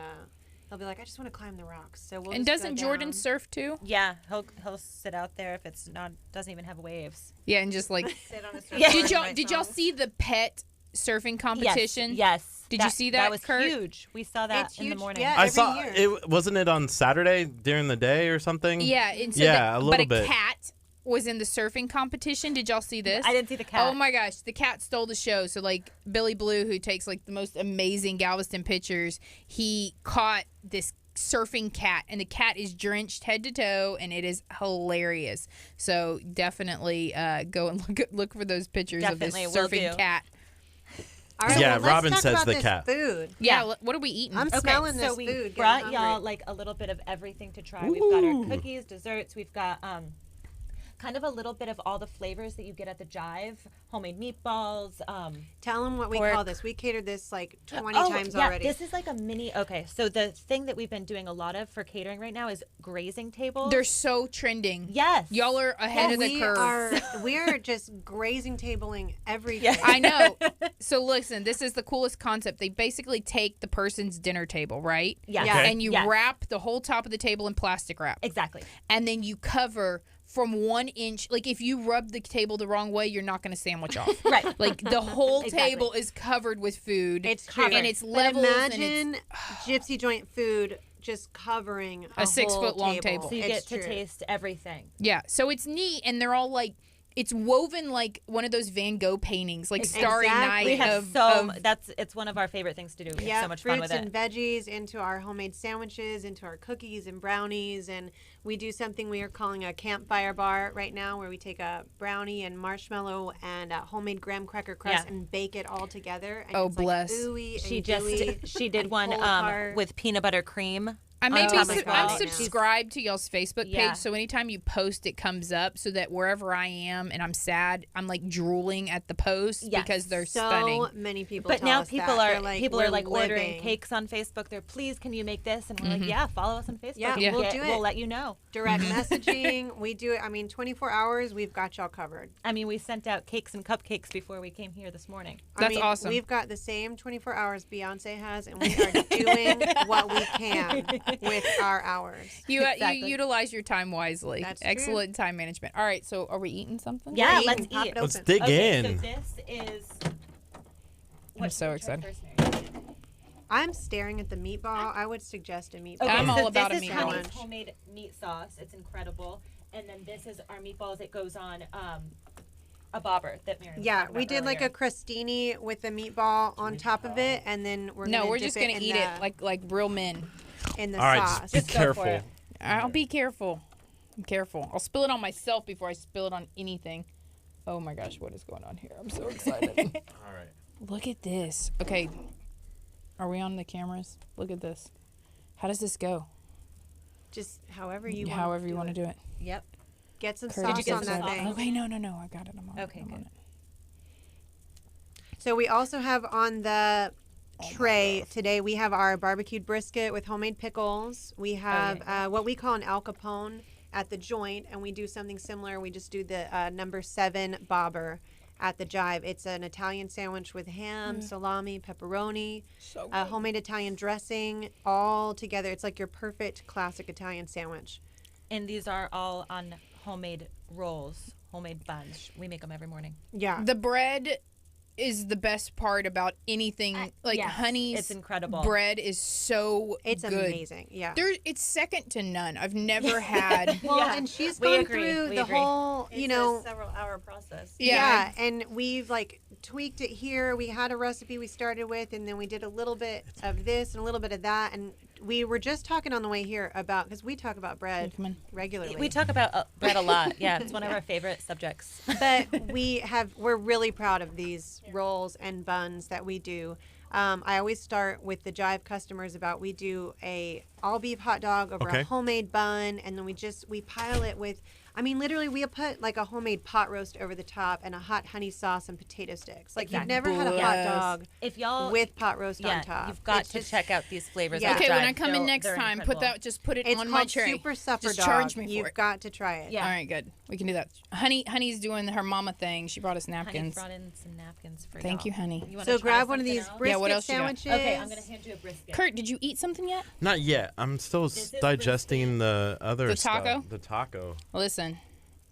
he'll be like, I just want to climb the rocks. So we'll and just go doesn't Jordan down. surf too? Yeah, he'll sit out there if it's not doesn't even have waves. Yeah, and just like, Sit on a Yeah. surfboard did and y'all write songs. see the pet surfing competition? Yes. Did you see that, That was Kurt? huge. We saw that It's in the huge, morning. yeah. I Every saw year. it. Wasn't it on Saturday during the day or something? Yeah, and so Yeah, a but little a bit. cat was in the surfing competition. Did y'all see this? I didn't see the cat. Oh my gosh, the cat stole the show. So like Billy Blue, who takes like the most amazing Galveston pictures, he caught this surfing cat, and the cat is drenched head to toe, and it is hilarious. So definitely go and look for those pictures Definitely, of this will surfing do. cat. All right, Yeah, well, let's Robin talk says about the this cat. Food. Yeah, Yeah. what are we eating? I'm smelling so this we food. brought getting y'all hungry. like a little bit of everything to try. We've got our cookies, desserts. We've got kind of a little bit of all the flavors that you get at the Jive, homemade meatballs. Tell them what we pork. call this. We catered this like 20 Oh, times yeah, already. this is like a mini. Okay, so the thing that we've been doing a lot of for catering right now is grazing tables. They're so trending. yes, Y'all are ahead of the we curve. we're just grazing tabling everything. I know. So listen, this is the coolest concept. They basically take the person's dinner table, right? Yes. Yeah. Okay. And you Yes. wrap the whole top of the table in plastic wrap. exactly. And then you cover from 1 inch. Like if you rub the table the wrong way, you're not going to sandwich off. Right. Like the whole Exactly. table is covered with food. It's true. And it's But levels. and imagine gypsy joint food just covering a 6 whole foot long table. So you It's get to true. taste everything. yeah. So it's neat. And they're all like, it's woven like one of those Van Gogh paintings, like Starry Exactly. Night. We have of, it's one of our favorite things to do. We Yeah, have so much fun fruits with and it. veggies into our homemade sandwiches, into our cookies and brownies, and we do something we are calling a campfire bar right now, where we take a brownie and marshmallow and a homemade graham cracker crust Yeah. and bake it all together. And Oh, it's bless. Like ooey She and just gooey she did and one pull apart. with peanut butter cream I may on be top as well. I'm subscribed to y'all's Facebook page, Yeah. so anytime you post, it comes up so that wherever I am and I'm sad, I'm like drooling at the post Yes. because they're So stunning. many people. But tell now us people that. are They're like, people are "We're like ordering living." cakes on Facebook. They're, please, can you make this? And we're like, yeah, follow us on Facebook. Yeah, and we'll do it. We'll let you know. Direct messaging. We do it. I mean, 24 hours. We've got y'all covered. I mean, we sent out cakes and cupcakes before we came here this morning. That's awesome. We've got the same 24 hours Beyonce has, and we are doing what we can with our hours. You Exactly. utilize your time wisely. That's true. Excellent time management. All right, so are we eating something? Yeah, We're let's eating. Pop eat. it Let's open. dig Okay, in. so this is. I'm so excited. I'm staring at the meatball. I would suggest a meatball. Okay, I'm so all about this a is meatball. Honey's homemade meat sauce. It's incredible. And then this is our meatballs. It goes on a bobber that Mary was Yeah, talking we about did like a earlier. crostini with the meatball on top of it, and then We're just gonna in eat it like real men. in the All right, sauce. just be Just go for careful. it. I'll be careful. I'm careful. I'll spill it on myself before I spill it on anything. Oh my gosh, what is going on here? I'm so excited. All right. Look at this. Okay, are we on the cameras? Look at this. How does this go? Just however you want to do it. Yep. Get some Kurt, sauce did you get on the that sauce? thing. Oh, wait, no. I got it. I'm on Okay, it. I'm on good. it. So we also have on the tray today, we have our barbecued brisket with homemade pickles. We have what we call an Al Capone at the joint, and we do something similar. We just do the number 7 bobber at the Jive. It's an Italian sandwich with ham, salami, pepperoni, So homemade Italian dressing, all together. It's like your perfect classic Italian sandwich. And these are all on homemade rolls, homemade buns. We make them every morning. Yeah. the bread is the best part about anything. Like yes, Honey's it's incredible. bread is so It's good. amazing. Yeah. It's second to none. I've never had. Well, Yeah, and she's we gone agree, through we the agree. whole, It's you know, a several-hour process. Yeah. and we've like tweaked it here. We had a recipe we started with, and then we did a little bit of this and a little bit of that. And we were just talking on the way here about, because we talk about bread Come on. regularly. We talk about bread a lot. Yeah, it's one of our favorite subjects. But we're really proud of these rolls and buns that we do. I always start with the Jive customers about we do a all beef hot dog over Okay. a homemade bun, and then we pile it with, I mean, literally we put like a homemade pot roast over the top and a hot honey sauce and potato sticks. Like Exactly. you've never had a hot Yes. dog If y'all with pot roast yeah, on top. you've got It's to just- check out these flavors. Yeah. on Okay, when Drive. I come in They're- next they're time, incredible. just put it It's on my called tray. Super Supper Just Dog. charge me for You've it. got to try it. Yeah. All right, good. We can do that. Honey's doing her mama thing. She brought us Honey napkins. brought in some napkins for Thank y'all. you, honey. You wanna So try grab one of something these else? brisket Yeah, what else you got? sandwiches. Okay, I'm gonna hand you a brisket. Kurt, did you eat something yet? Not yet. I'm still is digesting the other The stuff. taco? The taco. Listen,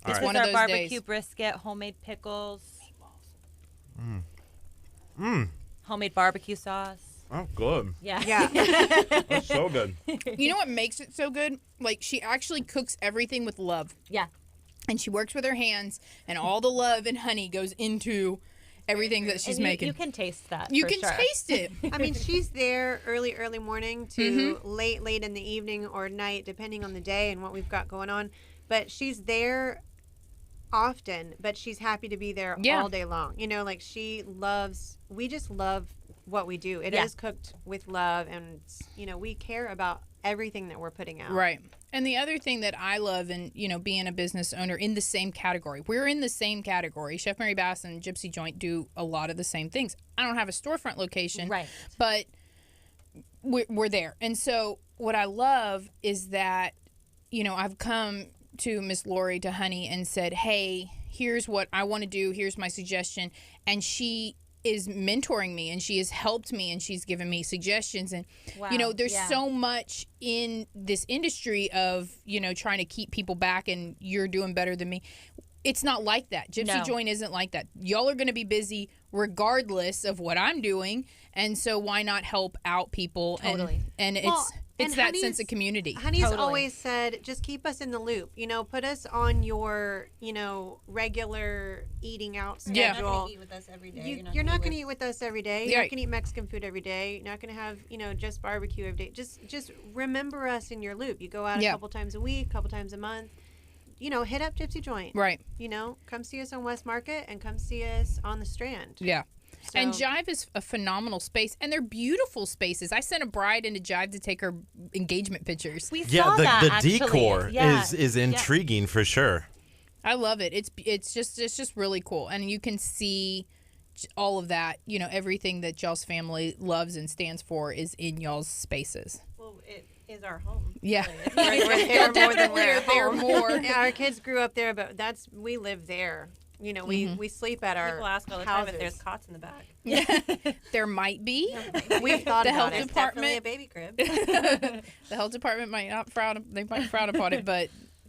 All it's right. one This of is our those barbecue days. brisket, homemade pickles, Mmm. homemade barbecue sauce. Oh, good. Yeah. Yeah. That's so good. You know what makes it so good? Like, she actually cooks everything with love. Yeah. And she works with her hands, and all the love and honey goes into everything that she's And making. You can taste that. You for can sure. taste it. I mean, she's there early morning to late in the evening or night, depending on the day and what we've got going on. But she's there often, but she's happy to be there Yeah. all day long. You know, like we just love what we do. It is Yeah. cooked with love, and, you know, we care about everything that we're putting out. Right. And the other thing that I love in, being a business owner in the same category, we're in the same category. Chef Mary Bass and Gypsy Joint do a lot of the same things. I don't have a storefront location, Right. but we're there. And so what I love is that, I've come to Miss Lori, to Honey, and said, hey, here's what I want to do. Here's my suggestion. And she is mentoring me, and she has helped me, and she's given me suggestions. And, Wow. there's Yeah. so much in this industry of, trying to keep people back and you're doing better than me. It's not like that. Gypsy No. Joint isn't like that. Y'all are going to be busy regardless of what I'm doing. And so why not help out people? Totally. And Well, it's and that Honey's- sense of community. Honey's Totally. always said, just keep us in the loop. Put us on your, regular eating out Yeah. You're not schedule. going to eat with us every day. You're not going to eat with us every day. You're Right. not going to eat Mexican food every day. You're not going to have, just barbecue every day. Just remember us in your loop. You go out Yeah. a couple times a week, couple times a month. Hit up Gypsy Joint. Right. Come see us on West Market and come see us on the Strand. Yeah. And Jive is a phenomenal space, and they're beautiful spaces. I sent a bride into Jive to take her engagement pictures. We Yeah, saw that, the actually. decor Yeah. is intriguing for sure. I love it. It's just really cool, and you can see all of that. You know, everything that y'all's family loves and stands for is in y'all's spaces. Well, it is our home. Yeah, We're there more than definitely we're are at there home. more. Yeah, our kids grew up there, but we live there. You know, we sleep at our People ask all the houses. time if there's cots in the back. There might be. We've thought The about health it. Definitely a department. baby crib. The health department might not frown. They might frown upon it, but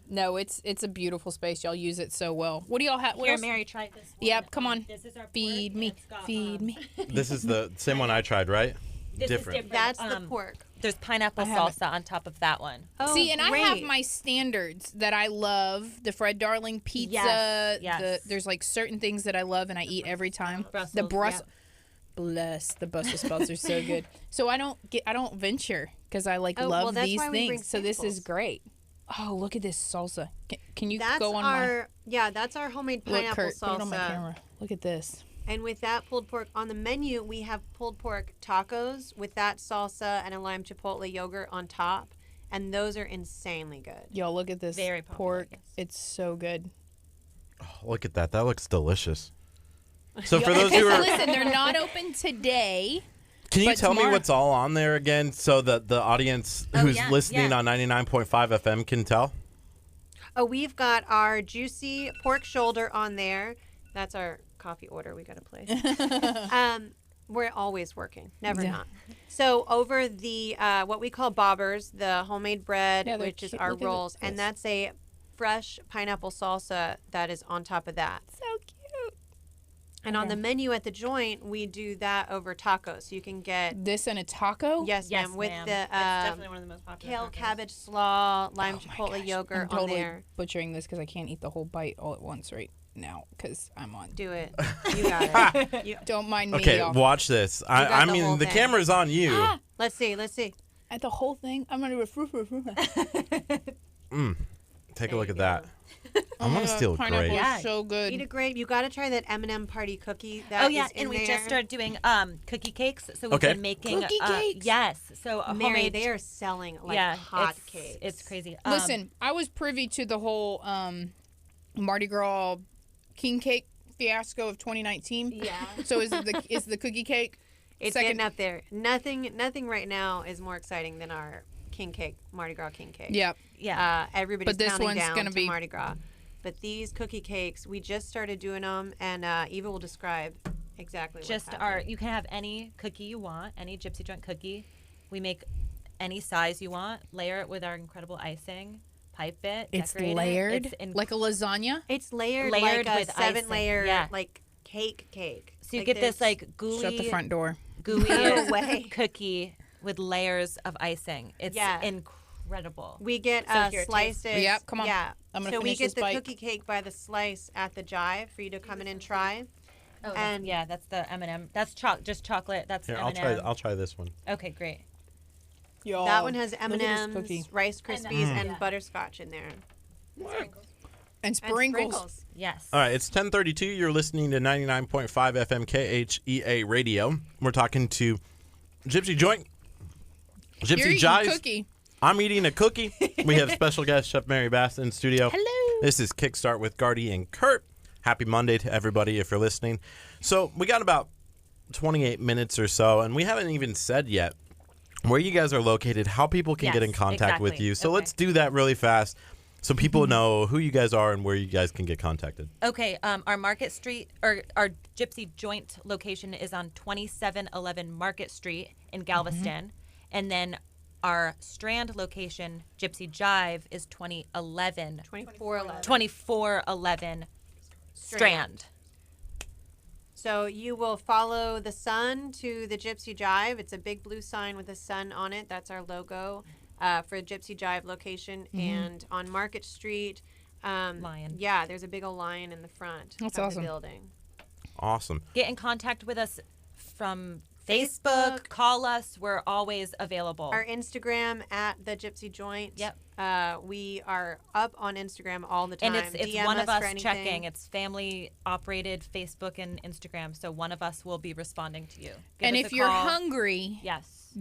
no, it's a beautiful space. Y'all use it so well. What do y'all have? What Here, else? Mary, try this one. Yep, come on. This is our Feed pork, me, and it's got, feed me. This is the same one I tried, right? This Different. is different. That's the pork. There's pineapple I have salsa on top of that one. Oh, See, and I have great. my standards that I love. The Fred Darling pizza. Yes. There's like certain things that I love and I eat every time. Brussels, The Brussels. Bless the Brussels sprouts are so good. So I don't venture because I like Oh, love well, that's these why we bring things. So this is samples. great. Oh, look at this salsa. Can you That's go on my that's our homemade look, pineapple Kurt? Put it on my salsa. camera. Look at this. And with that pulled pork on the menu, we have pulled pork tacos with that salsa and a lime chipotle yogurt on top, and those are insanely good. Y'all look at this Very popular, pork. yes. It's so good. Look at that. That looks delicious. So for those who are, Listen, they're not open today. can you but tell me tomorrow- what's all on there again, so that the audience Oh, who's yeah, listening yeah. on 99.5 FM can tell? Oh, we've got our juicy pork shoulder on there. That's our coffee order we got to place. We're always working, never Yeah. not. So over the what we call bobbers, the homemade bread, Yeah, they're which is cute. our Look at rolls, this. and that's a fresh pineapple salsa that is on top of that. So cute. And on Okay. the menu at the joint, we do that over tacos. So you can get This and a taco? yes, Yes, ma'am, with ma'am. the It's definitely one of the most popular kale tacos. cabbage slaw, lime Oh my chipotle gosh. yogurt I'm totally on there. butchering this because I can't eat the whole bite all at once right now because I'm on. Do it. You got it. You, Don't mind me, Okay, y'all. watch this. got I the mean, whole the thing. camera's on you. Ah! let's see. Let's see. At the whole thing, I'm gonna Take a look at that. I want to steal a pineapple grape. is so good. Eat a grape. You got to try that M&M party cookie. That Oh yeah, is in and we there. just started doing cookie cakes. So we've Okay. been making Cookie cakes? Yes. So a Mary, homemade. they are selling like yeah, hot it's, cakes. It's crazy. Listen, I was privy to the whole Mardi Gras king cake fiasco of 2019. Yeah. So is the cookie cake? It's second- getting up there. Nothing right now is more exciting than our king cake, Mardi Gras king cake. Yeah. yeah. Everybody's But this counting one's down gonna to be- Mardi Gras. But these cookie cakes, we just started doing them, and Eva will describe exactly what's Just happening. you can have any cookie you want, any gypsy joint cookie. We make any size you want. Layer it with our incredible icing. Pipe it. It's decorate layered It. It's like a lasagna. It's layered layered like a with 7-layer icing. Yeah. like cake. so you Like, get this there's- like gooey, Shut the front door. gooey No way. cookie with layers of icing. It's Yeah. incredible. We get So here, slices. Yep, come on. Yeah. I'm gonna so we finish get this the bite. cookie cake by the slice at the Jive for you to come in and try. Oh, and yeah, that's the M&M. That's just chocolate. That's Here, M&M. I'll try this one. Okay, great. Y'all, that one has look at this M&Ms, cookie. Rice Krispies, and Yeah. butterscotch in there. and And sprinkles. Yes. All right, it's 10:32. You're listening to 99.5 FM KHEA Radio. We're talking to Gypsy Joint, You're Gypsy eating Jive. cookie. I'm eating a cookie. We have special guest Chef Mary Bass in studio. Hello. This is Kickstart with Gardy and Curt. Happy Monday to everybody if you're listening. So we got about 28 minutes or so, and we haven't even said yet where you guys are located, how people can get in Yes, contact with exactly. you. So Okay. let's do that really fast so people know who you guys are and where you guys can get contacted. Okay, our Market Street, or our Gypsy Joint location is on 2711 Market Street in Galveston. And then our Strand location, Gypsy Jive, is 2411 Strand. So you will follow the sun to the Gypsy Jive. It's a big blue sign with a sun on it. That's our logo for Gypsy Jive location. And on Market Street, Lion. Yeah, there's a big old lion in the front That's of awesome. the building. Awesome. Get in contact with us from Facebook, call us. We're always available. Our Instagram at the Gypsy Joint. Yep. We are up on Instagram all the time. And it's DM one of for us anything. checking. It's family operated Facebook and Instagram. So one of us will be responding to you. Give And us if a you're call. hungry, Yes.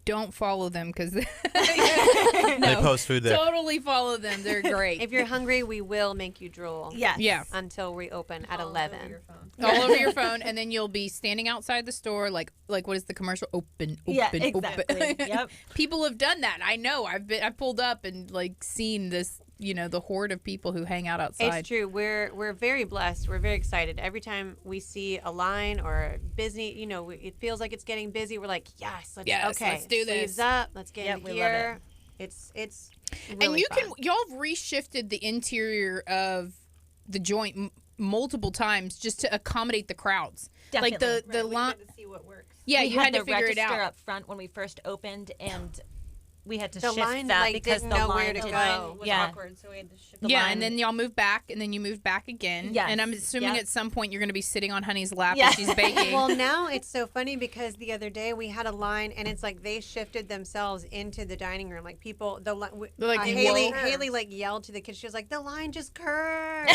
don't follow them because They post food there. totally follow them. They're great. If you're hungry, we will make you drool. Yes. Yeah. Until we open at All 11. over your phone. all over your phone, and then you'll be standing outside the store like what is the commercial? Open, Yeah, open, exactly. open. Yep. People have done that. I know. I pulled up and like seen this, the horde of people who hang out outside. It's true. We're very blessed. We're very excited. Every time we see a line or busy, it feels like it's getting busy. We're like, yes, let's do this. Sleeves up. Let's get Yep, in we gear. love It's And really fun. y'all have reshifted the interior of the joint multiple times just to accommodate the crowds. Like Definitely. the We line. had to see what works. Yeah, we you had to the figure it register out. up front when we first opened, and we had to The shift line, that like, because didn't the know line where to The didn't- line go. was Yeah. awkward, so we had to shift. The Yeah, line- and then y'all moved back, and then you moved back again. Yes. And I'm assuming Yep. at some point you're going to be sitting on Honey's lap Yeah. as she's baking. Well, now it's so funny because the other day we had a line, and it's like they shifted themselves into the dining room. Like people, They're like, Haley, "Whoa." Haley like yelled to the kids. She was like, "The line just curved."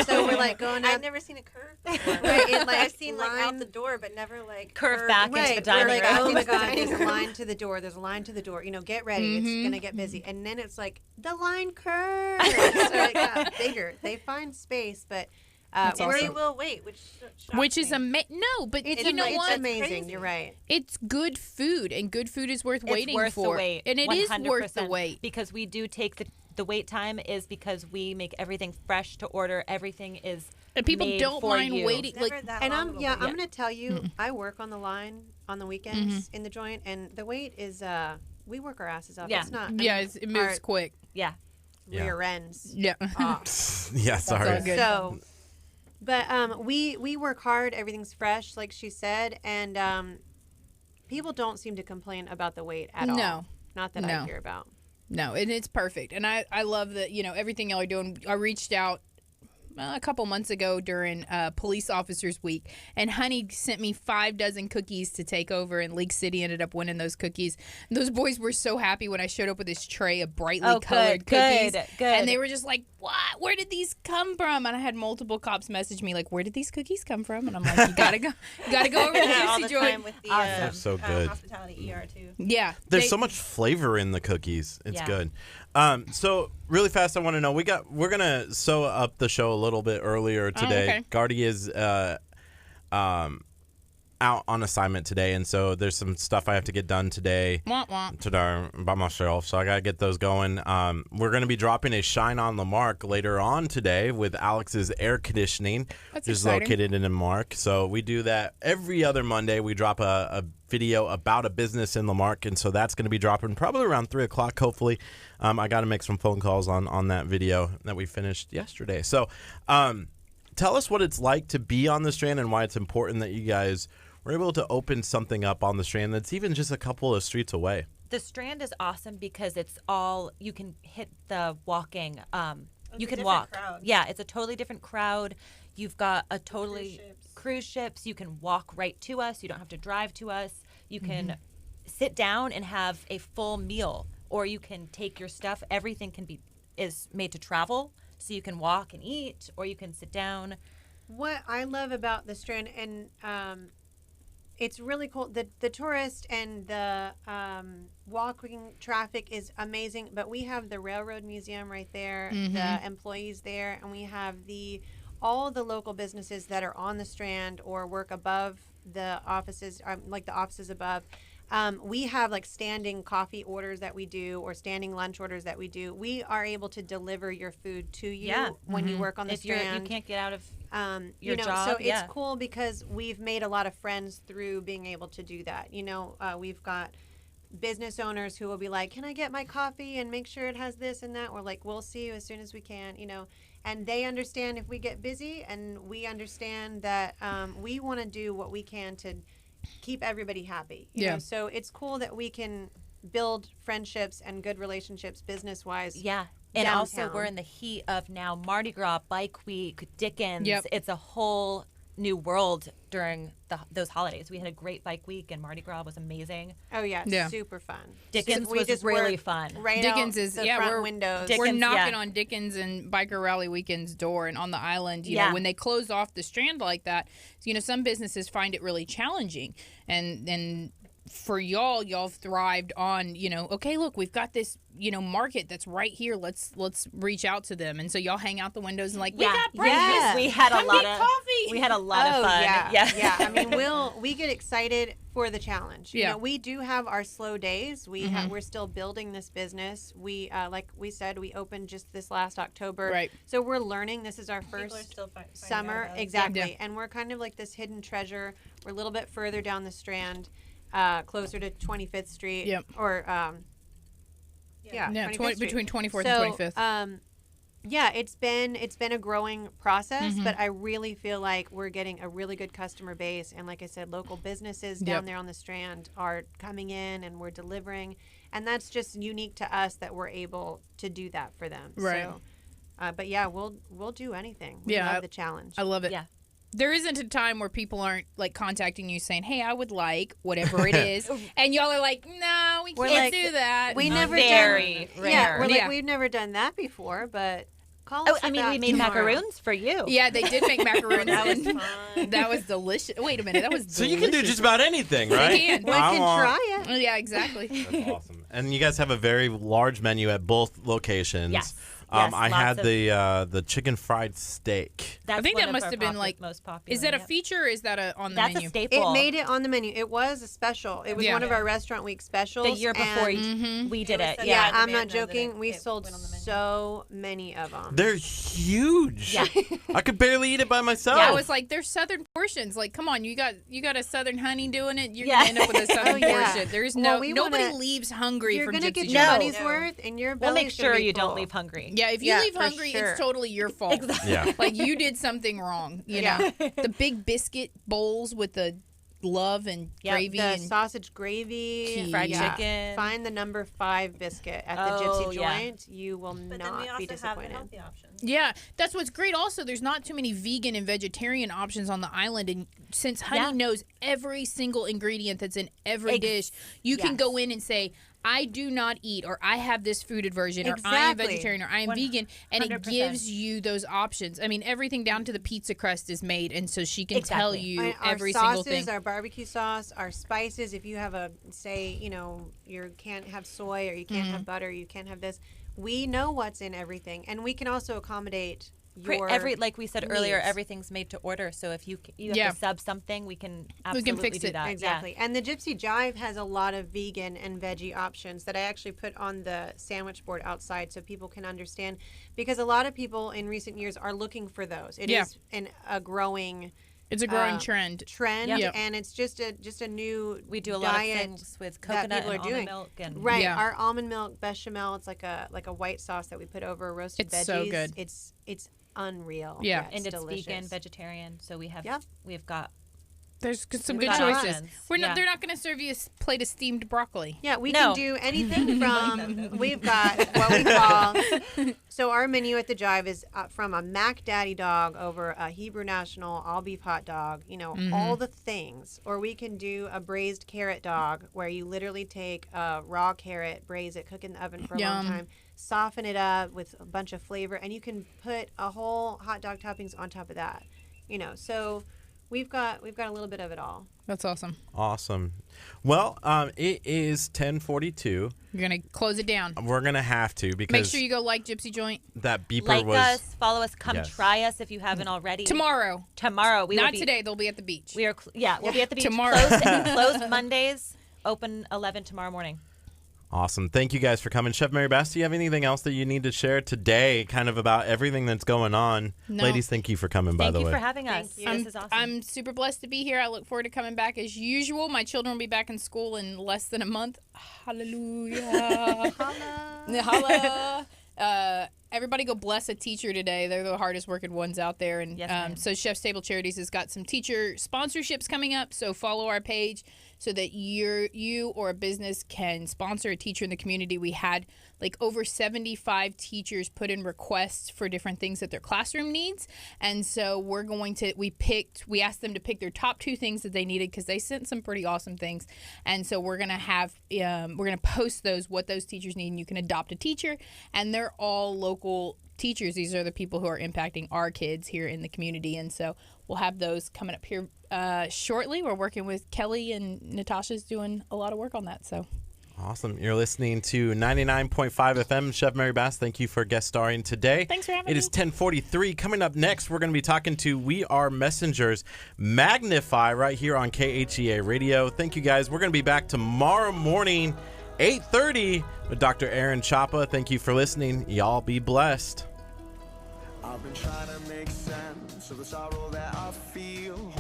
So we're like going I've up. never seen a curve before. Right, it, like, I've seen like out line- the door, but never like Curve back into Right, the dining we're like, room. oh my Into the god, dining there's a room. line to the door. There's a line to the door. Get ready. It's gonna get busy. And then it's like the line curves. So it got bigger. They find space, but That's And awesome. they will wait, which shocks Which is me. no, but it's you know it's what? amazing. Crazy. You're right. It's good food, and good food is worth It's waiting worth for. the wait. And it is worth the 100%, wait. because we do take the wait time is because we make everything fresh to order. Everything is And people made don't for mind you. waiting. Never Like, that And long I'm of a yeah, wait. I'm gonna tell you, I work on the line on the weekends in the joint, and the wait is we work our asses off. Yeah. It's not. yeah, it moves our quick. Yeah. Yeah. rear ends Yeah. off. Yeah, sorry. all good. So, but we work hard. Everything's fresh, like she said, and people don't seem to complain about the wait at all. No. Not that No. I hear about. No, and it's perfect. And I love that, everything y'all are doing. I reached out a couple months ago during Police Officers Week, and Honey sent me 5 dozen cookies to take over, and League City ended up winning those cookies. And those boys were so happy when I showed up with this tray of brightly colored cookies. Good. And they were just like, what? Where did these come from? And I had multiple cops message me like, where did these cookies come from? And I'm like, you gotta go over to Yeah, all Juicy the time Joint. with the They're so good. hospitality ER too. Yeah. There's so much flavor in the cookies. It's Yeah. good. So really fast, I want to know we're gonna sew up the show a little bit earlier today. okay. Gardy is out on assignment today, and so there's some stuff I have to get done today. Wah, wah. Today by myself, so I gotta get those going. We're gonna be dropping a Shine on the Mark later on today with Alex's air conditioning, That's which is exciting. located in Mark. So we do that every other Monday. We drop a video about a business in Lamarck, and so that's going to be dropping probably around 3:00. Hopefully, I got to make some phone calls on that video that we finished yesterday. So, tell us what it's like to be on the Strand and why it's important that you guys were able to open something up on the Strand that's even just a couple of streets away. The Strand is awesome because it's all you can hit the walking. You a can different walk. crowd. Yeah, it's a totally different crowd. You've got a totally Cruise ships. You can walk right to us. You don't have to drive to us. You can sit down and have a full meal, or you can take your stuff. Everything is made to travel, so you can walk and eat, or you can sit down. What I love about the Strand, and it's really cool. The tourist and the walking traffic is amazing, but we have the Railroad Museum right there, the employees there, and we have all the local businesses that are on the Strand or work above the offices, like the offices above. We have like standing coffee orders that we do, or standing lunch orders that we do. We are able to deliver your food to you when you work on the If Strand. you can't get out of your job, so it's yeah. cool because we've made a lot of friends through being able to do that. We've got business owners who will be like, can I get my coffee and make sure it has this and that? We're like, we'll see you as soon as we can, and they understand if we get busy, and we understand that we want to do what we can to keep everybody happy. You know? So it's cool that we can build friendships and good relationships business wise. Yeah. And also, downtown. we're in the heat of now Mardi Gras, Bike Week, Dickens. Yep. It's a whole new world during those holidays. We had a great bike week, and Mardi Gras was amazing. Oh yeah, Yeah. super fun. Dickens We was just really worked fun. Right Dickens out is the yeah, front we're windows. we're Dickens, knocking yeah. on Dickens and Biker Rally Weekend's door, and on the island, you Yeah. know, when they close off the Strand like that, you know, some businesses find it really challenging, and for y'all thrived on, you know, okay, look, we've got this, you know, market that's right here. Let's reach out to them, and so y'all hang out the windows and like, we got breakfast. Yeah. We had a Come lot get of coffee. We had a lot of fun. Yeah. I mean, we get excited for the challenge. You Yeah. know, we do have our slow days. We're still building this business. We like we said, we opened just this last October. Right. So we're learning. This is our People are first still finding out summer. about us. Exactly. Yeah. And we're kind of like this hidden treasure. We're a little bit further down the Strand, closer to 25th Street. Yep. Or Yeah, 25th Street. between 24th So, and 25th. yeah, it's been a growing process, but I really feel like we're getting a really good customer base, and like I said, local businesses down Yep. there on the Strand are coming in, and we're delivering, and that's just unique to us that we're able to do that for them. Right. So, but yeah, we'll do anything. We Yeah, love the challenge. I love it. Yeah. There isn't a time where people aren't like contacting you saying, "Hey, I would like whatever it is," and y'all are like, "No, we We're can't like, do that." we never Very done. rare. Yeah, we're like Yeah. we've never done that before, but call Oh, us. I mean, about we made tomorrow. macaroons for you. Yeah, they did make macaroons. That was and fun. that was delicious. Wait a minute, that was So delicious. you can do just about anything, right? can. We I can want- try it. Oh, yeah, exactly. That's awesome. And you guys have a very large menu at both locations. Yes. Yes, I lots had of- the chicken fried steak. That's I think one that of must our have been like most popular. Is that a yep. feature or is that on the That's menu? a staple. It made it on the menu. It was a special. It was Yeah. one of our restaurant week specials. the year before and we did was it. such yeah, a I'm demand, not though, that joking. We it sold went on the menu. so many of them. They're huge. Yeah. I could barely eat it by myself. Yeah, I was like, there's southern portions. Like, come on, you got a southern honey doing it. You're Yeah. gonna end up with a southern Oh, yeah. portion. There's Well, no we nobody wanna- leaves hungry You're from gonna Gypsy get Joint. your No. money's No. worth, and your We'll make belly's gonna sure be you don't full. leave hungry. Yeah, if you Yeah, leave for hungry, sure. it's totally your fault. Yeah. Like you did something wrong. You Yeah. know, the big biscuit bowls with the love and Yep, gravy The and sausage gravy, Fried chicken. Find the number 5 biscuit at the Oh, Gypsy yeah. Joint. You will But then we not also be have the disappointed. healthy options. yeah, that's what's great. Also, there's not too many vegan and vegetarian options on the island, and since Honey Yeah. knows every single ingredient that's in every Ex- dish, you can yes. go in and say, I do not eat, or I have this food aversion, or I am Exactly. vegetarian, or I am vegan, and it 100%. gives you those options. I mean, everything down to the pizza crust is made, and so she can tell Exactly. you Our every sauces, single thing. our barbecue sauce, our spices. If you have you can't have soy or you can't Mm-hmm. have butter, you can't have this. We know what's in everything, and we can also accommodate your Like we said earlier, needs. everything's made to order. So if you have Yeah. to sub something, we can absolutely fix do it. that. Exactly. And the Gypsy Jive has a lot of vegan and veggie options that I actually put on the sandwich board outside so people can understand, because a lot of people in recent years are looking for those. It is Yeah. a growing It's a growing trend. trend, and it's just a new We do a lot of diet things with that coconut people and are doing. almond milk and Right. Yeah. Our almond milk bechamel, it's like a white sauce that we put over roasted It's veggies. so good. It's unreal. Yeah. and it's delicious. vegan, vegetarian. So we have Yep. we've got There's some We've good got choices. options. We're not. Yeah. They're not going to serve you a plate of steamed broccoli. Yeah, we No. can do anything from, we've got what we call, so our menu at the Jive is from a Mac Daddy dog over a Hebrew National all beef hot dog, all the things. Or we can do a braised carrot dog where you literally take a raw carrot, braise it, cook in the oven for a long Yum. time, soften it up with a bunch of flavor, and you can put a whole hot dog toppings on top of that. So we've got a little bit of it all. That's awesome. Awesome. Well, it is 10:42. You're going to close it down. We're gonna have to because Make sure you go like Gypsy Joint that beeper like was us, follow us, come Yes. try us if you haven't already. tomorrow. Tomorrow we will Not be, today. They'll be at the beach. We are we'll be at the beach Tomorrow. Closed Mondays, open 11 tomorrow morning. awesome. Thank you guys for coming. Chef Mary Bass, do you have anything else that you need to share today, kind of about everything that's going on? No. Ladies, thank you for coming. By Thank the you way, for having us. Thank you. This is awesome. I'm super blessed to be here. I look forward to coming back as usual. My children will be back in school in less than a month. Hallelujah. Holla. everybody go bless a teacher today. They're the hardest working ones out there. And Yes, ma'am. so Chef's Table Charities has got some teacher sponsorships coming up. So follow our page so that you or a business can sponsor a teacher in the community. We had like over 75 teachers put in requests for different things that their classroom needs. And so we asked them to pick their top 2 things that they needed because they sent some pretty awesome things. And so we're going to post what those teachers need, and you can adopt a teacher. And they're all local teachers. These are the people who are impacting our kids here in the community. And so we'll have those coming up here shortly. We're working with Kelly, and Natasha's doing a lot of work on that. So Awesome. You're listening to 99.5 FM. Chef Mary Bass, thank you for guest starring today. Thanks for having It me. is 10:43. Coming up next, we're going to be talking to We Are Messengers Magnify right here on KHEA Radio. Thank you, guys. We're going to be back tomorrow morning, 8:30, with Dr. Aaron Chapa. Thank you for listening. Y'all be blessed. I've been trying to make sense of the sorrow that I feel.